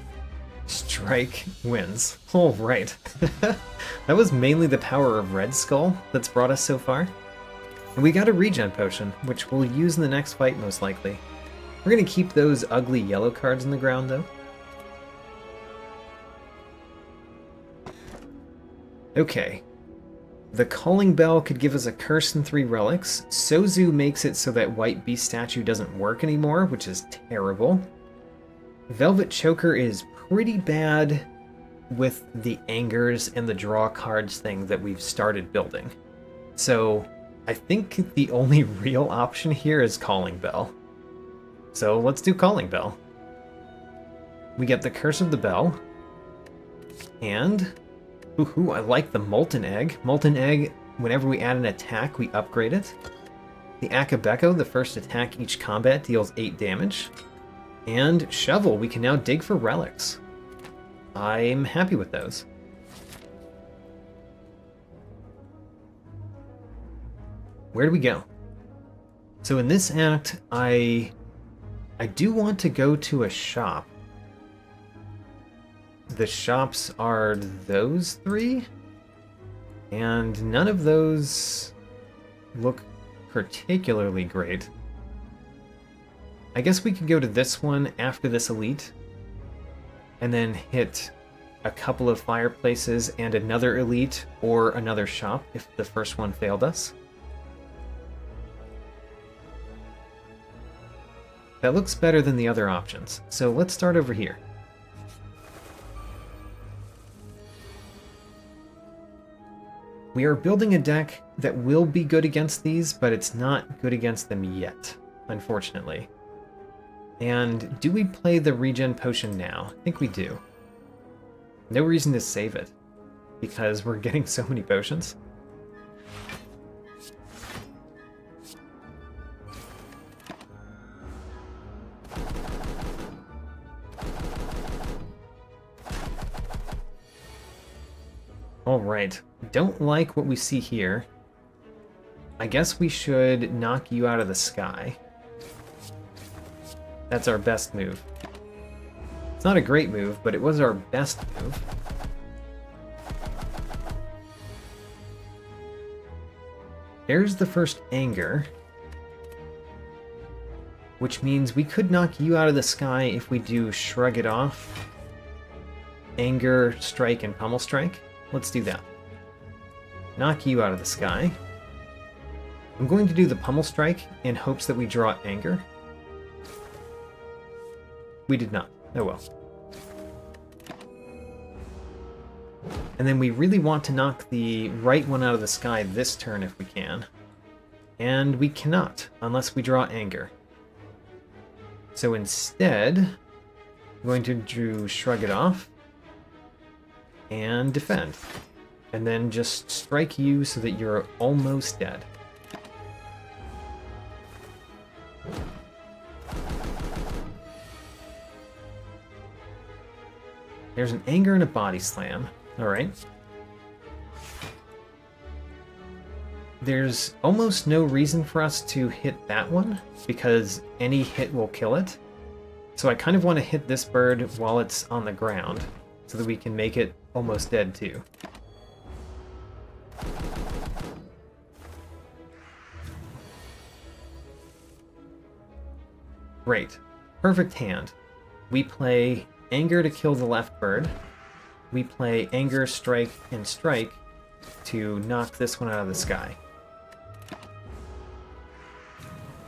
Strike wins. All right. That was mainly the power of Red Skull that's brought us so far. And we got a regen potion, which we'll use in the next fight most likely. We're going to keep those ugly yellow cards in the ground though. Okay. The Calling Bell could give us a curse and 3 relics. Sozu makes it so that White Beast statue doesn't work anymore, which is terrible. Velvet Choker is pretty bad with the angers and the draw cards thing that we've started building. So I think the only real option here is Calling Bell. So let's do Calling Bell. We get the Curse of the Bell. And, ooh, I like the Molten Egg. Molten Egg, whenever we add an attack, we upgrade it. The Akabeko, the first attack each combat deals 8 damage. And Shovel, we can now dig for relics. I'm happy with those. Where do we go? So in this act, I do want to go to a shop. The shops are those 3, and none of those look particularly great. I guess we could go to this one after this elite, and then hit a couple of fireplaces and another elite or another shop if the first one failed us. That looks better than the other options, so let's start over here. We are building a deck that will be good against these, but it's not good against them yet, unfortunately. And do we play the regen potion now? I think we do. No reason to save it, because we're getting so many potions. Alright, don't like what we see here. I guess we should knock you out of the sky. That's our best move. It's not a great move, but it was our best move. There's the first anger, which means we could knock you out of the sky if we do Shrug It Off, Anger, Strike, and Pummel Strike. Let's do that. Knock you out of the sky. I'm going to do the Pummel Strike in hopes that we draw Anger. We did not. Oh well. And then we really want to knock the right one out of the sky this turn if we can. And we cannot, unless we draw Anger. So instead, I'm going to Shrug It Off and defend. And then just strike you so that you're almost dead. There's an Anger and a Body Slam. Alright. There's almost no reason for us to hit that one, because any hit will kill it. So I kind of want to hit this bird while it's on the ground, so that we can make it almost dead too. Great. Perfect hand. We play Anger to kill the left bird. We play Anger, Strike, and Strike to knock this one out of the sky.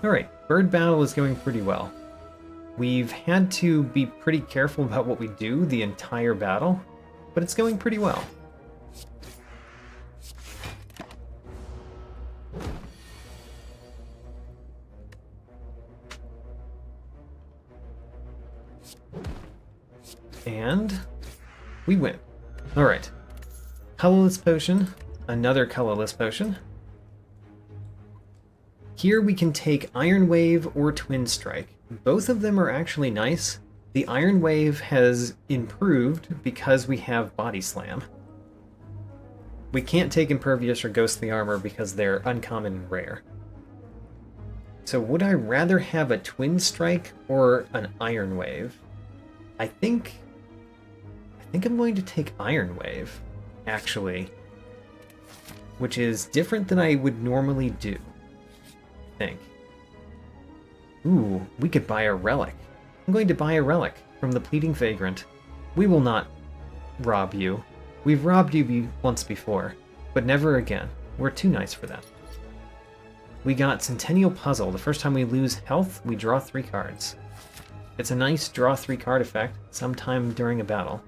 Alright, bird battle is going pretty well. We've had to be pretty careful about what we do the entire battle, but it's going pretty well. And we win. Alright. Colorless potion, another colorless potion. Here we can take Iron Wave or Twin Strike. Both of them are actually nice. The Iron Wave has improved because we have Body Slam. We can't take Impervious or Ghostly Armor because they're uncommon and rare. So would I rather have a Twin Strike or an Iron Wave? I think I'm going to take Iron Wave, actually. Which is different than I would normally do. Think. Ooh, we could buy a relic. I'm going to buy a relic from the Pleading Vagrant. We will not rob you. We've robbed you once before, but never again. We're too nice for that. We got Centennial Puzzle. The first time we lose health, we draw 3 cards. It's a nice draw 3 card effect sometime during a battle.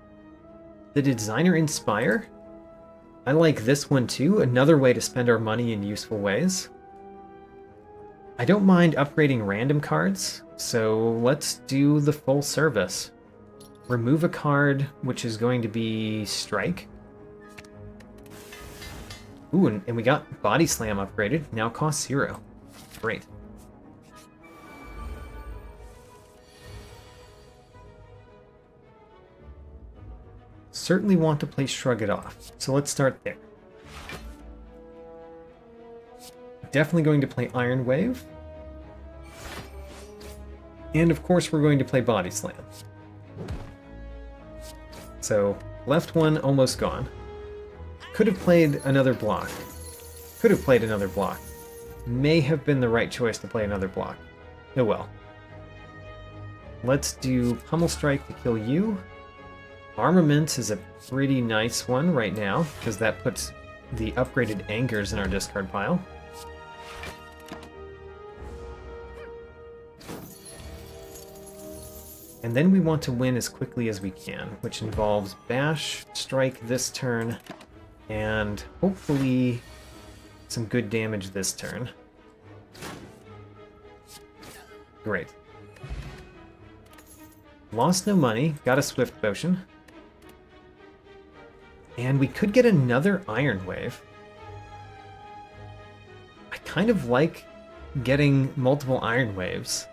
The Designer Inspire? I like this one too, another way to spend our money in useful ways. I don't mind upgrading random cards, so let's do the full service. Remove a card, which is going to be Strike. Ooh, and we got Body Slam upgraded, now costs 0. Great. Certainly want to play Shrug It Off, so let's start there. Definitely going to play Iron Wave. And of course we're going to play Body Slam. So, left one almost gone. Could have played another block. Could have played another block. May have been the right choice to play another block. Oh well. Let's do Pummel Strike to kill you. Armaments is a pretty nice one right now, because that puts the upgraded Angers in our discard pile. And then we want to win as quickly as we can, which involves Bash, Strike this turn, and hopefully some good damage this turn. Great. Lost no money, got a Swift Potion. And we could get another Iron Wave. I kind of like getting multiple Iron Waves.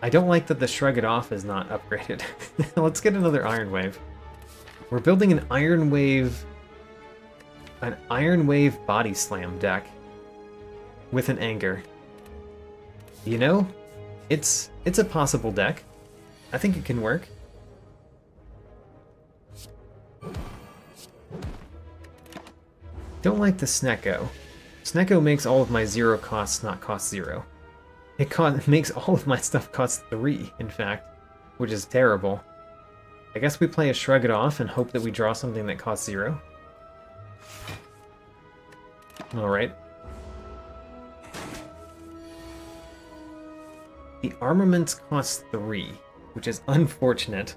I don't like that the Shrug It Off is not upgraded. Let's get another Iron Wave. We're building an Iron Wave Body Slam deck with an Anger. You know, it's a possible deck. I think it can work. Don't like the Snecko. Snecko makes all of my 0 costs not cost 0. It makes all of my stuff cost 3, in fact, which is terrible. I guess we play a Shrug It Off and hope that we draw something that costs 0. Alright. The armaments cost 3, which is unfortunate.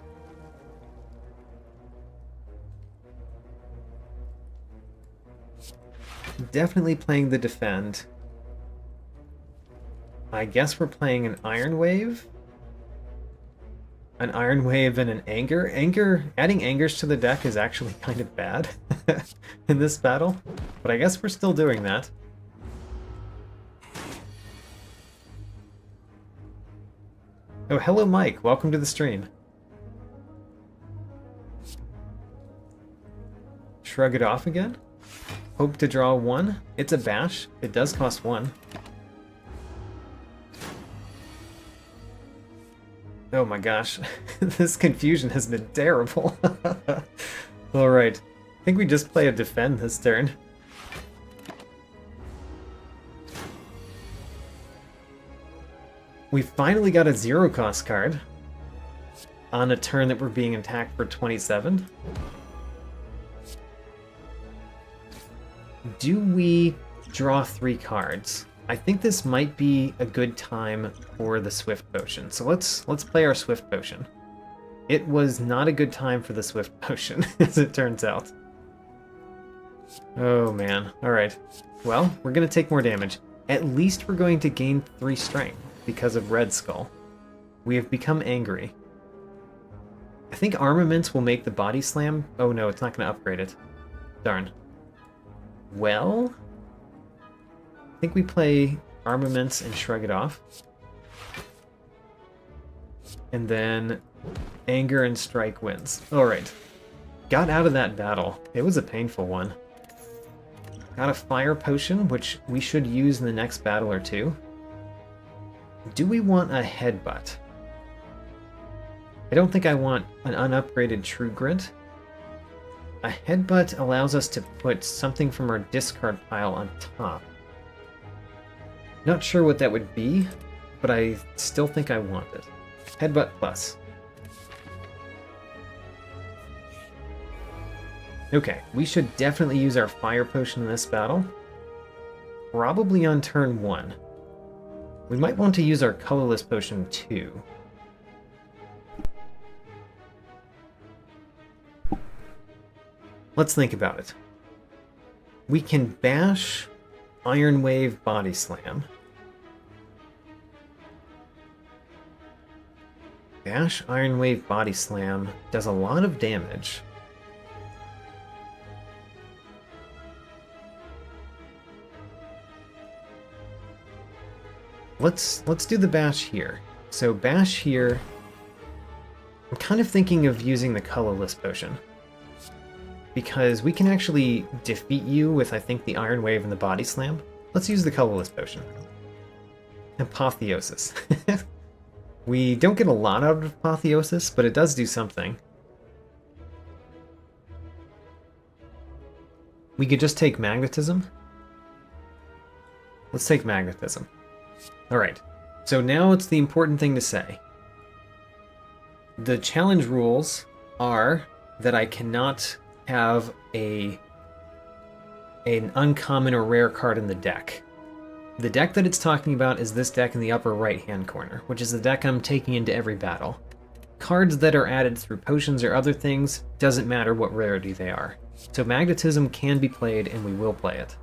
definitely playing the defend. I guess we're playing an Iron Wave. An Iron Wave and an Anger. Adding Angers to the deck is actually kind of bad in this battle, but I guess we're still doing that. Oh, hello Mike, welcome to the stream. Shrug it off again. Hope to draw 1. It's a bash. It does cost 1. Oh my gosh, this confusion has been terrible. Alright, I think we just play a defend this turn. We finally got a 0-cost card on a turn that we're being attacked for 27. Do we draw 3 cards? I think this might be a good time for the Swift Potion. So let's play our Swift Potion. It was not a good time for the Swift Potion, as it turns out. Oh man. Alright. Well, we're going to take more damage. At least we're going to gain 3 strength because of Red Skull. We have become angry. I think Armaments will make the Body Slam. Oh no, it's not going to upgrade it. Darn. Well, I think we play Armaments and shrug it off. And then Anger and Strike wins. Alright. Got out of that battle. It was a painful one. Got a Fire Potion, which we should use in the next battle or two. Do we want a Headbutt? I don't think I want an unupgraded True Grit. A Headbutt allows us to put something from our discard pile on top. Not sure what that would be, but I still think I want it. Headbutt plus. Okay, we should definitely use our Fire Potion in this battle. Probably on turn 1. We might want to use our Colorless Potion too. Let's think about it. We can bash Iron Wave Body Slam. Bash Iron Wave Body Slam does a lot of damage. Let's do the bash here. So bash here. I'm kind of thinking of using the Colorless Potion, because we can actually defeat you with, I think, the Iron Wave and the Body Slam. Let's use the Colorless Potion. Apotheosis. We don't get a lot out of Apotheosis, but it does do something. We could just take Magnetism. Let's take Magnetism. Alright, so now it's the important thing to say. The challenge rules are that I cannot have an uncommon or rare card in the deck. The deck that it's talking about is this deck in the upper right-hand corner, which is the deck I'm taking into every battle. Cards that are added through potions or other things, doesn't matter what rarity they are. So Magnetism can be played, and we will play it.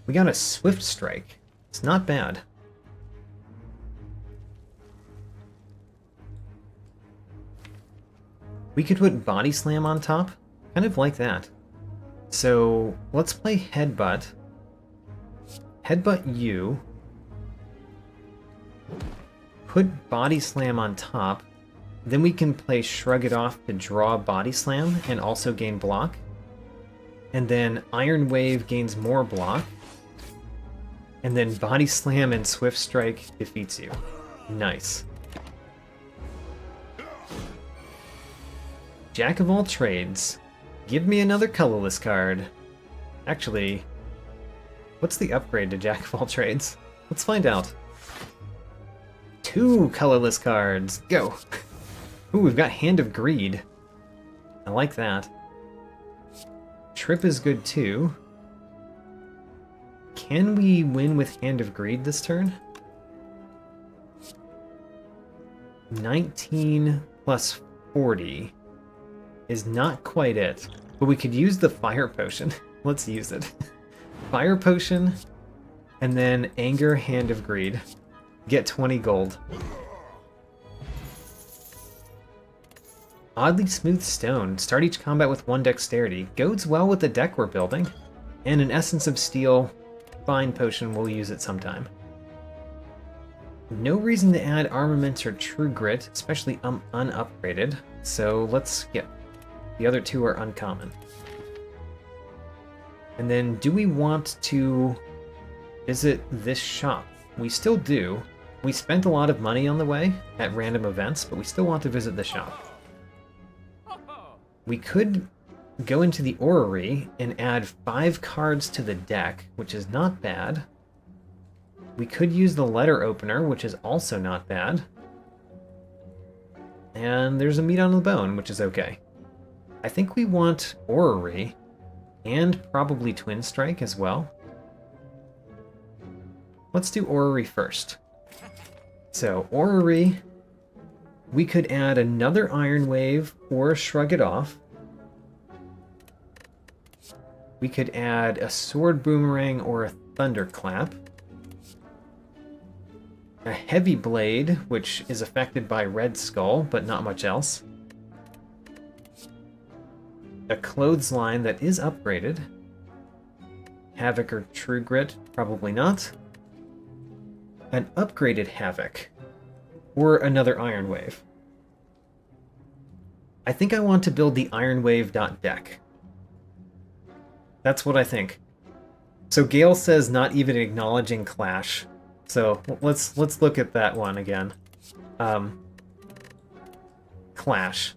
We got a Swift Strike. It's not bad. We could put Body Slam on top. Kind of like that. So let's play Headbutt. Headbutt you. Put Body Slam on top. Then we can play Shrug It Off to draw Body Slam and also gain block. And then Iron Wave gains more block. And then Body Slam and Swift Strike defeats you. Nice. Jack of all trades. Give me another colorless card. Actually, what's the upgrade to Jack of all trades? Let's find out. 2 colorless cards. Go. Ooh, we've got Hand of Greed. I like that. Trip is good too. Can we win with Hand of Greed this turn? 19 plus 40 is not quite it, but we could use the fire potion. Let's use it. Fire potion, and then anger, hand of greed. Get 20 gold. Oddly smooth stone. Start each combat with 1 dexterity. Goes well with the deck we're building. And an essence of steel. Fine potion, we'll use it sometime. No reason to add armaments or true grit, especially unupgraded. So let's skip. The other two are uncommon. And then do we want to visit this shop? We still do. We spent a lot of money on the way at random events, but we still want to visit the shop. We could go into the orrery and add 5 cards to the deck, which is not bad. We could use the letter opener, which is also not bad. And there's a meat on the bone, which is okay. I think we want orrery and probably twin strike as well. Let's do orrery first. So orrery, we could add another Iron Wave or shrug it off. We could add a sword boomerang or a thunderclap. A heavy blade, which is affected by red skull, but not much else. A clothesline that is upgraded. Havoc or true grit, probably not. An upgraded Havoc. Or another Iron Wave. I think I want to build the ironwave.deck. That's what I think. So Gale says not even acknowledging Clash. So let's look at that one again. Clash.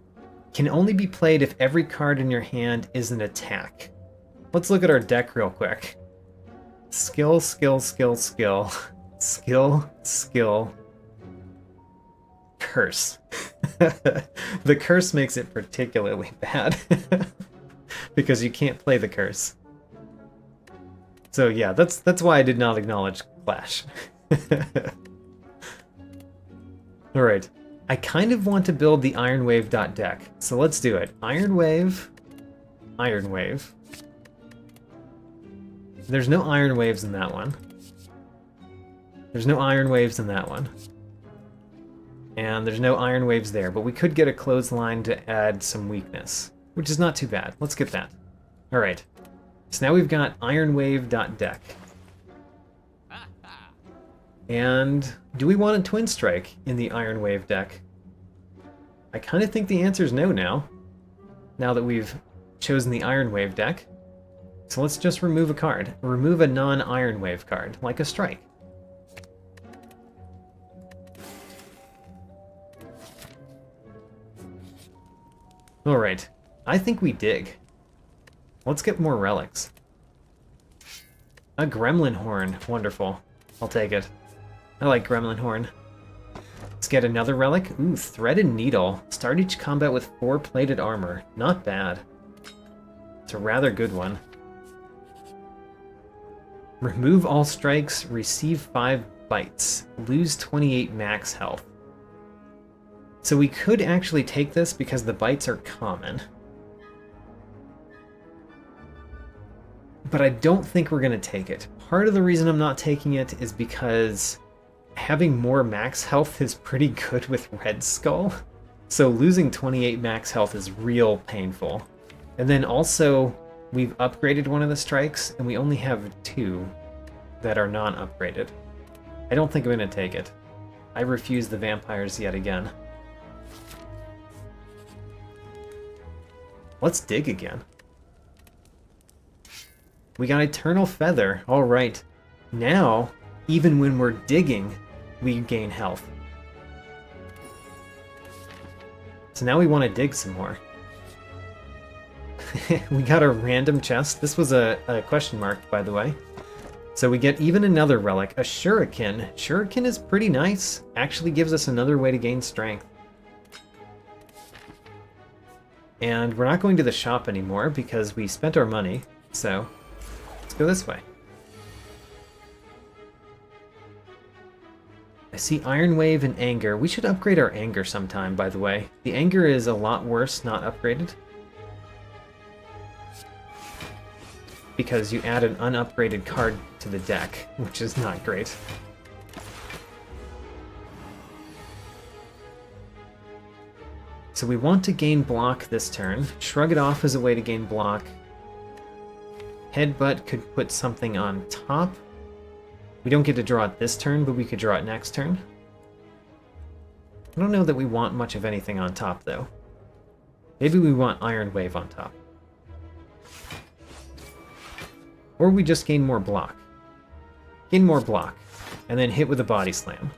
Can only be played if every card in your hand is an attack. Let's look at our deck real quick. Skill, skill, skill, skill. Skill, skill. Curse. The curse makes it particularly bad. Because you can't play the curse. So yeah, that's why I did not acknowledge Clash. Alright. I kind of want to build the ironwave.deck. So let's do it. Iron Wave. Iron Wave. There's no Iron Waves in that one. There's no Iron Waves in that one. And there's no Iron Waves there, but we could get a clothesline to add some weakness, which is not too bad. Let's get that. Alright. So now we've got ironwave.deck. And do we want a Twin Strike in the Iron Wave deck? I kind of think the answer is no now that we've chosen the Iron Wave deck. So let's just remove a card. Remove a non-Iron Wave card, like a Strike. Alright, I think we dig. Let's get more relics. A Gremlin Horn, wonderful. I'll take it. I like Gremlin Horn. Let's get another relic. Ooh, Threaded Needle. Start each combat with 4 plated armor. Not bad. It's a rather good one. Remove all strikes, receive 5 bites. Lose 28 max health. So we could actually take this because the bites are common. But I don't think we're going to take it. Part of the reason I'm not taking it is because having more max health is pretty good with Red Skull. So losing 28 max health is real painful. And then also, we've upgraded one of the strikes, and we only have 2 that are non-upgraded. I don't think I'm going to take it. I refuse the vampires yet again. Let's dig again. We got Eternal Feather. Alright. Now, even when we're digging, we gain health. So now we want to dig some more. We got a random chest. This was a question mark, by the way. So we get even another relic, a Shuriken. Shuriken is pretty nice. Actually gives us another way to gain strength. And we're not going to the shop anymore because we spent our money. So let's go this way. I see Iron Wave and Anger. We should upgrade our Anger sometime, by the way. The Anger is a lot worse not upgraded, because you add an unupgraded card to the deck, which is not great. So we want to gain block this turn. Shrug It Off is a way to gain block. Headbutt could put something on top. We don't get to draw it this turn, but we could draw it next turn. I don't know that we want much of anything on top, though. Maybe we want Iron Wave on top. Or we just gain more block. Gain more block, and then hit with a Body Slam.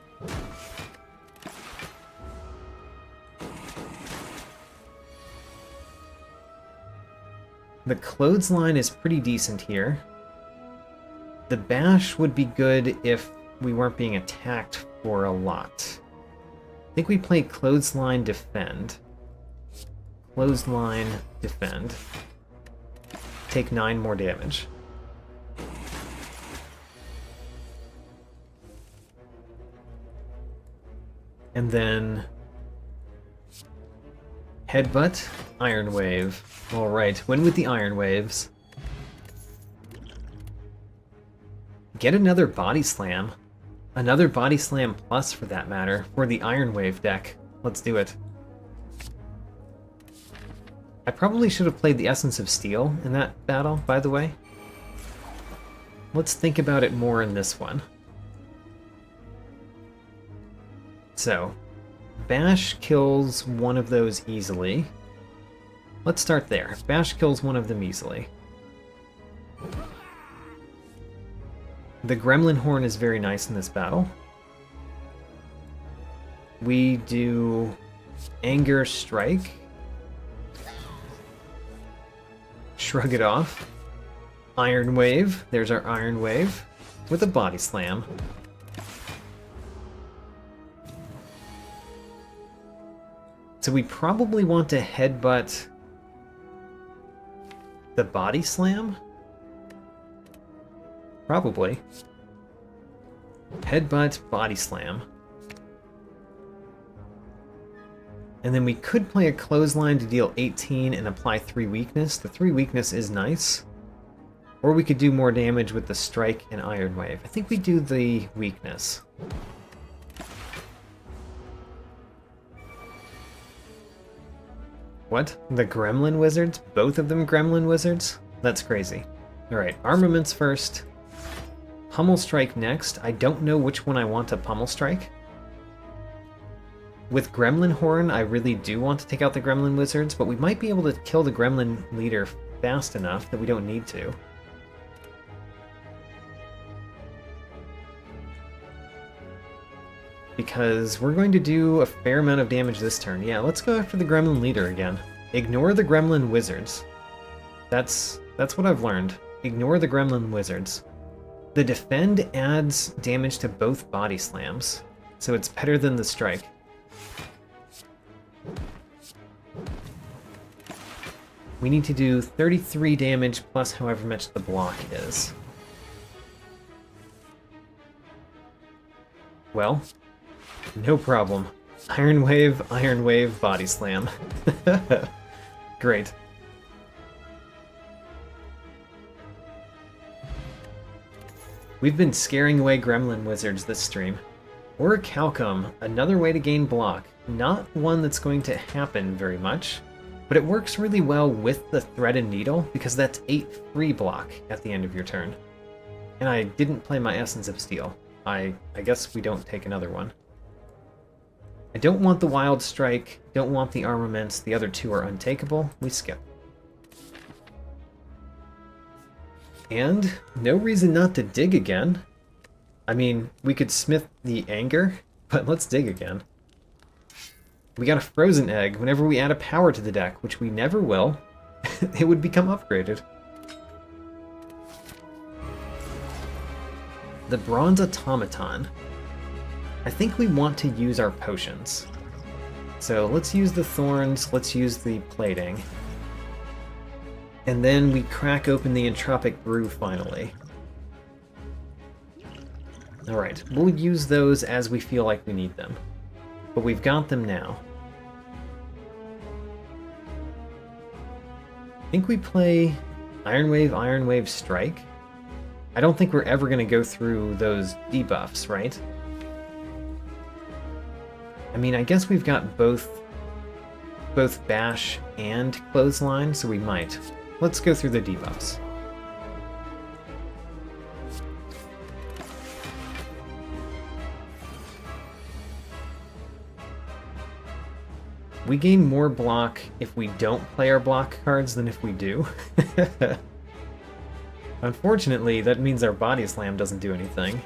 The Clothesline is pretty decent here. The Bash would be good if we weren't being attacked for a lot. I think we play Clothesline, Defend. Clothesline, Defend. Take 9 more damage. And then Headbutt, Iron Wave. Alright, win with the Iron Waves. Get another Body Slam. Another Body Slam plus, for that matter, for the Iron Wave deck. Let's do it. I probably should have played the Essence of Steel in that battle, by the way. Let's think about it more in this one. So, Bash kills one of those easily. Let's start there. Bash kills one of them easily. The Gremlin Horn is very nice in this battle. We do Anger Strike. Shrug It Off. Iron Wave. There's our Iron Wave. With a Body Slam. So we probably want to headbutt the Body Slam? Probably. Headbutt, Body Slam. And then we could play a Clothesline to deal 18 and apply 3 weakness. The 3 weakness is nice. Or we could do more damage with the Strike and Iron Wave. I think we do the weakness. What? The Gremlin Wizards? Both of them Gremlin Wizards? That's crazy. Alright, Armaments first. Pummel Strike next. I don't know which one I want to Pummel Strike. With Gremlin Horn, I really do want to take out the Gremlin Wizards, but we might be able to kill the Gremlin leader fast enough that we don't need to. Because we're going to do a fair amount of damage this turn. Yeah, let's go after the Gremlin leader again. Ignore the Gremlin Wizards. That's what I've learned. Ignore the Gremlin Wizards. The Defend adds damage to both Body Slams, so it's better than the Strike. We need to do 33 damage plus however much the block is. Well, no problem. Iron Wave, Body Slam. Great. We've been scaring away Gremlin Wizards this stream. Or Calcum, another way to gain block. Not one that's going to happen very much, but it works really well with the Thread and Needle, because that's 8 free block at the end of your turn. And I didn't play my Essence of Steel. I guess we don't take another one. I don't want the Wild Strike, don't want the Armaments, the other two are untakeable, we skip. And no reason not to dig again. I mean, we could smith the Anger, but let's dig again. We got a Frozen Egg. Whenever we add a power to the deck, which we never will, it would become upgraded. The Bronze Automaton. I think we want to use our potions. So let's use the Thorns, let's use the Plating. And then we crack open the Entropic Brew finally. Alright, we'll use those as we feel like we need them. But we've got them now. I think we play Iron Wave, Strike. I don't think we're ever going to go through those debuffs, right? I mean, I guess we've got both Bash and Clothesline, so we might. Let's go through the debuffs. We gain more block if we don't play our block cards than if we do. Unfortunately, that means our Body Slam doesn't do anything.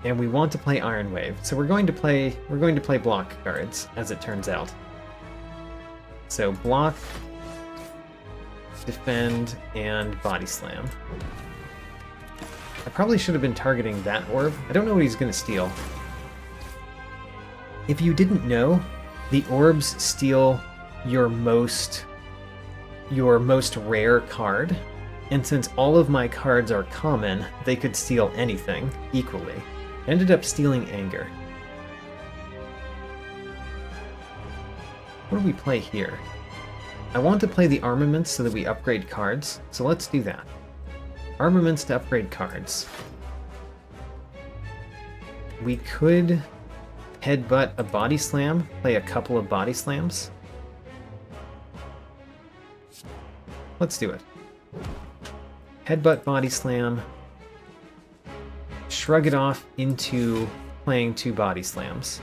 And we want to play Iron Wave, so we're going to play block cards, as it turns out. So block, defend, and Body Slam. I probably should have been targeting that orb. I don't know what he's going to steal. If you didn't know, the orbs steal your most rare card, and since all of my cards are common, they could steal anything equally. I ended up stealing Anger. What do we play here? I want to play the Armaments so that we upgrade cards, so let's do that. Armaments to upgrade cards. We could headbutt a Body Slam, play a couple of Body Slams. Let's do it. Headbutt Body Slam. Shrug it off into playing 2 Body Slams.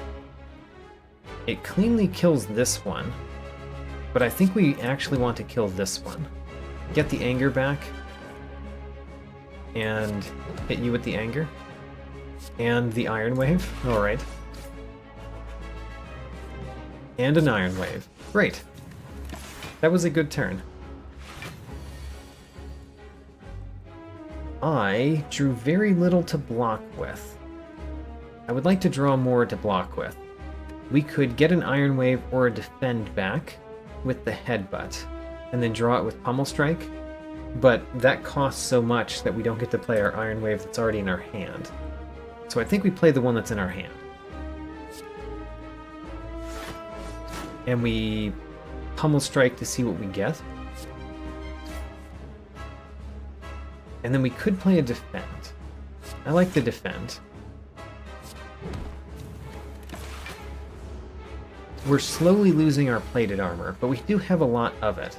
It cleanly kills this one, but I think we actually want to kill this one. Get the Anger back, and hit you with the Anger. And the Iron Wave. Alright. And an Iron Wave. Great. That was a good turn. I drew very little to block with. I would like to draw more to block with. We could get an Iron Wave or a Defend back with the Headbutt, and then draw it with Pummel Strike, but that costs so much that we don't get to play our Iron Wave that's already in our hand. So I think we play the one that's in our hand. And we Pummel Strike to see what we get. And then we could play a Defend. I like the Defend. We're slowly losing our plated armor, but we do have a lot of it.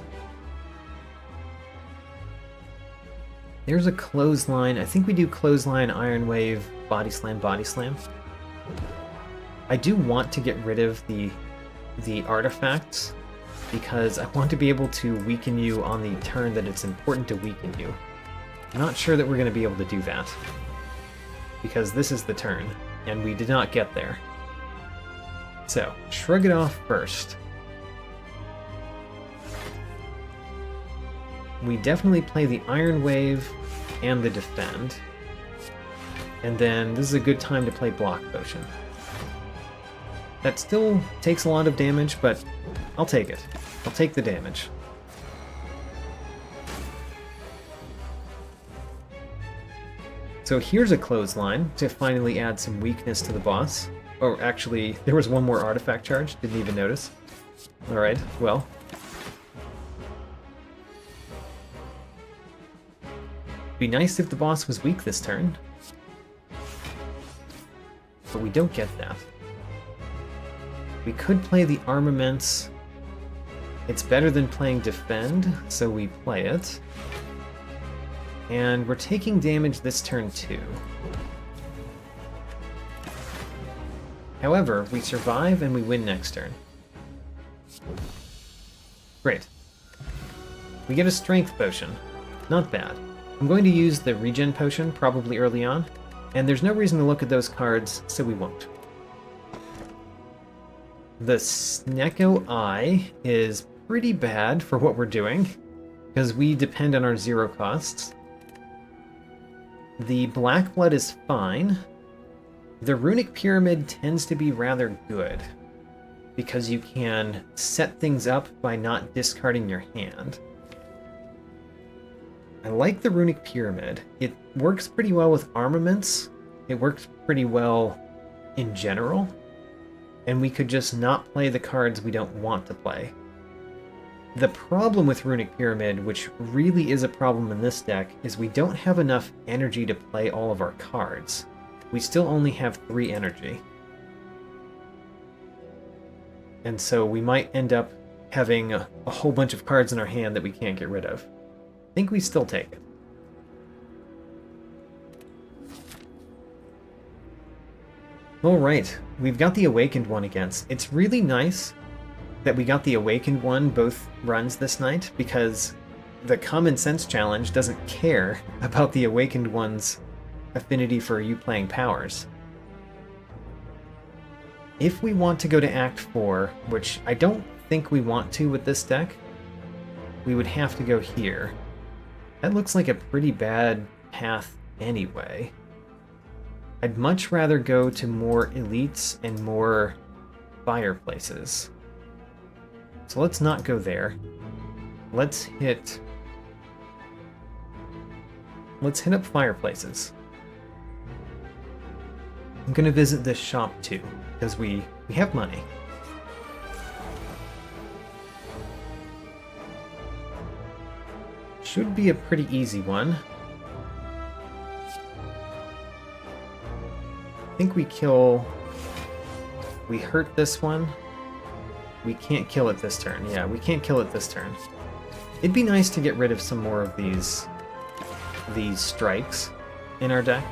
There's a Clothesline. I think we do Clothesline, Iron Wave, Body Slam, Body Slam. I do want to get rid of the artifacts, because I want to be able to weaken you on the turn that it's important to weaken you. I'm not sure that we're going to be able to do that, because this is the turn, and we did not get there. So, shrug it off first. We definitely play the Iron Wave and the Defend, and then this is a good time to play Block Potion. That still takes a lot of damage, but I'll take it. I'll take the damage. So here's a Clothesline to finally add some weakness to the boss. Oh, actually, there was one more artifact charge. Didn't even notice. Alright, well. Be nice if the boss was weak this turn. But we don't get that. We could play the Armaments. It's better than playing Defend, so we play it. And we're taking damage this turn too. However, we survive and we win next turn. Great. We get a Strength Potion. Not bad. I'm going to use the Regen Potion probably early on, and there's no reason to look at those cards, so we won't. The Snecko Eye is pretty bad for what we're doing, because we depend on our 0 costs. The Black Blood is fine. The Runic Pyramid tends to be rather good, because you can set things up by not discarding your hand. I like the Runic Pyramid. It works pretty well with armaments. It works pretty well in general. And we could just not play the cards we don't want to play. The problem with Runic Pyramid, which really is a problem in this deck, is we don't have enough energy to play all of our cards. We still only have 3 energy. And so we might end up having a whole bunch of cards in our hand that we can't get rid of. I think we still take it. Alright, we've got the Awakened one against. It's really nice that we got the Awakened one both runs this night, because the Common Sense Challenge doesn't care about the Awakened one's affinity for you playing powers. If we want to go to Act 4, which I don't think we want to with this deck, we would have to go here. That looks like a pretty bad path anyway. I'd much rather go to more elites and more fireplaces. So let's not go there. Let's hit up fireplaces. I'm gonna visit this shop too, because we have money. Should be a pretty easy one. I think we hurt this one. We can't kill it this turn. Yeah, we can't kill it this turn. It'd be nice to get rid of some more of these strikes in our deck.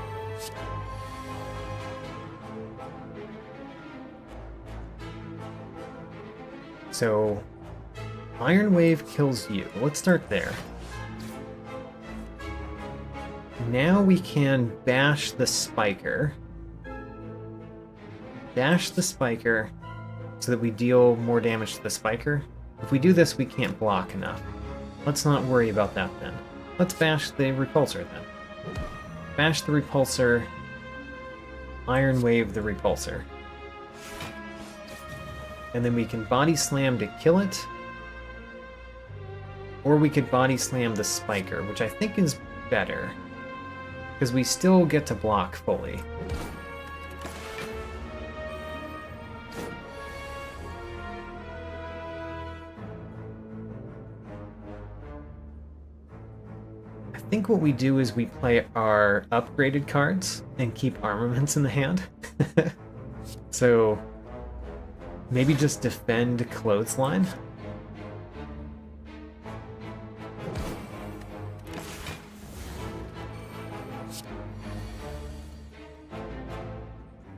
So, Iron Wave kills you. Let's start there. Now we can bash the Spiker. Bash the Spiker so that we deal more damage to the Spiker. If we do this, we can't block enough. Let's not worry about that then. Let's bash the Repulsor then. Bash the Repulsor. Iron Wave the Repulsor. And then we can Body Slam to kill it. Or we could Body Slam the Spiker, which I think is better. Because we still get to block fully. I think what we do is we play our upgraded cards and keep armaments in the hand. So maybe just defend Clothesline.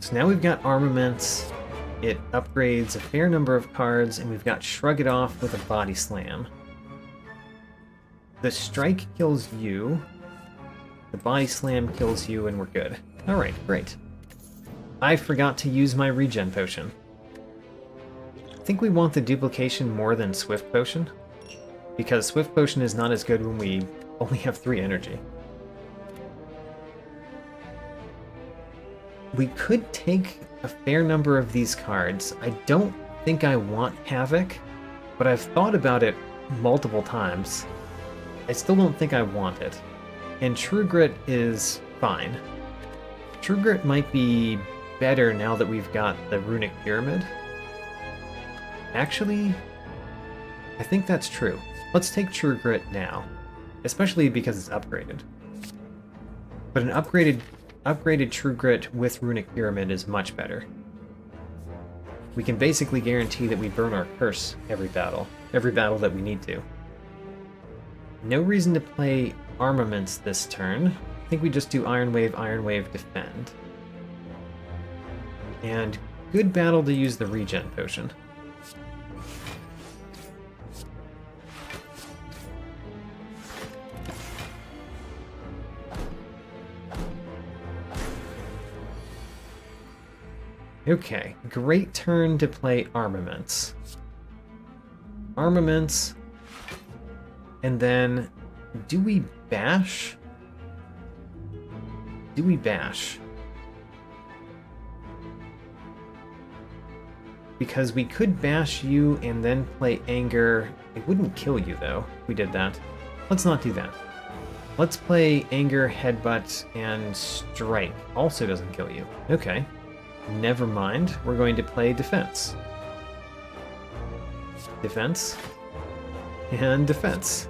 So now we've got armaments, it upgrades a fair number of cards, and we've got Shrug It Off with a Body Slam. The Strike kills you, the Body Slam kills you, and we're good. Alright, great. I forgot to use my regen potion. I think we want the duplication more than Swift Potion, because Swift Potion is not as good when we only have 3 energy. We could take a fair number of these cards. I don't think I want Havoc, but I've thought about it multiple times. I still don't think I want it. And True Grit is fine. True Grit might be better now that we've got the Runic Pyramid. Actually, I think that's true. Let's take True Grit now, especially because it's upgraded. But an upgraded True Grit with Runic Pyramid is much better. We can basically guarantee that we burn our curse every battle that we need to. No reason to play armaments this turn. I think we just do Iron Wave, defend. And good battle to use the regen potion. Okay, great turn to play armaments. Armaments. And then, do we bash? Do we bash? Because we could bash you and then play anger. It wouldn't kill you though, if we did that. Let's not do that. Let's play Anger, Headbutt, and Strike. Also doesn't kill you. Okay. Never mind. We're going to play Defense. Defense. And Defense.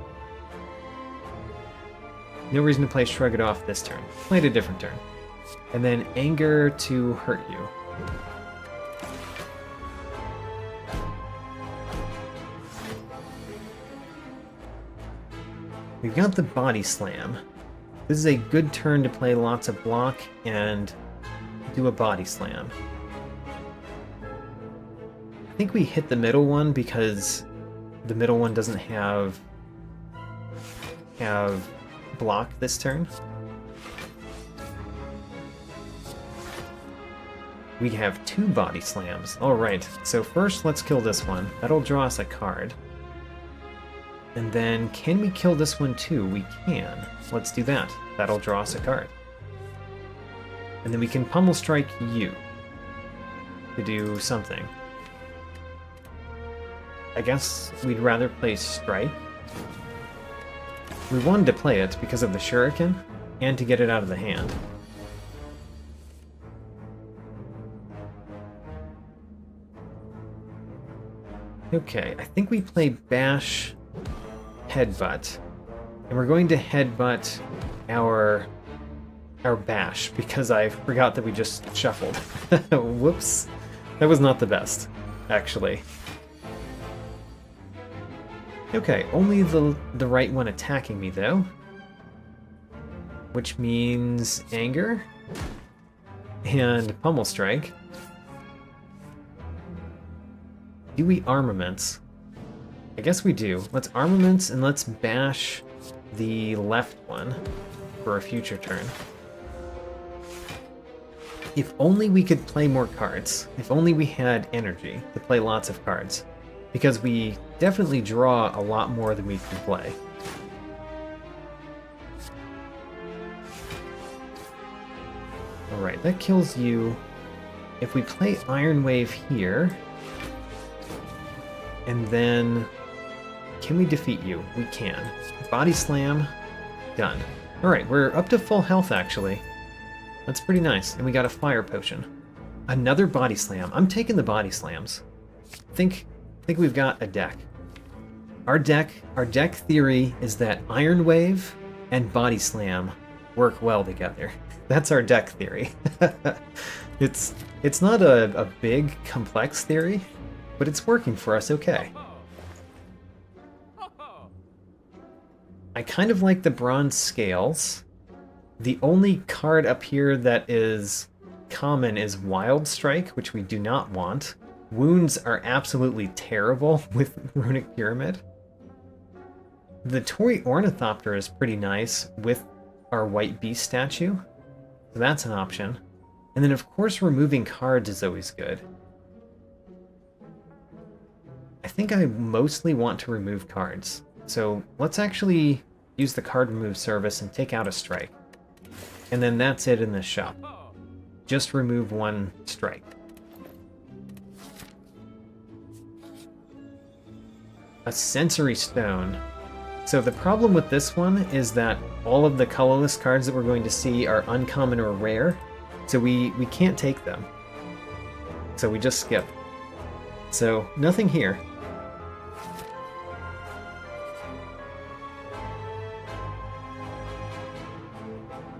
No reason to play Shrug It Off this turn. Played a different turn. And then Anger to hurt you. We've got the Body Slam. This is a good turn to play lots of block and do a Body Slam. I think we hit the middle one because the middle one doesn't have block this turn. We have 2 Body Slams. Alright, so first let's kill this one. That'll draw us a card. And then, can we kill this one too? We can. Let's do that. That'll draw us a card. And then we can Pummel Strike you to do something. I guess we'd rather play Strike. We wanted to play it because of the Shuriken, and to get it out of the hand. Okay, I think we play Bash, Headbutt, and we're going to Headbutt our Bash because I forgot that we just shuffled. Whoops. That was not the best, actually. Okay, only the right one attacking me, though. Which means Anger and Pummel Strike. Do we Armaments? I guess we do. Let's Armaments and let's bash the left one for a future turn. If only we could play more cards. If only we had energy to play lots of cards. Because we definitely draw a lot more than we can play. Alright, that kills you. If we play Iron Wave here, and then can we defeat you? We can. Body Slam, done. Alright, we're up to full health actually. That's pretty nice. And we got a Fire Potion. Another Body Slam. I'm taking the Body Slams. Think we've got a deck. Our deck theory is that Iron Wave and Body Slam work well together. That's our deck theory. It's not a big, complex theory, but it's working for us okay. I kind of like the Bronze Scales. The only card up here that is common is Wild Strike, which we do not want. Wounds are absolutely terrible with Runic Pyramid. The Toy Ornithopter is pretty nice with our White Beast statue, so that's an option. And then of course removing cards is always good. I think I mostly want to remove cards, so let's actually use the card remove service and take out a strike. And then that's it in this shop. Just remove one strike. A Sensory Stone. So the problem with this one is that all of the colorless cards that we're going to see are uncommon or rare, so we can't take them. So we just skip. So nothing here.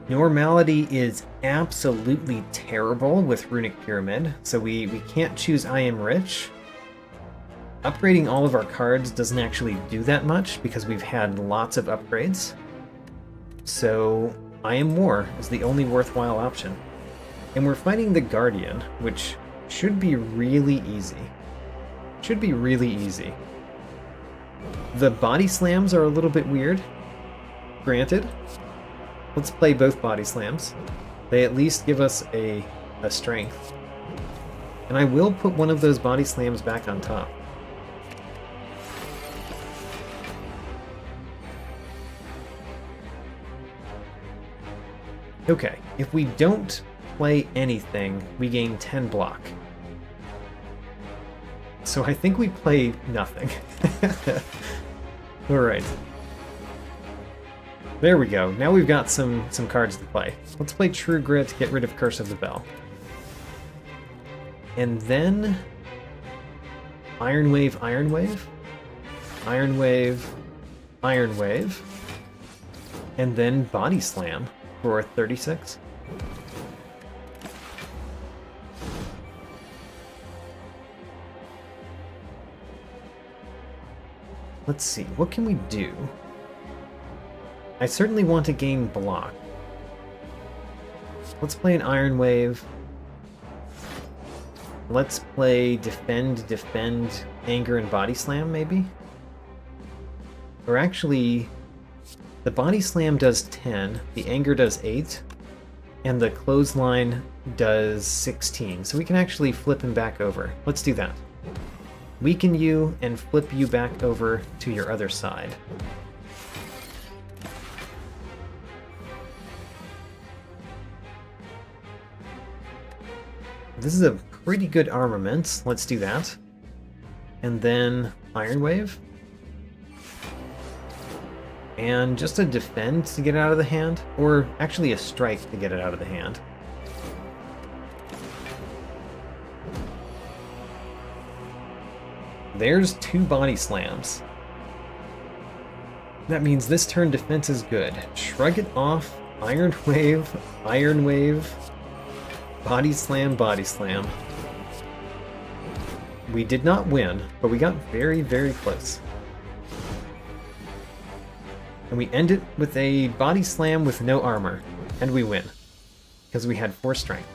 Normality is absolutely terrible with Runic Pyramid, so we can't choose I Am Rich. Upgrading all of our cards doesn't actually do that much because we've had lots of upgrades. So I Am War is the only worthwhile option. And we're fighting the Guardian, which should be really easy. Should be really easy. The Body Slams are a little bit weird, granted. Let's play both Body Slams. They at least give us a strength. And I will put one of those Body Slams back on top. Okay, if we don't play anything, we gain 10 block. So I think we play nothing. Alright. There we go. Now we've got some cards to play. Let's play True Grit to get rid of Curse of the Bell. And then Iron Wave, Iron Wave, Iron Wave, Iron Wave, and then Body Slam for 36. Let's see, what can we do? I certainly want to gain block. Let's play an Iron Wave. Let's play Defend, Defend, Anger, and Body Slam, maybe? Or actually, the Body Slam does 10, the Anger does 8, and the Clothesline does 16. So we can actually flip him back over. Let's do that. Weaken you and flip you back over to your other side. This is a pretty good armament. Let's do that. And then Iron Wave. And just a defend to get it out of the hand, or actually a strike to get it out of the hand. There's 2 body slams. That means this turn defense is good. Shrug it off, Iron Wave, Iron Wave, Body Slam, Body Slam. We did not win, but we got very, very close. And we end it with a Body Slam with no armor, and we win, because we had 4 strength.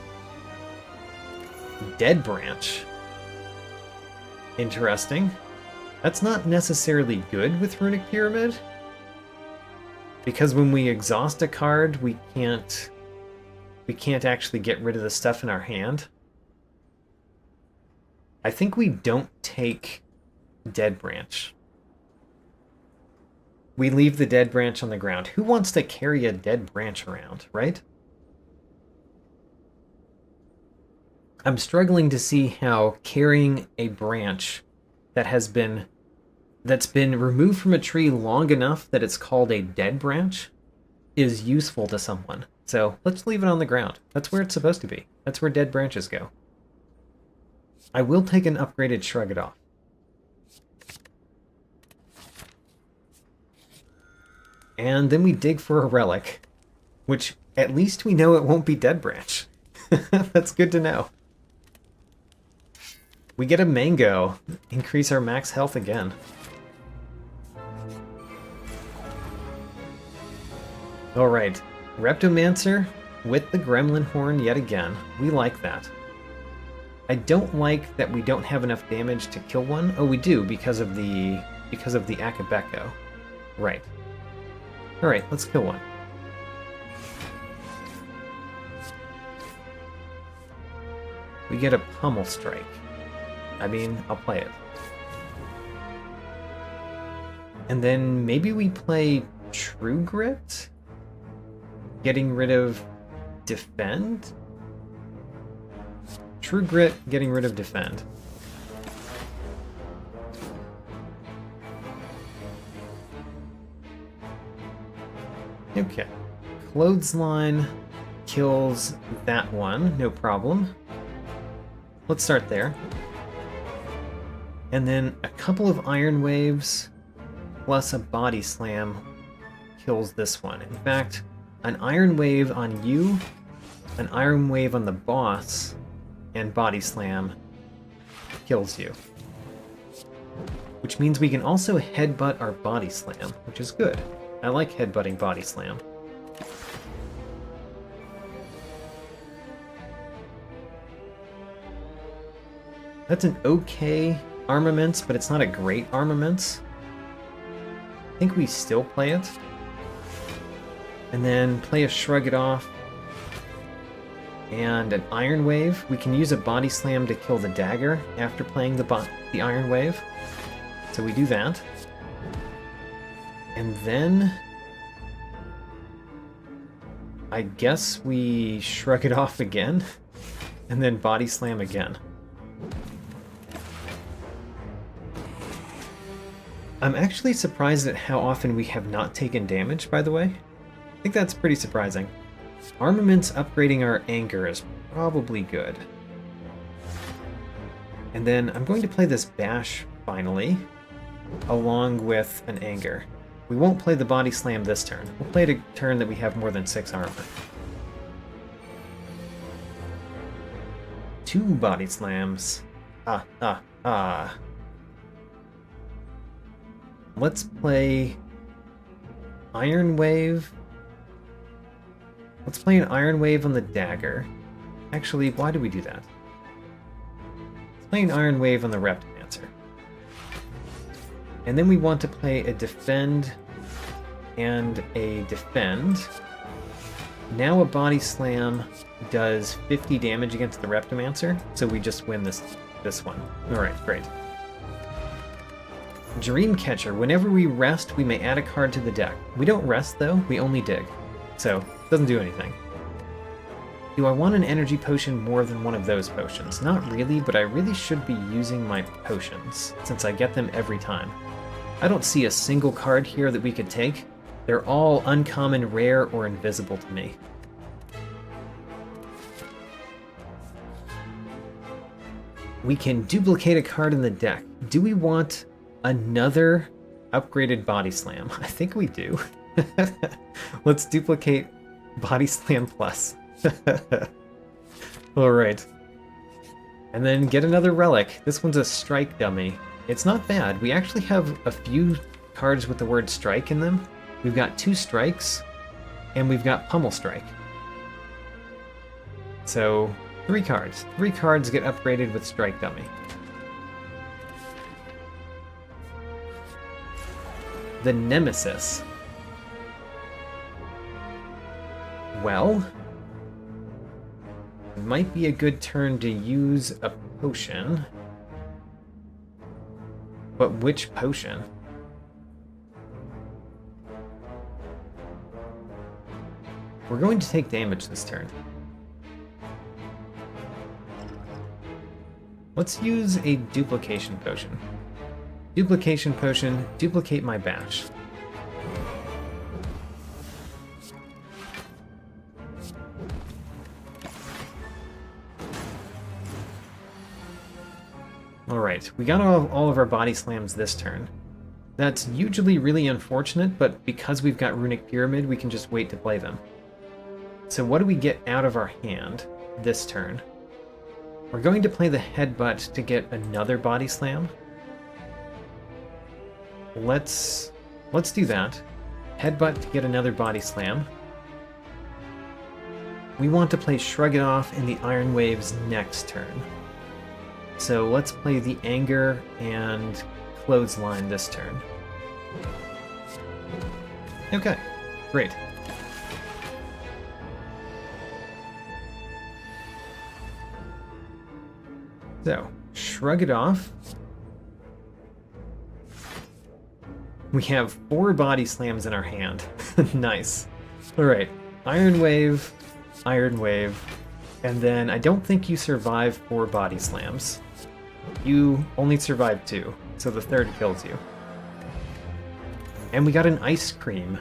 Dead Branch. Interesting. That's not necessarily good with Runic Pyramid, because when we exhaust a card, we can't actually get rid of the stuff in our hand. I think we don't take Dead Branch. We leave the Dead Branch on the ground. Who wants to carry a Dead Branch around, right? I'm struggling to see how carrying a branch that's been removed from a tree long enough that it's called a dead branch is useful to someone. So let's leave it on the ground. That's where it's supposed to be. That's where dead branches go. I will take an upgraded Shrug It Off. And then we dig for a relic, which at least we know it won't be Dead Branch. That's good to know. We get a mango. Increase our max health again. Alright, Reptomancer with the Gremlin Horn yet again. We like that. I don't like that we don't have enough damage to kill one. Oh, we do, because of the Akabeko. Right. Alright, let's kill one. We get a Pummel Strike. I mean, I'll play it. And then maybe we play True Grit? Getting rid of Defend? True Grit, getting rid of Defend. Okay. Clothesline kills that one, no problem. Let's start there. And then a couple of Iron Waves plus a Body Slam kills this one. In fact, an Iron Wave on you, an Iron Wave on the boss, and Body Slam kills you. Which means we can also headbutt our Body Slam, which is good. I like headbutting Body Slam. That's an okay armaments, but it's not a great armaments. I think we still play it. And then play a Shrug It Off. And an Iron Wave. We can use a Body Slam to kill the dagger after playing the Iron Wave. So we do that. And then I guess we Shrug It Off again. And then Body Slam again. I'm actually surprised at how often we have not taken damage, by the way. think that's pretty surprising. Armaments upgrading our anger is probably good. And then I'm going to play this bash finally, along with an anger. We won't play the body slam this turn. We'll play it a turn that we have more than 6 armor. 2 body slams. Let's play Iron Wave. Let's play an Iron Wave on the dagger. Actually, why do we do that? Let's play an Iron Wave on the Reptimancer. And then we want to play a defend and a defend. Now a body slam does 50 damage against the Reptimancer, so we just win this one. Alright, great. Dreamcatcher. Whenever we rest, we may add a card to the deck. We don't rest, though. We only dig. So, it doesn't do anything. Do I want an energy potion more than one of those potions? Not really, but I really should be using my potions, since I get them every time. I don't see a single card here that we could take. They're all uncommon, rare, or invisible to me. We can duplicate a card in the deck. Do we want another upgraded Body Slam? I think we do. Let's duplicate Body Slam Plus. Alright. And then get another relic. This one's a strike dummy. It's not bad. We actually have a few cards with the word strike in them. We've got 2 strikes, and we've got Pummel Strike. So, 3 cards. 3 cards get upgraded with strike dummy. The Nemesis. Well, it might be a good turn to use a potion. But which potion? We're going to take damage this turn. Let's use a duplication potion. Duplication potion, duplicate my bash. Alright, we got all of our body slams this turn. That's usually really unfortunate, but because we've got Runic Pyramid, we can just wait to play them. So what do we get out of our hand this turn? We're going to play the Headbutt to get another body slam. Let's do that. Headbutt to get another body slam. We want to play Shrug It Off in the Iron Waves next turn. So let's play the Anger and Clothesline this turn. Okay, great. So, Shrug It Off. We have 4 body slams in our hand. Nice. Alright, Iron Wave, and then I don't think you survive 4 body slams. You only survive 2, so the 3rd kills you. And we got an Ice Cream.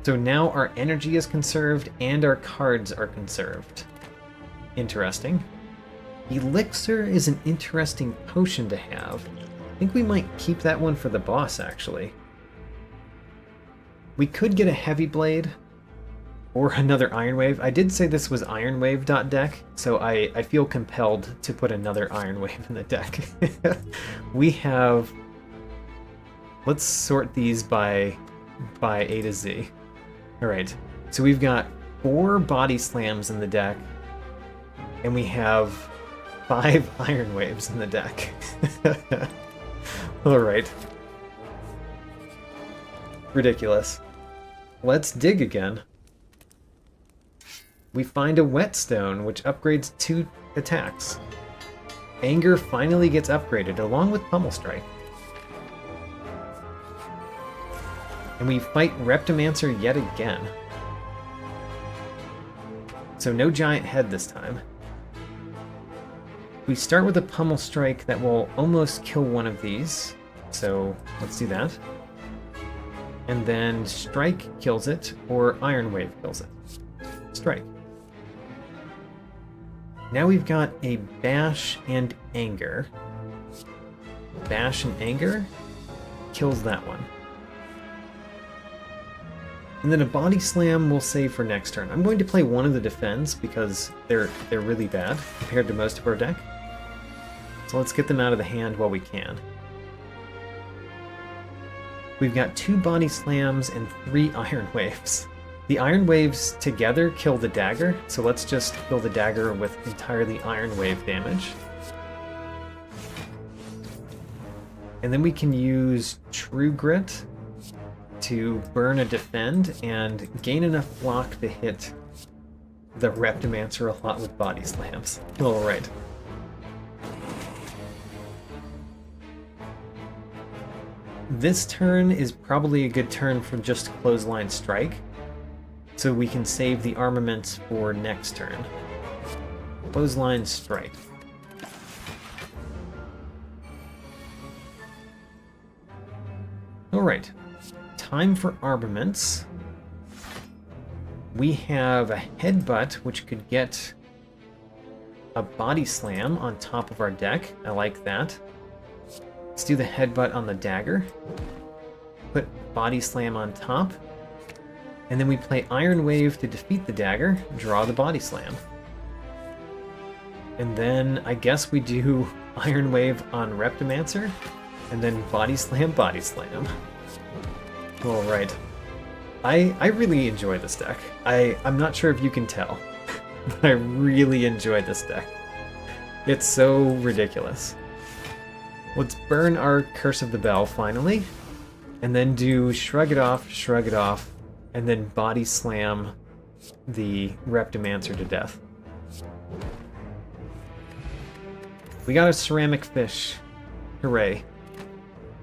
So now our energy is conserved and our cards are conserved. Interesting. Elixir is an interesting potion to have. I think we might keep that one for the boss, actually. We could get a Heavy Blade or another Iron Wave. I did say this was Iron Wave deck, so I feel compelled to put another Iron Wave in the deck. We have... Let's sort these by A to Z. Alright, so we've got 4 body slams in the deck, and we have 5 Iron Waves in the deck. Alright. Ridiculous. Let's dig again. We find a Whetstone, which upgrades 2 attacks. Anger finally gets upgraded, along with Pummel Strike. And we fight Reptimancer yet again. So no giant head this time. We start with a Pummel Strike that will almost kill one of these. So let's do that. And then Strike kills it, or Iron Wave kills it. Strike. Now we've got a Bash and Anger. Bash and Anger kills that one. And then a Body Slam we'll save for next turn. I'm going to play one of the defends because they're really bad compared to most of our deck. So let's get them out of the hand while we can. We've got 2 Body Slams and 3 Iron Waves. The Iron Waves together kill the dagger, so let's just kill the dagger with entirely Iron Wave damage. And then we can use True Grit to burn a defend and gain enough block to hit the Reptimancer a lot with Body Slams. Alright. This turn is probably a good turn for just Clothesline Strike, so we can save the armaments for next turn. Clothesline Strike. Alright, time for armaments. We have a Headbutt, which could get a Body Slam on top of our deck. I like that. Let's do the Headbutt on the dagger. Put Body Slam on top. And then we play Iron Wave to defeat the dagger, draw the Body Slam. And then I guess we do Iron Wave on Reptimancer, and then Body Slam, Body Slam. Alright. I really enjoy this deck. I'm not sure if you can tell, but I really enjoy this deck. It's so ridiculous. Let's burn our Curse of the Bell finally, and then do Shrug It Off, and then Body Slam the Reptimancer to death. We got a Ceramic Fish. Hooray.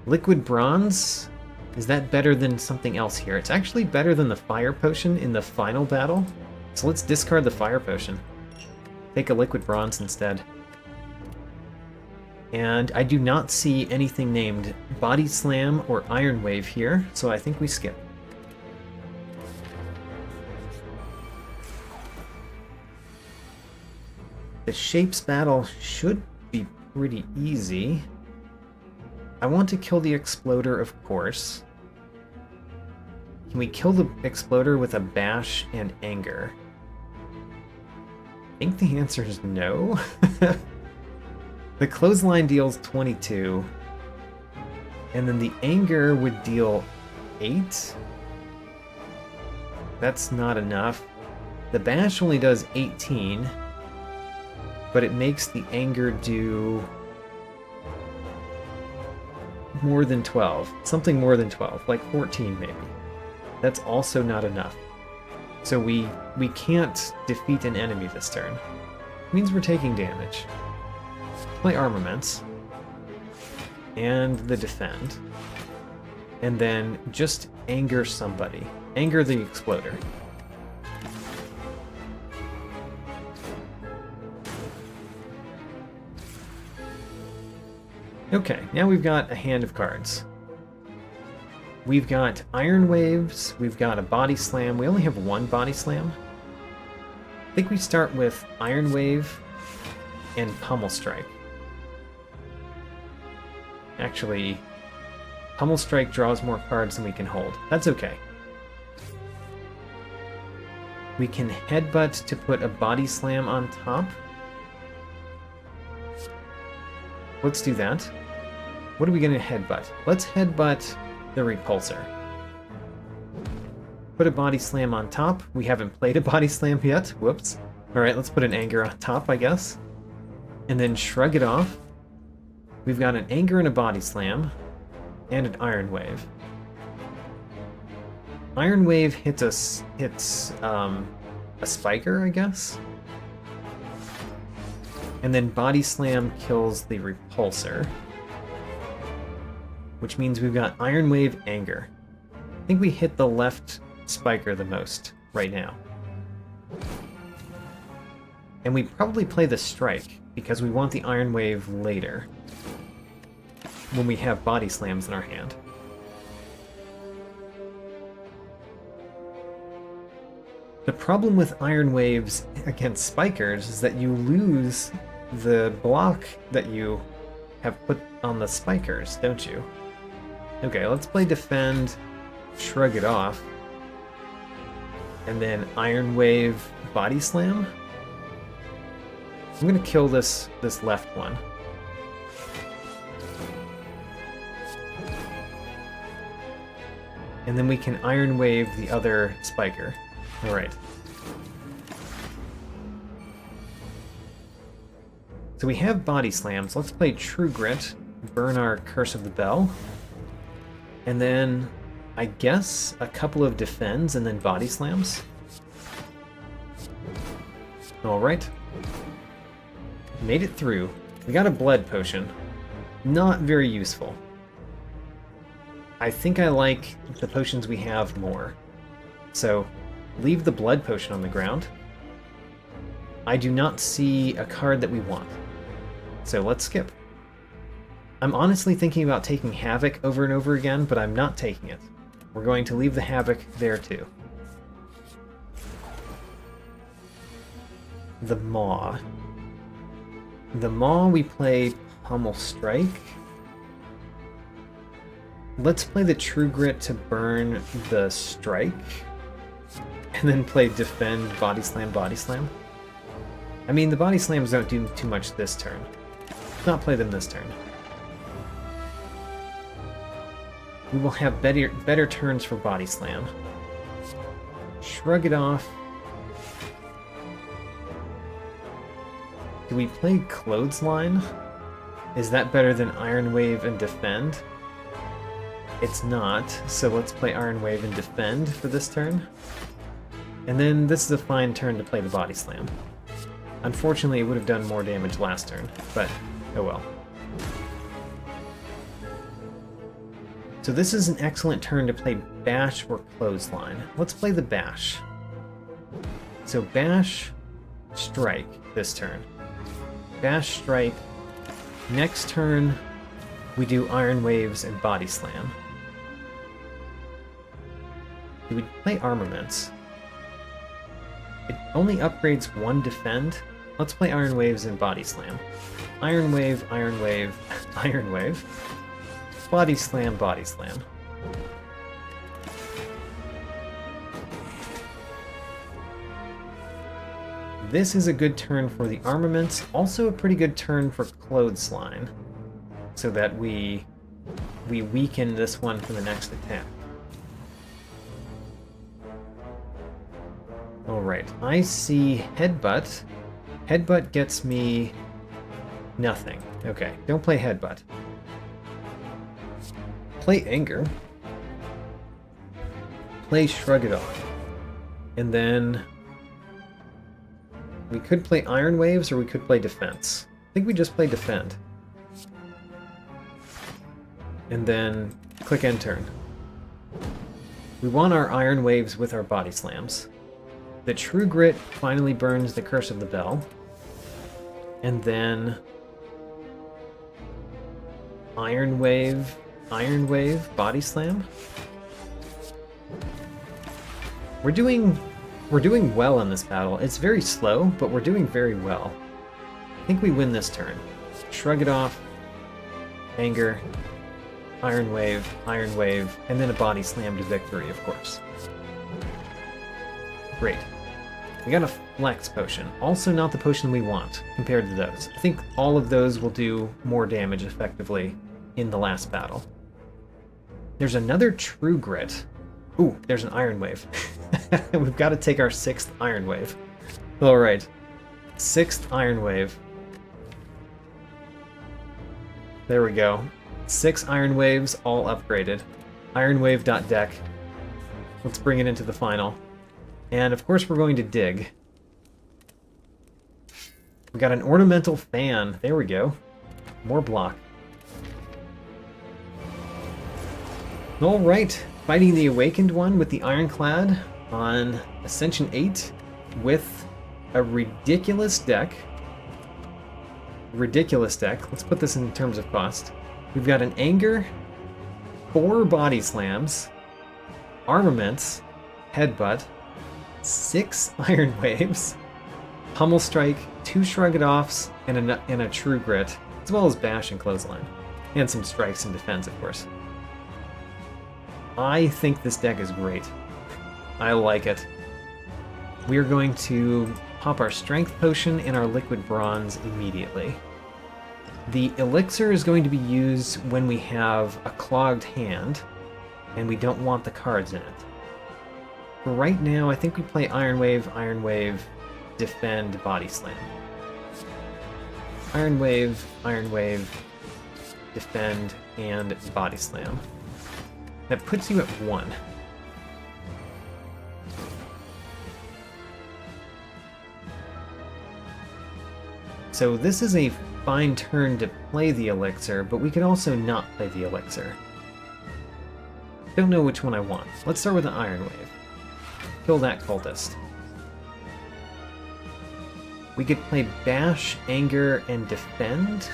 Liquid Bronze? Is that better than something else here? It's actually better than the Fire Potion in the final battle. So let's discard the Fire Potion. Take a Liquid Bronze instead. And I do not see anything named Body Slam or Iron Wave here, so I think we skip. The Shapes battle should be pretty easy. I want to kill the Exploder, of course. Can we kill the Exploder with a Bash and Anger? I think the answer is no. The Clothesline deals 22. And then the Anger would deal 8. That's not enough. The Bash only does 18. But it makes the Anger do more than 12. Something more than 12, like 14 maybe. That's also not enough. So we can't defeat an enemy this turn. It means we're taking damage. Play armaments. And the defend. And then just anger somebody. Anger the Exploder. Okay, now we've got a hand of cards. We've got Iron Waves, we've got a Body Slam. We only have one Body Slam. I think we start with Iron Wave and Pummel Strike. Actually, Pummel Strike draws more cards than we can hold. That's okay. We can Headbutt to put a Body Slam on top. Let's do that. What are we going to Headbutt? Let's Headbutt the Repulsor. Put a Body Slam on top. We haven't played a Body Slam yet. Whoops. Alright, let's put an Anger on top, I guess. And then Shrug It Off. We've got an Anger and a Body Slam. And an Iron Wave. Iron Wave hits a Spiker, I guess. And then Body Slam kills the Repulsor. Which means we've got Iron Wave, Anger. I think we hit the left Spiker the most right now. And we probably play the Strike, because we want the Iron Wave later. When we have Body Slams in our hand. The problem with Iron Waves against Spikers is that you lose the block that you have put on the Spikers, don't you? Okay, let's play Defend, Shrug it off, and then Iron Wave Body Slam. I'm gonna kill this left one. And then we can Iron Wave the other Spiker. Alright. So we have Body Slams. Let's play True Grit, burn our Curse of the Bell. And then, I guess, a couple of Defends and then Body Slams. Alright. Made it through. We got a Blood Potion. Not very useful. I think I like the potions we have more. So, leave the Blood Potion on the ground. I do not see a card that we want. So let's skip. I'm honestly thinking about taking Havoc over and over again, but I'm not taking it. We're going to leave the Havoc there too. The Maw. The Maw, we play Pummel Strike. Let's play the True Grit to burn the Strike. And then play Defend, Body Slam, Body Slam. I mean, the Body Slams don't do too much this turn. Let's not play them this turn. We will have better turns for Body Slam. Shrug it off. Do we play Clothesline? Is that better than Iron Wave and Defend? It's not, so let's play Iron Wave and Defend for this turn. And then this is a fine turn to play the Body Slam. Unfortunately, it would have done more damage last turn, but oh well. So this is an excellent turn to play Bash or Clothesline. Let's play the Bash. So Bash, Strike this turn. Bash, Strike. Next turn, we do Iron Waves and Body Slam. Do we play Armaments? It only upgrades one Defend. Let's play Iron Waves and Body Slam. Iron Wave, Iron Wave, Iron Wave. Body Slam, Body Slam. This is a good turn for the Armaments, also a pretty good turn for Clothesline, so that we weaken this one for the next attack. Alright, I see Headbutt. Headbutt gets me nothing. Okay, don't play Headbutt. Play Anger. Play Shrug It Off. And then we could play Iron Waves or we could play Defense. I think we just play Defend. And then click End Turn. We want our Iron Waves with our Body Slams. The True Grit finally burns the Curse of the Bell. And then Iron Wave, Body Slam. We're doing well in this battle. It's very slow, but we're doing very well. I think we win this turn. Shrug it off. Anger. Iron Wave, and then a Body Slam to victory, of course. Great. We got a Flex Potion. Also not the potion we want, compared to those. I think all of those will do more damage effectively in the last battle. There's another True Grit. Ooh, there's an Iron Wave. We've got to take our 6th Iron Wave. Alright. 6th Iron Wave. There we go. 6 Iron Waves, all upgraded. Ironwave.deck. Let's bring it into the final. And of course we're going to dig. We got an Ornamental Fan. There we go. More block. Alright, fighting the Awakened one with the Ironclad on Ascension 8 with a ridiculous deck. Ridiculous deck. Let's put this in terms of cost. We've got an Anger, 4 Body Slams, Armaments, Headbutt, 6 Iron Waves, Pummel Strike, 2 Shrug-It-Offs, and a True Grit, as well as Bash and Clothesline. And some strikes and defense, of course. I think this deck is great. I like it. We're going to pop our Strength Potion and our Liquid Bronze immediately. The Elixir is going to be used when we have a clogged hand, and we don't want the cards in it. For right now, I think we play Iron Wave, defend, Body Slam. Iron Wave, defend, and Body Slam. That puts you at 1. So this is a fine turn to play the Elixir, but we could also not play the Elixir. Don't know which one I want. Let's start with the Iron Wave. Kill that cultist. We could play Bash, Anger, and Defend.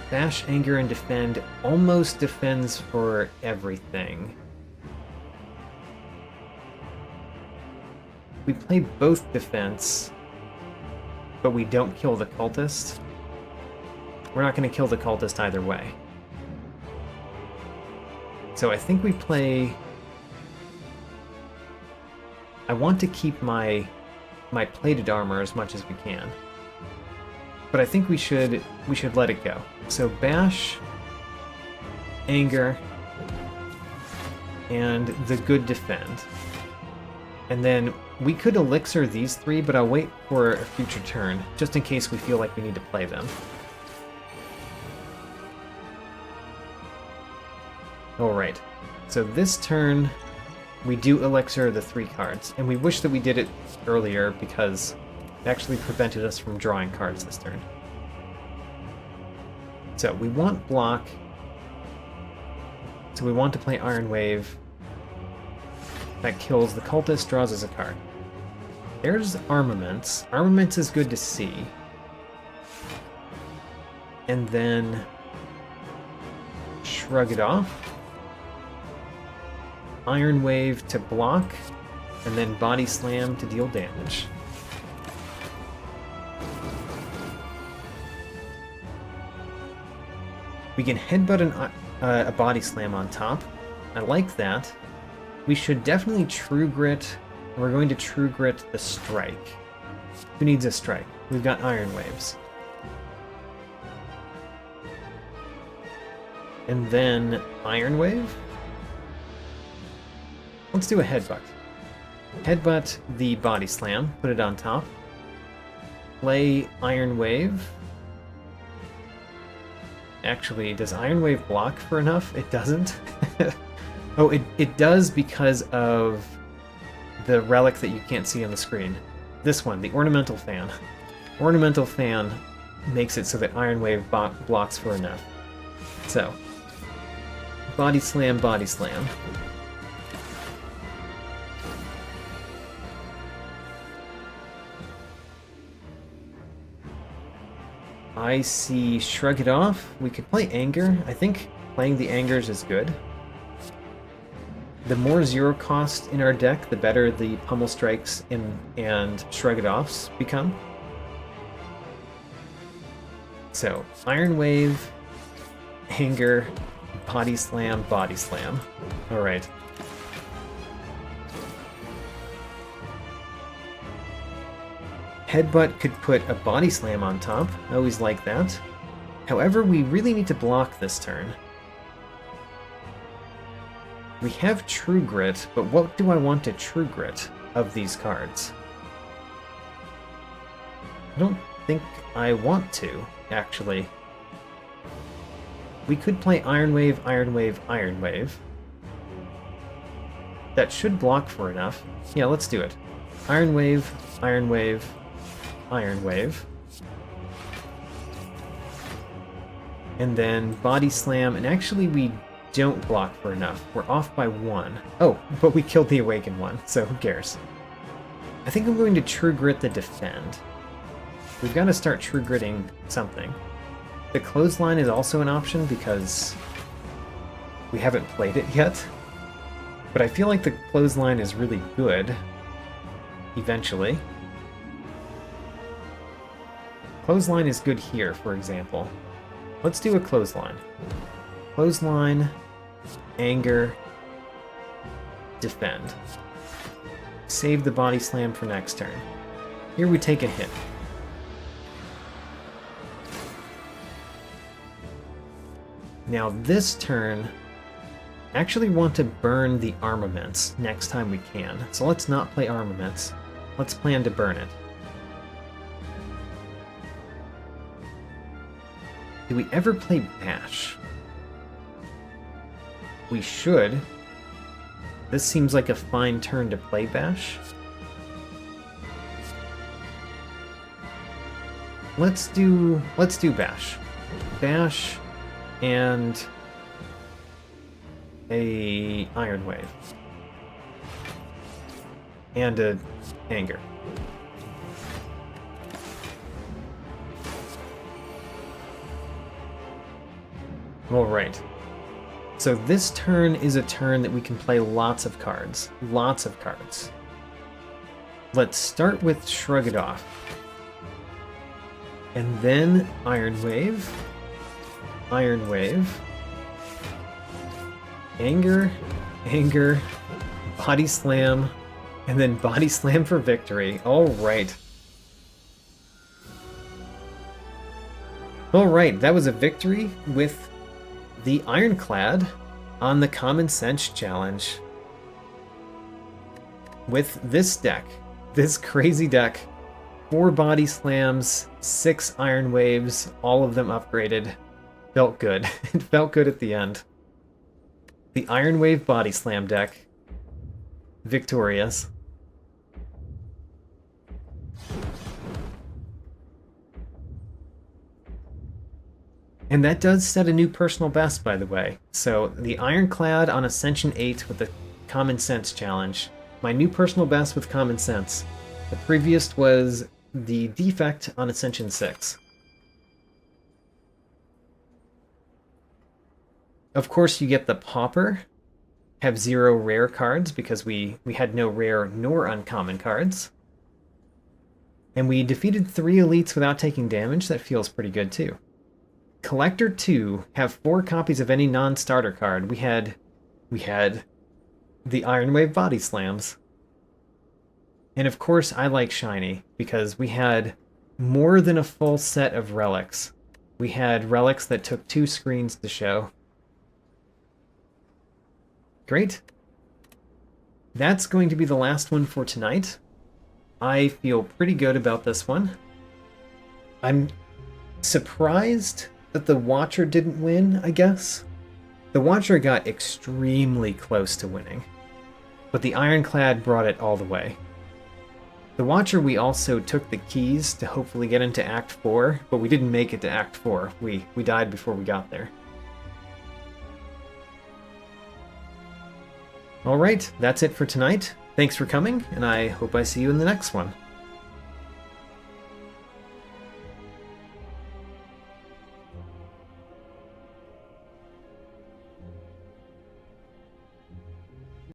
Bash, Anger, and Defend almost defends for everything. We play both defense, but we don't kill the cultist. We're not going to kill the cultist either way. So I think we play... I want to keep my plated armor as much as we can. But I think we should let it go. So Bash, Anger, and the good defend. And then we could Elixir these 3, but I'll wait for a future turn, just in case we feel like we need to play them. Alright, so this turn we do Elixir the 3 cards, and we wish that we did it earlier because it actually prevented us from drawing cards this turn. So we want block, so we want to play Iron Wave. That kills the cultist, draws us a card. There's Armaments. Armaments is good to see. And then Shrug It Off. Iron Wave to block, and then Body Slam to deal damage. We can headbutt a Body Slam on top. I like that. We should definitely True Grit. We're going to True Grit the Strike. Who needs a Strike? We've got Iron Waves. And then Iron Wave? Let's do a Headbutt. Headbutt the Body Slam, put it on top. Play Iron Wave. Actually, does Iron Wave block for enough? It doesn't. Oh, it does because of the relic that you can't see on the screen. This one, the Ornamental Fan. Ornamental Fan makes it so that Iron Wave blocks for enough. So, Body Slam, Body Slam. I see Shrug It Off. We could play Anger. I think playing the Angers is good. The more 0 cost in our deck, the better the Pummel Strikes and Shrug It Offs become. So, Iron Wave, Anger, Body Slam, Body Slam. Alright. Headbutt could put a Body Slam on top. I always like that. However, we really need to block this turn. We have True Grit, but what do I want to True Grit of these cards? I don't think I want to, actually. We could play Iron Wave, Iron Wave, Iron Wave. That should block for enough. Yeah, let's do it. Iron Wave, Iron Wave, Iron Wave. And then Body Slam, and actually we don't block for enough. We're off by 1. Oh, but we killed the Awakened one, so who cares? I think I'm going to True Grit the Defend. We've got to start True Gritting something. The Clothesline is also an option because we haven't played it yet. But I feel like the clothesline is really good, eventually. Clothesline is good here, for example. Let's do a clothesline. Clothesline, anger, defend. Save the body slam for next turn. Here we take a hit. Now this turn, I actually want to burn the armaments next time we can. So let's not play armaments. Let's plan to burn it. Do we ever play bash? We should. This seems like a fine turn to play bash. Let's do bash. Bash and a Iron Wave. And a anger. Alright. So this turn is a turn that we can play lots of cards. Lots of cards. Let's start with Shrug It Off. And then Iron Wave. Iron Wave. Anger. Anger. Body Slam. And then Body Slam for victory. Alright. Alright, that was a victory with the Ironclad on the Common Sense Challenge. With this deck, this crazy deck, 4 Body Slams, 6 Iron Waves, all of them upgraded. Felt good. It felt good at the end. The Iron Wave Body Slam deck, victorious. And that does set a new personal best, by the way. So the Ironclad on Ascension 8 with the Common Sense Challenge. My new personal best with Common Sense. The previous was the Defect on Ascension 6. Of course, you get the Pauper. Have 0 rare cards because we had no rare nor uncommon cards. And we defeated 3 elites without taking damage. That feels pretty good, too. Collector 2, have 4 copies of any non-starter card. We had the Iron Wave Body Slams. And of course I like Shiny, because we had more than a full set of relics. We had relics that took 2 screens to show. Great. That's going to be the last one for tonight. I feel pretty good about this one. I'm surprised that the Watcher didn't win, I guess. The Watcher got extremely close to winning, but the Ironclad brought it all the way. The Watcher, we also took the keys to hopefully get into Act 4, but we didn't make it to Act 4. We died before we got there. Alright, that's it for tonight. Thanks for coming, and I hope I see you in the next one.